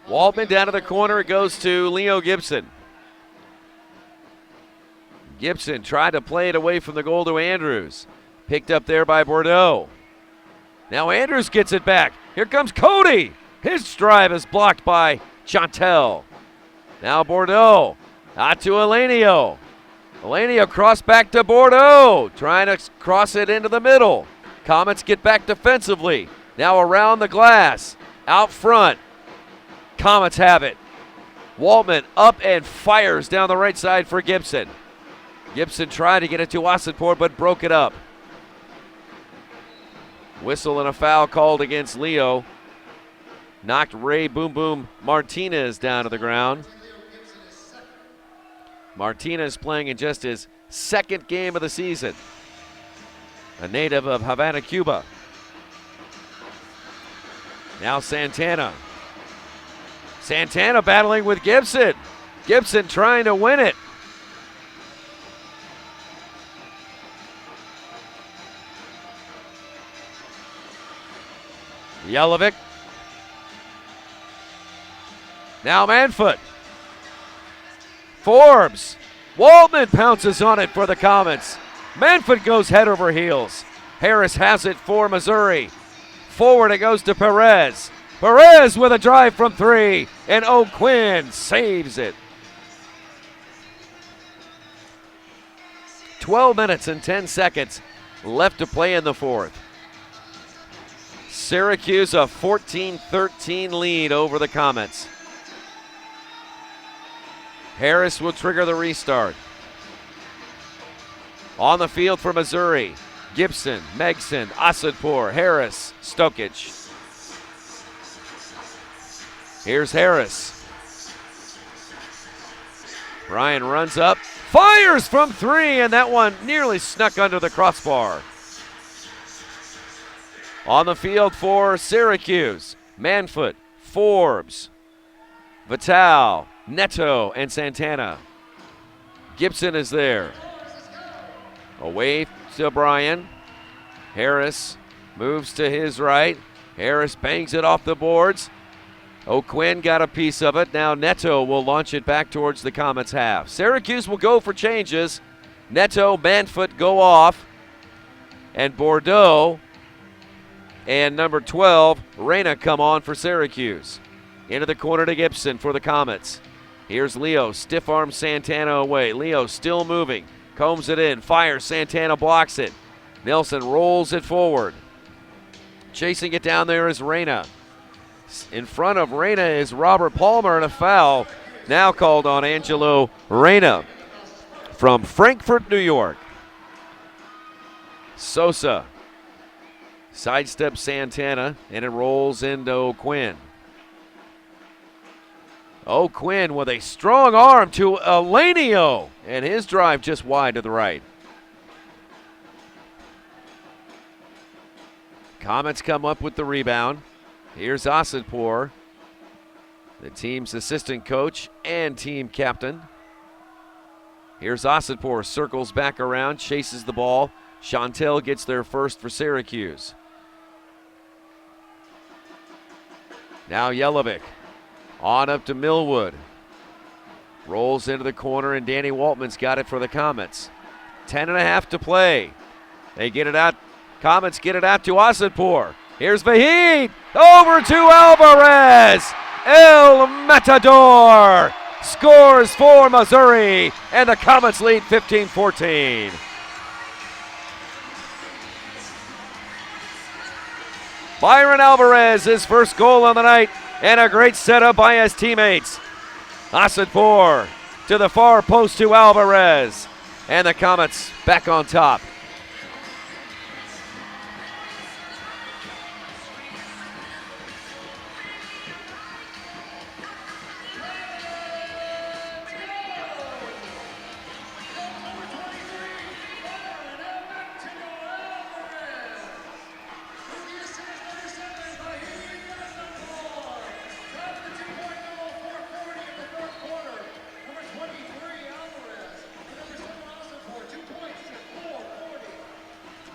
Waldman down to the corner. It goes to Leo Gibson. Gibson tried to play it away from the goal to Andrews. Picked up there by Bordeaux. Now Andrews gets it back. Here comes Cody. His drive is blocked by Chantel. Now Bordeaux. Out to Elenio. Elenio cross back to Bordeaux. Trying to cross it into the middle. Comets get back defensively. Now around the glass. Out front. Comets have it. Waltman up and fires down the right side for Gibson. Gibson tried to get it to Wassenport, but broke it up. Whistle and a foul called against Leo. Knocked Ray Boom Boom Martinez down to the ground. Martinez playing in just his second game of the season. A native of Havana, Cuba. Now Santana. Santana battling with Gibson. Gibson trying to win it. Yelovic. Now Manfoot. Forbes. Waltman pounces on it for the Comets. Manfoot goes head over heels. Harris has it for Missouri. Forward it goes to Perez. Perez with a drive from 3, and O'Quinn saves it. 12 minutes and 10 seconds left to play in the fourth. Syracuse a 14-13 lead over the Comets. Harris will trigger the restart. On the field for Missouri, Gibson, Megson, Asadpour, Harris, Stokic. Here's Harris. Ryan runs up, fires from 3, and that one nearly snuck under the crossbar. On the field for Syracuse, Manfoot, Forbes, Vital, Neto, and Santana. Gibson is there. Away to Bryan. Harris moves to his right. Harris bangs it off the boards. O'Quinn got a piece of it. Now Neto will launch it back towards the Comets half. Syracuse will go for changes. Neto, Manfoot go off. And Bordeaux and number 12, Reyna, come on for Syracuse. Into the corner to Gibson for the Comets. Here's Leo, stiff arm Santana away. Leo still moving, combs it in, fires, Santana blocks it. Nelson rolls it forward. Chasing it down there is Reyna. In front of Reyna is Robert Palmer, and a foul now called on Angelo Reyna from Frankfort, New York. Sosa sidesteps Santana, and it rolls into O'Quinn. O'Quinn with a strong arm to Elanio, and his drive just wide to the right. Comets come up with the rebound. Here's Asadpour, the team's assistant coach and team captain. Here's Asadpour, circles back around, chases the ball. Chantel gets there first for Syracuse. Now Jelinek on up to Millwood. Rolls into the corner, and Danny Waltman's got it for the Comets. 10.5 to play. They get it out. Comets get it out to Asadpour. Here's Vahid. Over to Alvarez. El Matador scores for Missouri, and the Comets lead 15-14. Byron Alvarez, his first goal on the night, and a great setup by his teammates. Asadpour to the far post to Alvarez, and the Comets back on top.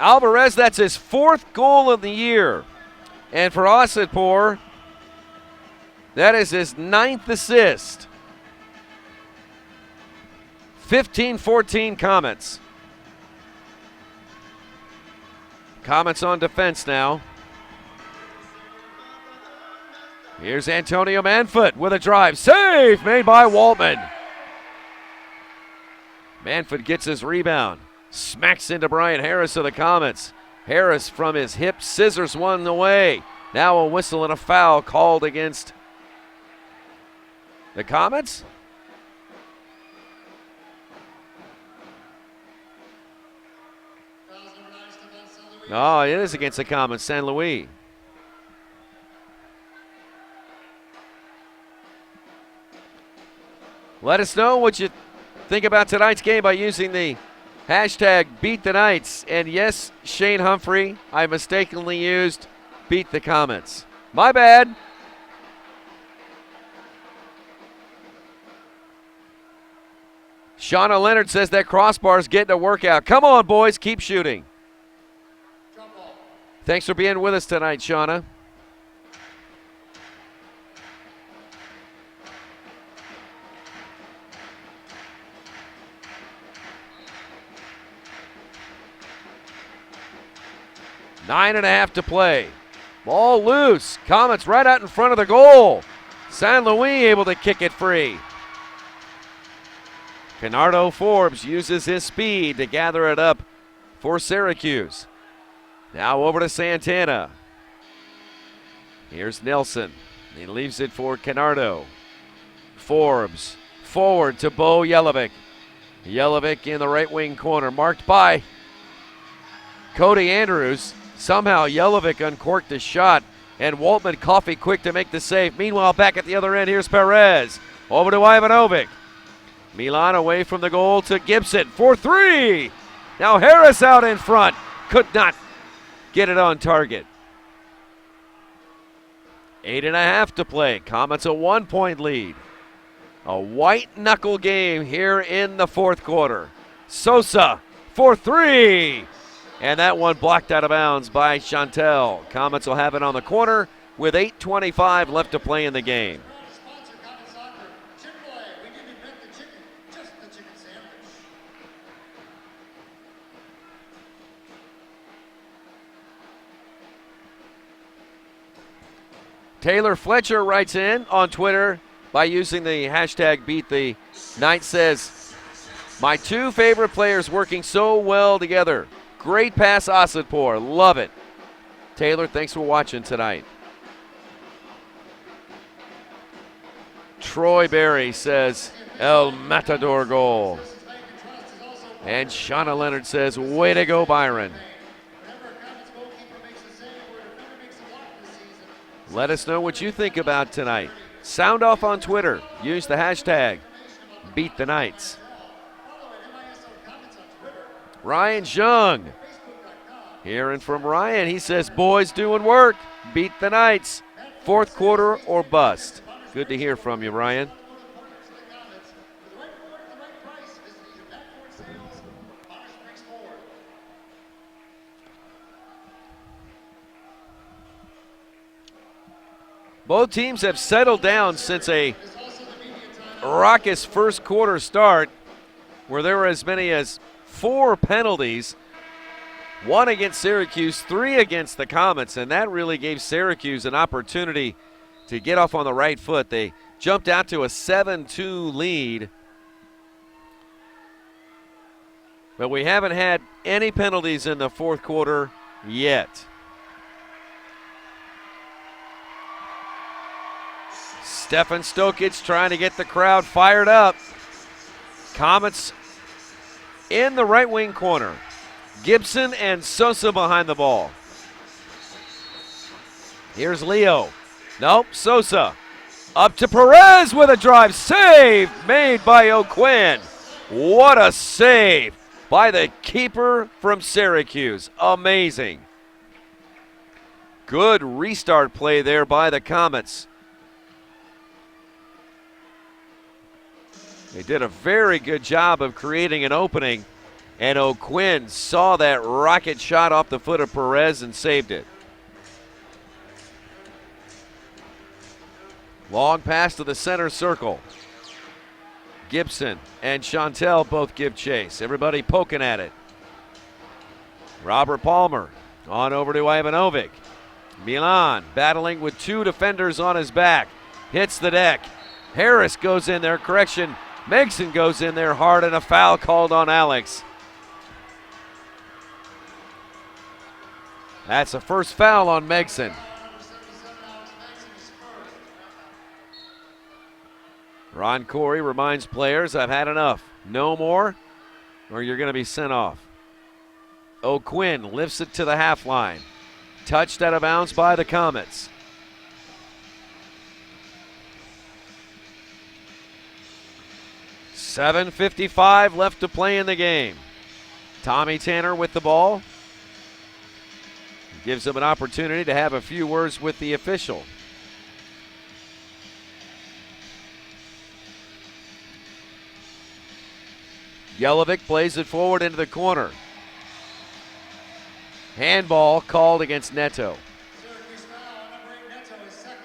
Alvarez, that's his 4th goal of the year. And for Asadpour, that is his 9th assist. 15-14 Comets. Comets on defense now. Here's Antonio Manfoot with a drive. Save made by Waltman. Manfoot gets his rebound. Smacks into Brian Harris of the Comets. Harris from his hip scissors one away. Now a whistle and a foul called against the Comets. Oh, it is against the Comets, San Luis. Let us know what you think about tonight's game by using the hashtag Beat the Knights. And yes, Shane Humphrey, I mistakenly used Beat the Comets. My bad. Shauna Leonard says that crossbar's getting a workout. Come on, boys, keep shooting. Thanks for being with us tonight, Shauna. Nine and a half to play. Ball loose. Comets right out in front of the goal. San Luis able to kick it free. Canardo Forbes uses his speed to gather it up for Syracuse. Now over to Santana. Here's Nelson. He leaves it for Canardo. Forbes forward to Bo Jelinek. Jelinek in the right wing corner, marked by Cody Andrews. Somehow Jelinek uncorked the shot, and Waltman coffee quick to make the save. Meanwhile, back at the other end, here's Perez. Over to Ivanovic. Milan away from the goal to Gibson for 3. Now Harris out in front. Could not get it on target. 8.5 to play. Comets a 1-point lead. A white knuckle game here in the fourth quarter. Sosa for 3. And that one blocked out of bounds by Chantel. Comets will have it on the corner with 8:25 left to play in the game. Sponsor Comets Soccer. Chick-fil-A. We didn't invent the chicken, just the chicken sandwich. Taylor Fletcher writes in on Twitter by using the hashtag #BeatTheKnights, says, my two favorite players working so well together. Great pass, Asadpour. Love it. Taylor, thanks for watching tonight. Troy Berry says, El Matador goal. And Shauna Leonard says, way to go, Byron. Let us know what you think about tonight. Sound off on Twitter. Use the hashtag #BeatTheKnights. Ryan Jung. Hearing from Ryan, he says, boys doing work. Beat the Knights. Fourth quarter or bust. Good to hear from you, Ryan. Both teams have settled down since a raucous first quarter start where there were as many as 4 penalties, 1 against Syracuse, 3 against the Comets, and that really gave Syracuse an opportunity to get off on the right foot. They jumped out to a 7-2 lead, but we haven't had any penalties in the fourth quarter yet. Stefan Stokic trying to get the crowd fired up. Comets in the right wing corner. Gibson and Sosa behind the ball. Here's Leo. Nope, Sosa. Up to Perez with a drive. Save made by O'Quinn. What a save by the keeper from Syracuse. Amazing. Good restart play there by the Comets. They did a very good job of creating an opening, and O'Quinn saw that rocket shot off the foot of Perez and saved it. Long pass to the center circle. Gibson and Chantel both give chase. Everybody poking at it. Robert Palmer on over to Ivanovic. Milan battling with 2 defenders on his back. Hits the deck. Harris goes in there. Correction. Megson goes in there hard, and a foul called on Alex. That's the first foul on Megson. Ron Corey reminds players, I've had enough. No more, or you're going to be sent off. O'Quinn lifts it to the half line. Touched out of bounds by the Comets. .7:55 left to play in the game. Tommy Tanner with the ball. Gives him an opportunity to have a few words with the official. Yelovic plays it forward into the corner. Handball called against Neto. Syracuse foul, number 8 Neto is second.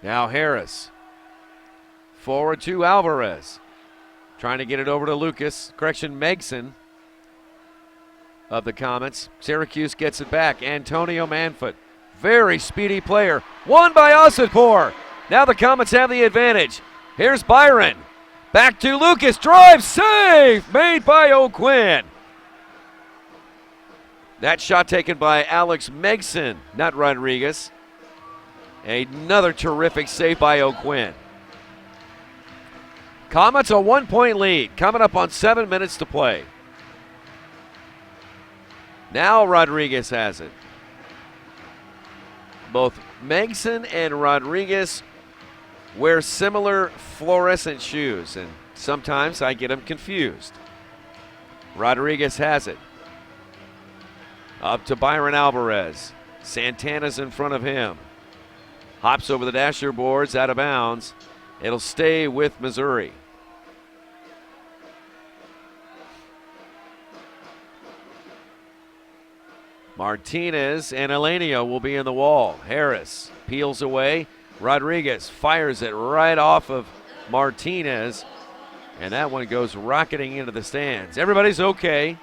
Now Harris. Forward to Alvarez. Trying to get it over to Lucas. Correction, Megson of the Comets. Syracuse gets it back. Antonio Manfoot. Very speedy player. Won by Asadpour. Now the Comets have the advantage. Here's Byron. Back to Lucas. Drive save made by O'Quinn. That shot taken by Alex Megson, not Rodriguez. Another terrific save by O'Quinn. Comets a 1-point lead, coming up on 7 minutes to play. Now Rodriguez has it. Both Megson and Rodriguez wear similar fluorescent shoes, and sometimes I get them confused. Rodriguez has it. Up to Byron Alvarez. Santana's in front of him. Hops over the dasher boards, out of bounds. It'll stay with Missouri. Martinez and Elenio will be in the wall. Harris peels away. Rodriguez fires it right off of Martinez, and that one goes rocketing into the stands. Everybody's okay.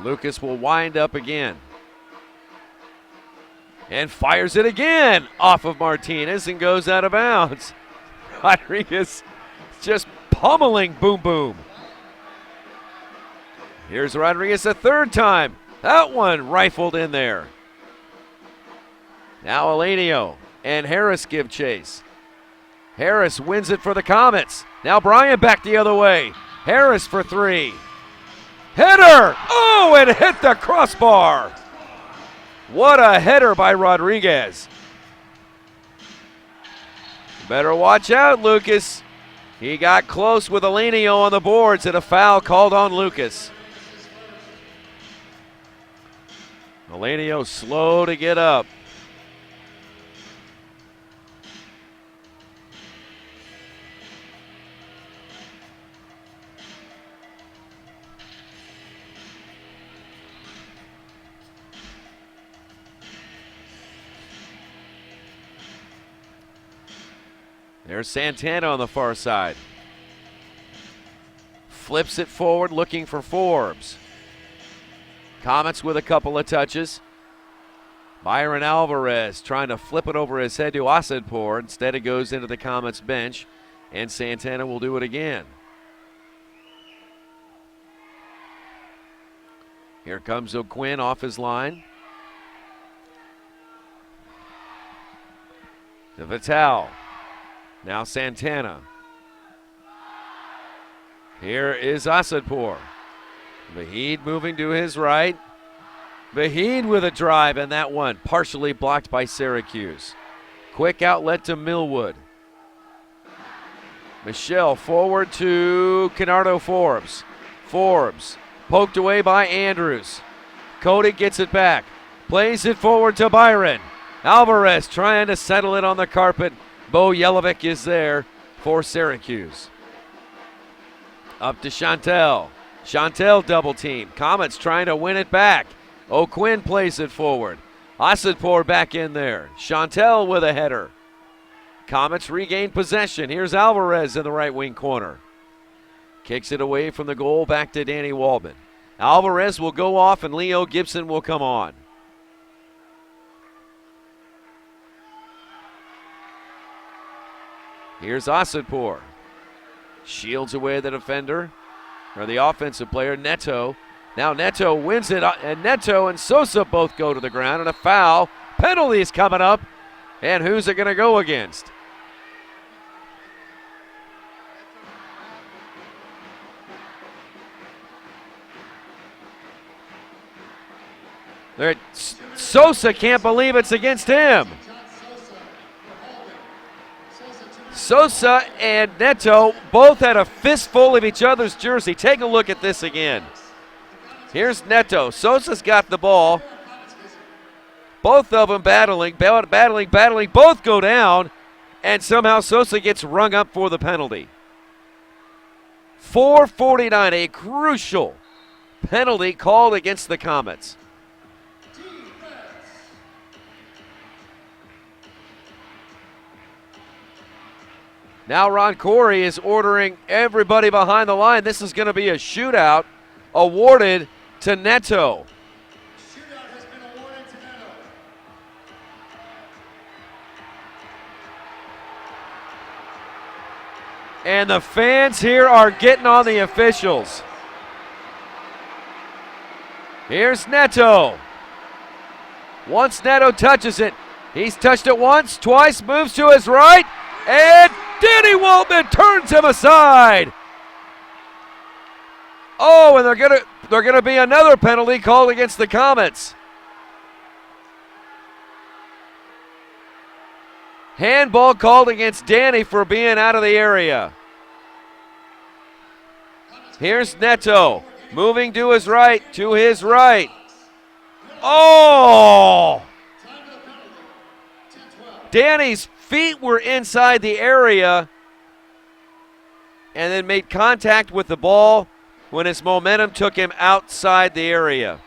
Lucas will wind up again and fires it again off of Martinez and goes out of bounds. Rodriguez just pummeling Boom Boom. Here's Rodriguez a third time. That one rifled in there. Now Elenio and Harris give chase. Harris wins it for the Comets. Now Bryant back the other way. Harris for three. Header! Oh, it hit the crossbar. What a header by Rodriguez. Better watch out, Lucas. He got close with Elenio on the boards and a foul called on Lucas. Elenio slow to get up. There's Santana on the far side. Flips it forward looking for Forbes. Comets with a couple of touches. Byron Alvarez trying to flip it over his head to Asadpour. Instead it goes into the Comets bench, and Santana will do it again. Here comes O'Quinn off his line. To Vital. Now Santana. Here is Asadpour. Vahid moving to his right. Vahid with a drive, and that one partially blocked by Syracuse. Quick outlet to Millwood. Michelle forward to Kennardo Forbes. Forbes poked away by Andrews. Cody gets it back. Plays it forward to Byron. Alvarez trying to settle it on the carpet. Bo Jelovic is there for Syracuse. Up to Chantel. Chantel double team. Comets trying to win it back. O'Quinn plays it forward. Asadpour back in there. Chantel with a header. Comets regain possession. Here's Alvarez in the right wing corner. Kicks it away from the goal back to Danny Waldman. Alvarez will go off and Leo Gibson will come on. Here's Asadpour. Shields away the defender, or the offensive player, Neto. Now Neto wins it, and Neto and Sosa both go to the ground, and a foul. Penalties coming up, and who's it going to go against? Sosa can't believe it's against him. Sosa and Neto both had a fistful of each other's jersey. Take a look at this again. Here's Neto. Sosa's got the ball. Both of them battling. Both go down, and somehow Sosa gets rung up for the penalty. 4:49, a crucial penalty called against the Comets. Now Ron Corey is ordering everybody behind the line. This is going to be a shootout awarded to Neto. Shootout has been awarded to Neto. And the fans here are getting on the officials. Here's Neto. Once Neto touches it, he's touched it once, twice, moves to his right, and Danny Waldman turns him aside. Oh, and they're gonna be another penalty called against the Comets. Handball called against Danny for being out of the area. Here's Neto moving to his right, Oh! Danny's feet were inside the area and then made contact with the ball when his momentum took him outside the area.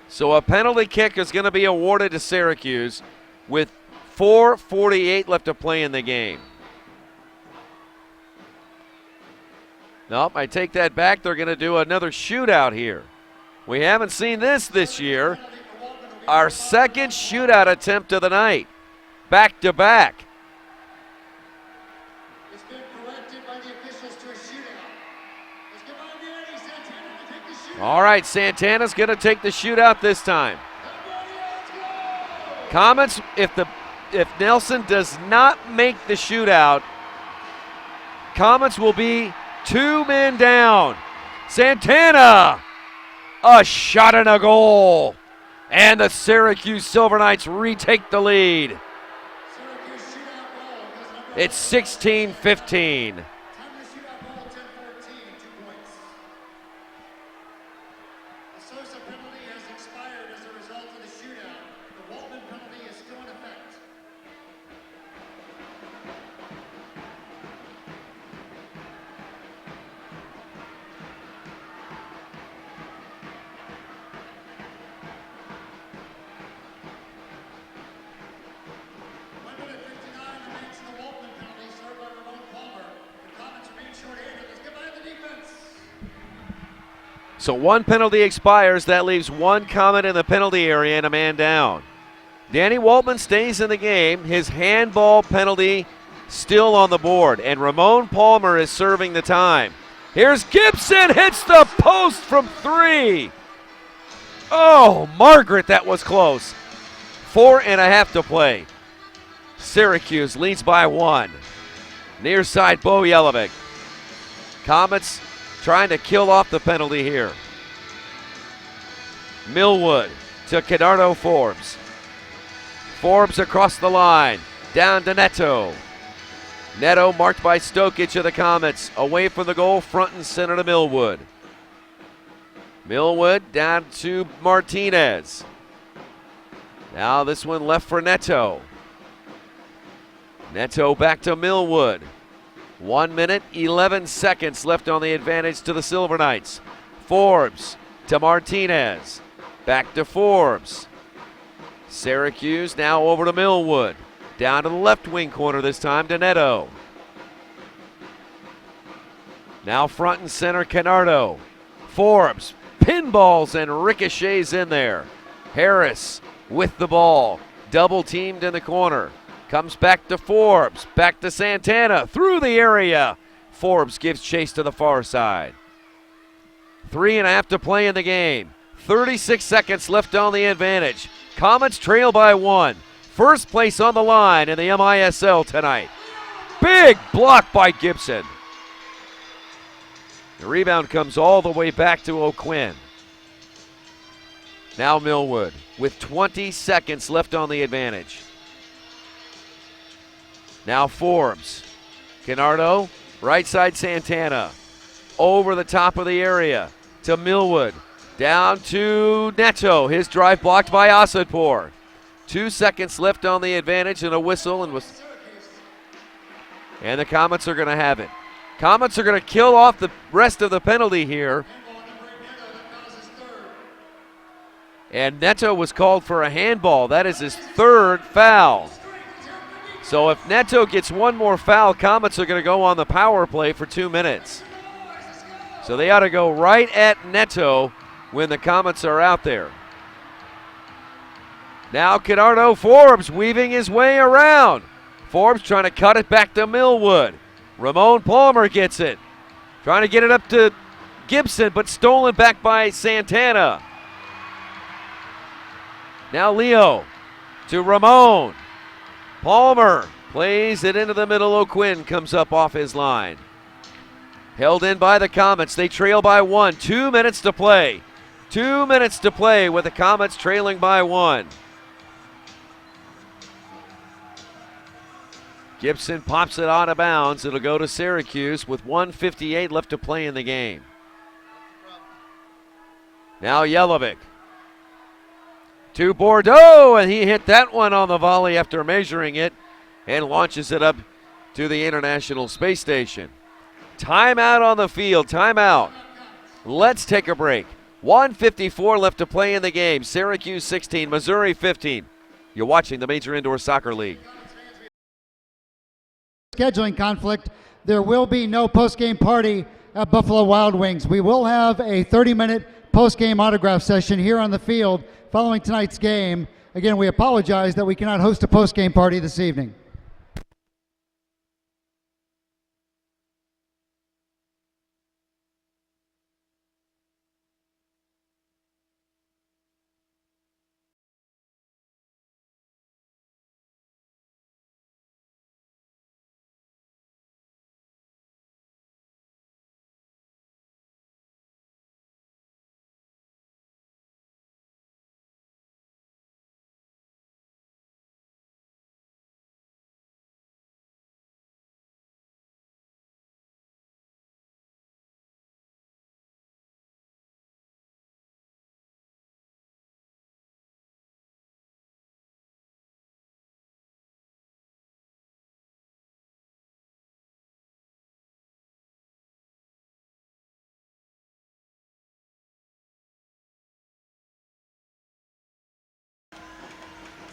So a penalty kick is going to be awarded to Syracuse with 4:48 left to play in the game. Nope, I take that back. They're going to do another shootout here. We haven't seen this year. Our second shootout attempt of the night, back to back. It's been corrected by the officials to a shootout. Let's give on Danny Santana to take the shootout. All right, Santana's going to take the shootout this time. Comets, if Nelson does not make the shootout, Comets will be 2 men down. Santana, a shot and a goal. And the Syracuse Silver Knights retake the lead. It's 16-15. Time to shoot out ball 10-14, 2 points. The Sosa penalty has expired as a result of the shootout. The Waltman penalty is still in effect. So 1 penalty expires. That leaves 1 Comet in the penalty area and a man down. Danny Waltman stays in the game. His handball penalty still on the board. And Ramon Palmer is serving the time. Here's Gibson, hits the post from 3. Oh, Margaret, that was close. 4.5 to play. Syracuse leads by 1. Near side, Bo Yelovic. Comets trying to kill off the penalty here. Millwood to Canardo Forbes. Forbes across the line, down to Neto. Neto marked by Stokic of the Comets. Away from the goal, front and center to Millwood. Millwood down to Martinez. Now this one left for Neto. Neto back to Millwood. 1 minute, 11 seconds left on the advantage to the Silver Knights. Forbes to Martinez. Back to Forbes. Syracuse now over to Millwood. Down to the left wing corner this time to Neto. Now front and center, Canardo. Forbes pinballs and ricochets in there. Harris with the ball. Double teamed in the corner. Comes back to Forbes, back to Santana, through the area. Forbes gives chase to the far side. 3.5 to play in the game. 36 seconds left on the advantage. Comets trail by 1. First place on the line in the MISL tonight. Big block by Gibson. The rebound comes all the way back to O'Quinn. Now Millwood with 20 seconds left on the advantage. Now Forbes. Canardo, right side Santana. Over the top of the area to Millwood. Down to Neto. His drive blocked by Asadpour. 2 seconds left on the advantage and a whistle. And the Comets are going to have it. Comets are going to kill off the rest of the penalty here. And Neto was called for a handball. That is his 3rd foul. So if Neto gets 1 more foul, Comets are going to go on the power play for 2 minutes. So they ought to go right at Neto when the Comets are out there. Now Canardo Forbes weaving his way around. Forbes trying to cut it back to Millwood. Ramon Palmer gets it. Trying to get it up to Gibson, but stolen back by Santana. Now Leo to Ramon. Palmer plays it into the middle. O'Quinn comes up off his line. Held in by the Comets. They trail by 1. 2 minutes to play. 2 minutes to play with the Comets trailing by 1. Gibson pops it out of bounds. It'll go to Syracuse with 1:58 left to play in the game. Now Yelovic to Bordeaux, and he hit that one on the volley after measuring it and launches it up to the International Space Station. Timeout on the field, timeout. Let's take a break. 1:54 left to play in the game. Syracuse 16, Missouri 15. You're watching the Major Indoor Soccer League. Scheduling conflict, there will be no post-game party at Buffalo Wild Wings. We will have a 30-minute post-game autograph session here on the field following tonight's game. Again, we apologize that we cannot host a post-game party this evening.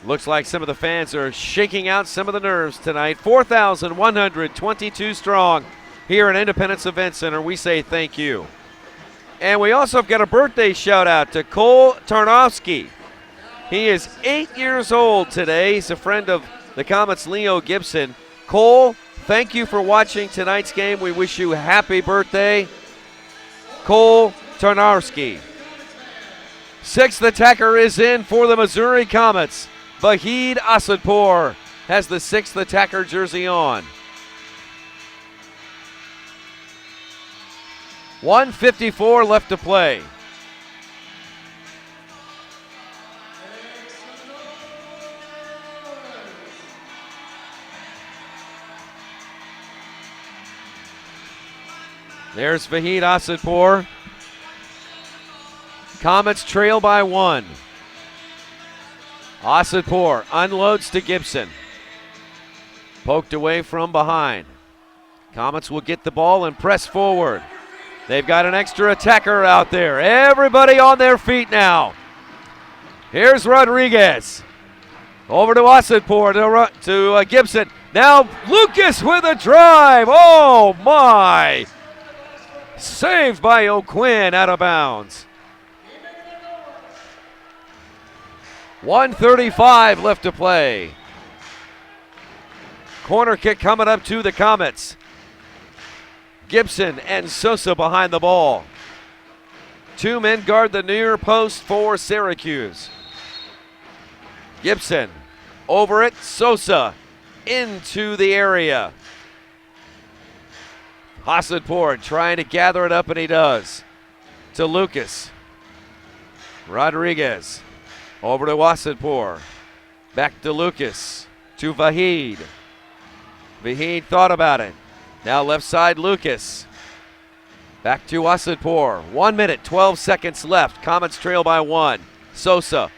Looks like some of the fans are shaking out some of the nerves tonight. 4,122 strong here at Independence Event Center. We say thank you. And we also have got a birthday shout out to Cole Tarnowski. He is 8 years old today. He's a friend of the Comets' Leo Gibson. Cole, thank you for watching tonight's game. We wish you a happy birthday. Cole Tarnowski. Sixth attacker is in for the Missouri Comets. Vahid Asadpour has the sixth attacker jersey on. 1:54 left to play. There's Vahid Asadpour. Comets trail by 1. Asadpour unloads to Gibson. Poked away from behind. Comets will get the ball and press forward. They've got an extra attacker out there. Everybody on their feet now. Here's Rodriguez. Over to Asadpour, to Gibson. Now Lucas with a drive. Oh my. Saved by O'Quinn, out of bounds. 1:35 left to play. Corner kick coming up to the Comets. Gibson and Sosa behind the ball. 2 men guard the near post for Syracuse. Gibson over it, Sosa into the area. Asadpour trying to gather it up, and he does. To Lucas. Rodriguez over to Asadpour. Back to Lucas. To Vahid. Vahid thought about it. Now left side, Lucas. Back to Asadpour. 1 minute, 12 seconds left. Comets trail by 1. Sosa.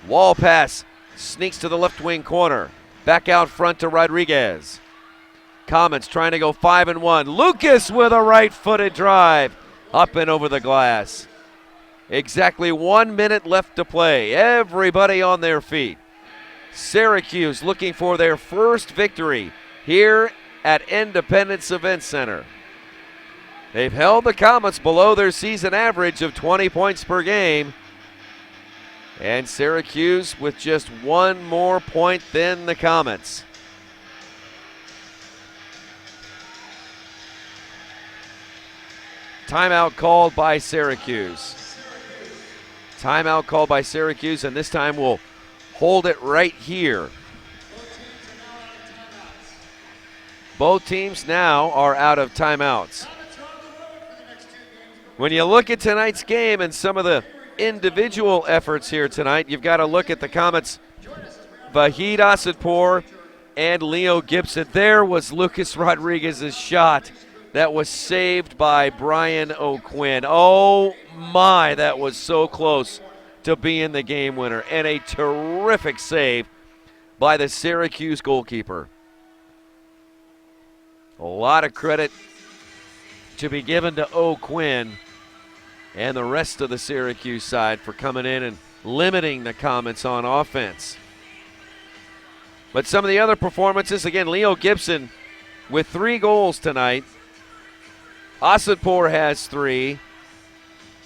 Wall pass. Sneaks to the left wing corner. Back out front to Rodriguez. Comets trying to go 5-1. Lucas with a right-footed drive. Up and over the glass. Exactly 1 minute left to play. Everybody on their feet. Syracuse looking for their first victory here at Independence Event Center. They've held the Comets below their season average of 20 points per game. And Syracuse with just 1 more point than the Comets. Timeout called by Syracuse. Timeout called by Syracuse, and this time we'll hold it right here. Both teams now are out of timeouts. When you look at tonight's game and some of the individual efforts here tonight, you've got to look at the Comets' Vahid Asadpour and Leo Gibson. There was Lucas Rodriguez's shot that was saved by Brian O'Quinn. Oh my, that was so close to being the game winner, and a terrific save by the Syracuse goalkeeper. A lot of credit to be given to O'Quinn and the rest of the Syracuse side for coming in and limiting the Comets on offense. But some of the other performances, again, Leo Gibson with 3 goals tonight. Asadpour has 3,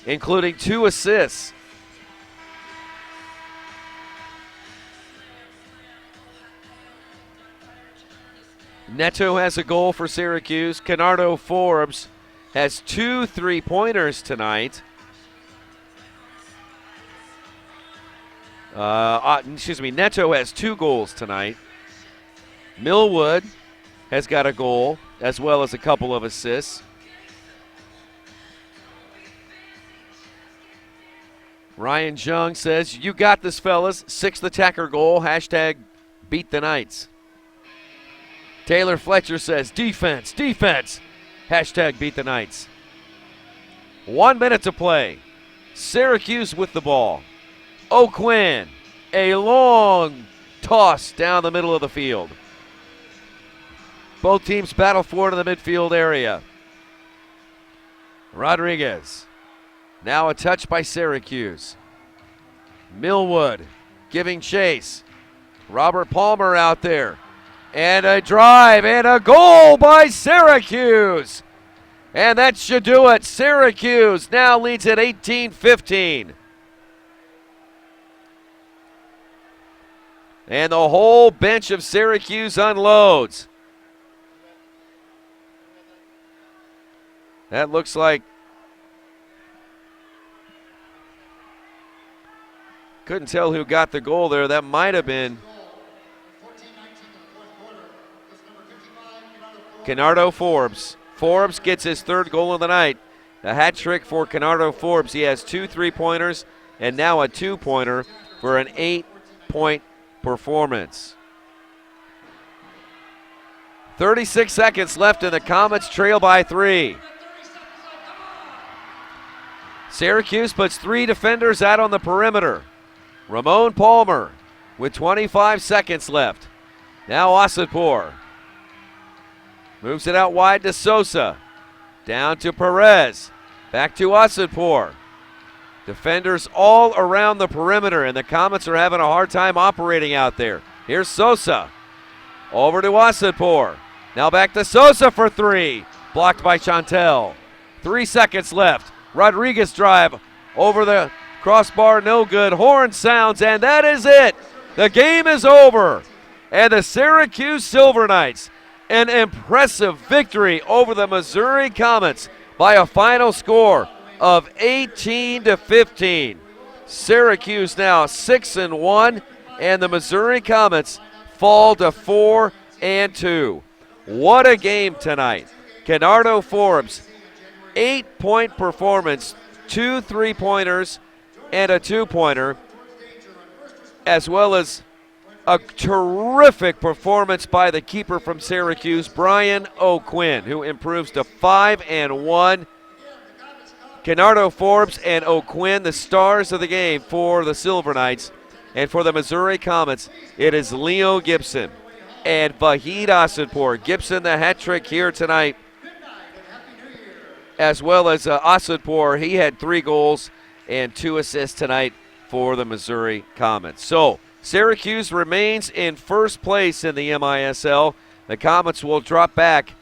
including 2 assists. Neto has a goal for Syracuse. Canardo Forbes has 2 3-pointers tonight. Neto has 2 goals tonight. Millwood has got a goal as well as a couple of assists. Ryan Jung says, "You got this, fellas. 6th attacker goal. Hashtag beat the Knights." Taylor Fletcher says, "Defense, defense." Hashtag beat the Knights. 1 minute to play. Syracuse with the ball. O'Quinn, a long toss down the middle of the field. Both teams battle for it in the midfield area. Rodriguez, now a touch by Syracuse. Millwood giving chase. Robert Palmer out there. And a drive and a goal by Syracuse. And that should do it. Syracuse now leads at 18-15. And the whole bench of Syracuse unloads. That looks like, couldn't tell who got the goal there. That might have been Canardo Forbes. Forbes gets his 3rd goal of the night. A hat trick for Canardo Forbes. He has 2 3-pointers and now a 2-pointer for an 8-point performance. 36 seconds left and the Comets trail by 3. Syracuse puts 3 defenders out on the perimeter. Ramon Palmer with 25 seconds left. Now Asadpour. Moves it out wide to Sosa. Down to Perez. Back to Asadpour. Defenders all around the perimeter, and the Comets are having a hard time operating out there. Here's Sosa. Over to Asadpour. Now back to Sosa for 3. Blocked by Chantel. 3 seconds left. Rodriguez drive over the crossbar, no good. Horn sounds, and that is it. The game is over. And the Syracuse Silver Knights, an impressive victory over the Missouri Comets by a final score of 18-15. Syracuse now 6-1, and the Missouri Comets fall to 4-2. What a game tonight. Canardo Forbes, 8-point performance, 2 3-pointers and a 2-pointer, as well as a terrific performance by the keeper from Syracuse, Brian O'Quinn, who improves to 5-1. Canardo Forbes and O'Quinn, the stars of the game for the Silver Knights. And for the Missouri Comets, it is Leo Gibson and Vahid Asadpour. Gibson, the hat trick here tonight, as well as Asadpour. He had 3 goals and 2 assists tonight for the Missouri Comets. So Syracuse remains in first place in the MISL. The Comets will drop back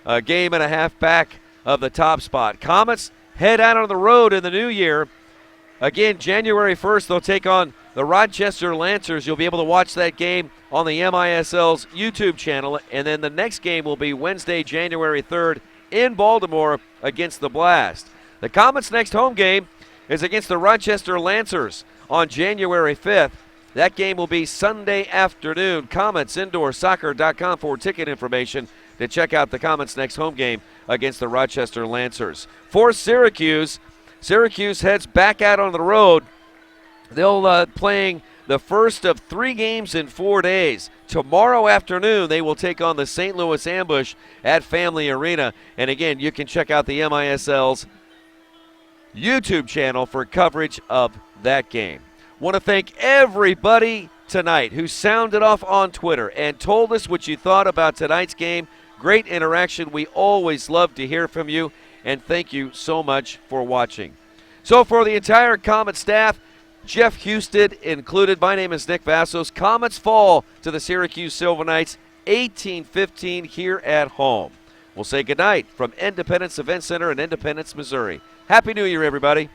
a game and a half back of the top spot. Comets head out on the road in the new year. Again, January 1st, they'll take on the Rochester Lancers. You'll be able to watch that game on the MISL's YouTube channel. And then the next game will be Wednesday, January 3rd in Baltimore against the Blast. The Comets' next home game is against the Rochester Lancers on January 5th. That game will be Sunday afternoon. CometsIndoorSoccer.com for ticket information to check out the Comets' next home game against the Rochester Lancers. For Syracuse, Syracuse heads back out on the road. They'll playing the first of 3 games in 4 days. Tomorrow afternoon, they will take on the St. Louis Ambush at Family Arena. And again, you can check out the MISL's YouTube channel for coverage of that game. Want to thank everybody tonight who sounded off on Twitter and told us what you thought about tonight's game. Great interaction. We always love to hear from you, and thank you so much for watching. So for the entire Comet staff, Jeff Houston included, my name is Nick Vassos. Comets fall to the Syracuse Silver Knights 18-15 here at home. We'll say goodnight from Independence Event Center in Independence, Missouri. Happy New Year, everybody.